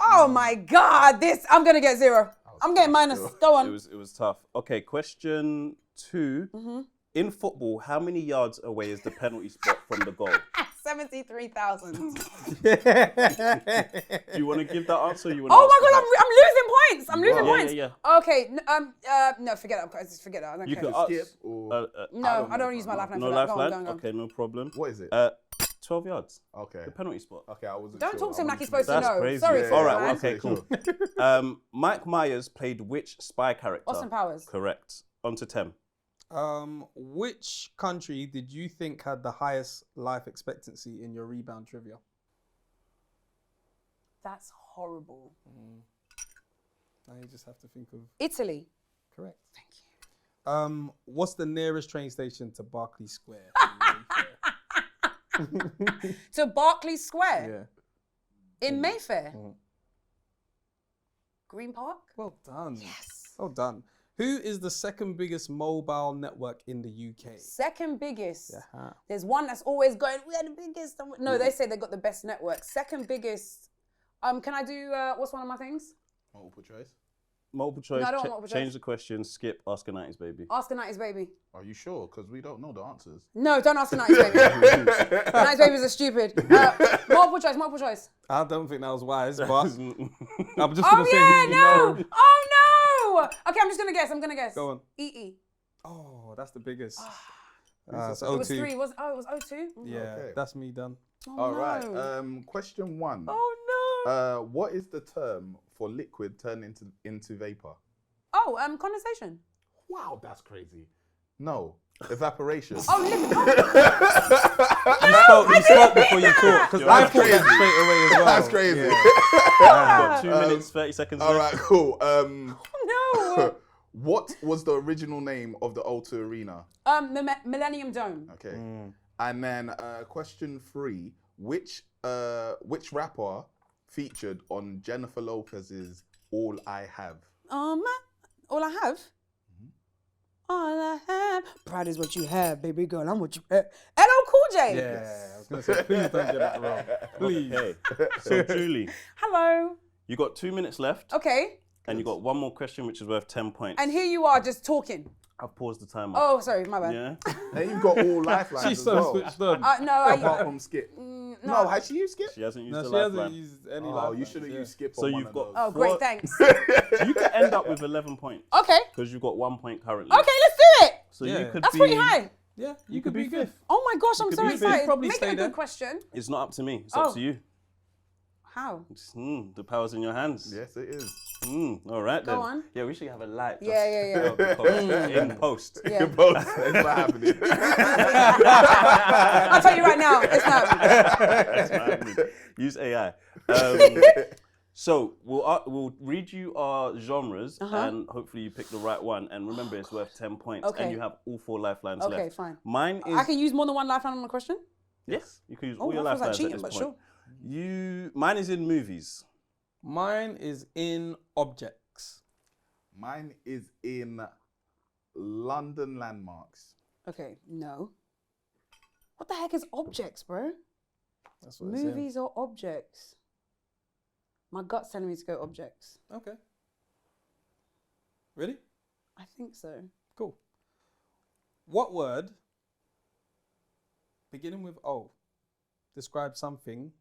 Oh my God! I'm gonna get 0. I'm getting minus. Go on. It was tough. Okay, question 2. In football, how many yards away is the penalty spot from the goal? 73,000. Do you want to give that answer? Or you want Oh my God! I'm losing points. I'm losing Yeah, points. yeah, Okay. No, forget it. Just forget it. I don't You care. could ask. Skip or No, I don't use my lifeline No for that. Go on, lifeline? go on. Okay, no problem. what is it? 12 yards. Okay. The penalty spot. Okay, I wasn't. Don't sure. talk to him I like he's wasn't supposed to That's know. crazy. Sorry, All right, man. okay, cool. Mike Myers played which spy character? Austin Powers. Correct. On to Tem. Which country did you think had the highest life expectancy in your rebound trivia? That's horrible. Now you just have to think of Italy. correct. Thank you. What's the nearest train station to Berkeley Square? to Berkeley Square in Mayfair. Green Park? Well done. Yes. Well done. Who is the second biggest mobile network in the UK? Second biggest. Yeah. There's one that's always going, we are the biggest. No, they say they got the best network. Second biggest. Can I do, what's one of my things? Multiple choice. Multiple choice. No, I don't want multiple choice. Change the question. Skip. Ask a 90s baby. Ask a 90s baby. Are you sure? Because we don't know the answers. No, don't ask a 90s baby. 90s babies are stupid. Multiple choice. I don't think that was wise, but I'm just going to Oh say yeah, who you no. know. Oh no. Okay, I'm just going to guess. Go on. EE. Oh, that's the biggest. It's It was 02. 3. It was 02? Yeah, Okay. that's me done. Oh, All no. right. Question 1. Oh no. What is the term for liquid turned into vapor? Oh, condensation. Wow, that's crazy. No, evaporation. Oh, liquid. You spoke before you talked, because I thought crazy. that straight away as well. That's crazy. Got 2 minutes, 30 seconds All left. right, cool. No. What was the original name of the O2 Arena? The Millennium Dome. Okay. And then question 3: Which rapper featured on Jennifer Lopez's "All I Have"? All I have. All I have. Pride is what you have, baby girl. I'm what you have. LL Cool J. Yeah, I was going to say, please don't get that wrong. Please. Okay. So, Julie, Hello. you got 2 minutes left, Okay. and you got one more question, which is worth 10 points. And here you are just talking. I've paused the timer. Oh, sorry, my bad. Yeah. And you've got all lifelines She's as so well. switched on. No, Apart from Skip. No, has she used Skip? She hasn't used No, the she hasn't lifeline. used any Oh, lifelines. you should have used Skip So on one you've of got- those. Oh, great, What? thanks. You could end up with 11 points. Okay. Because you've got 1 point currently. Okay, let's do it. So Yeah. you could That's be... pretty high. Yeah, you could be good. Oh my gosh, I'm could so be fifth. excited. Probably Make stay it a there. good question. It's not up to me. It's Oh. up to you. How? The power's in your hands. Yes, it is. All right then. Go on. Yeah, we should have a light. Yeah. In post. Yeah. Both. It's not happening. I'll tell you right now, it's not. That's not happening. Use AI. So we'll read you our genres, and hopefully you pick the right one. And remember, it's worth 10 points, Okay. and you have all 4 lifelines left. Okay, fine. Mine is I can use more than one lifeline on the question? yes. You can use Oh, all your that feels like lifelines cheating, at but this sure. point. Mine is in movies. Mine is in objects. Mine is in London landmarks. Okay, no. What the heck is objects, bro? That's what it's in. Movies or objects? My gut's telling me to go objects. Okay. Ready? I think so. Cool. What word, beginning with O, describes something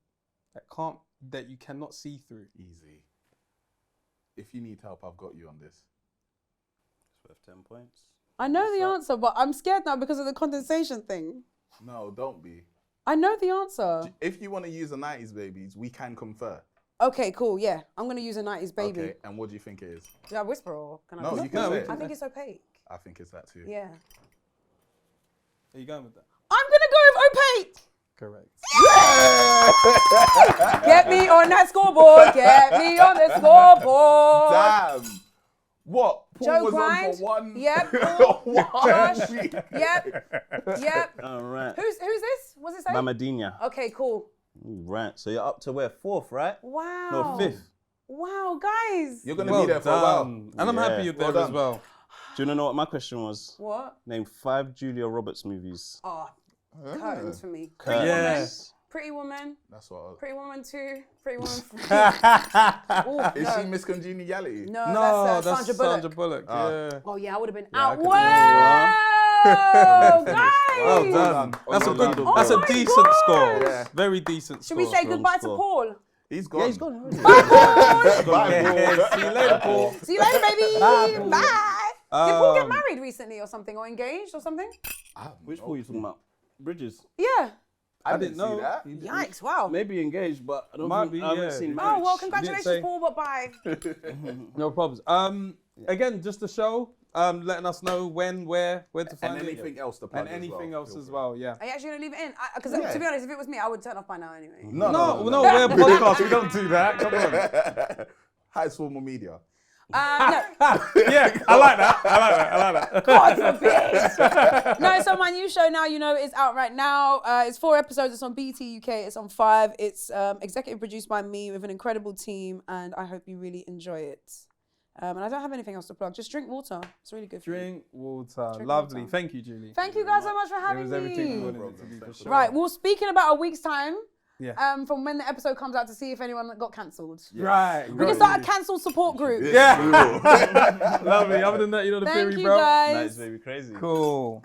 that you cannot see through? Easy. If you need help, I've got you on this. It's worth 10 points. I know the answer, but I'm scared now because of the condensation thing. No, don't be. I know the answer. If you want to use the 90s babies, we can confer. Okay, cool, yeah. I'm going to use a 90s baby. Okay, and what do you think it is? Do I whisper or can I No, whisper? you can say it. I think it's opaque. I think it's that too. Yeah. Are you going with that? I'm going to go with opaque. Correct. Get me on that scoreboard. Get me on the scoreboard. Damn. What? Paul Joe was Grind. on for one. Yep. Paul. One Josh. week. Yep. All right. Who's this? What's it say? Mamadinha. Okay, cool. Right. So you're up to where? 4th, right? Wow. No, 5th. Wow, guys. You're going to be there for a while. And I'm Yeah. happy you're there Well as done. well. Do you want to know what my question was? What? Name 5 Julia Roberts movies. Oh, curtains for me. Yes. Pretty Woman. That's what. Pretty Woman 2. Pretty Woman 3. Is she Miss Congeniality? No, No, that's Sandra Bullock. Yeah. Oh yeah, I would have been I out. could do Whoa, guys! Well done. That's a good. That's a my decent gosh. score. Yeah. Very decent Should score. we say Strong goodbye score. to Paul? He's gone. Yeah, he's gone already. Bye, See you later, Paul. See you later, baby. Bye. Did Paul get married recently or something, or engaged or something? Which Paul are you talking about? Bridges. Yeah. I didn't didn't know. see that. Yikes! Wow. Maybe engaged, but I don't Might think be, I haven't yeah. seen Oh marriage. well, say. congratulations, Paul. But bye. No problems. Again, just the show. Letting us know when, where to And find it. anything else to plug And anything else Feel as free. well. Yeah. Are you actually gonna leave it in? Because Yeah. to be honest, if it was me, I would turn off by now anyway. No, we're a podcast. We don't do that. Come on. Highest form of media. No. Yeah, I like that. God forbid. No, so my new show now, you know, is out right now. It's 4 episodes. It's on BT UK. It's on 5. It's executive produced by me with an incredible team, and I hope you really enjoy it. And I don't have anything else to plug. Just drink water. It's really good for you. Drink water. Lovely. Thank you, Julie. Thank you guys so much for It having was me. everything we wanted it to be for sure. Right, we'll speak in about a week's time. Yeah. From when the episode comes out to see if anyone got cancelled. Right. We can start a cancel support group. Yeah. Lovely. Other than that, you know the Thank theory, you bro. guys. That is very crazy. Cool.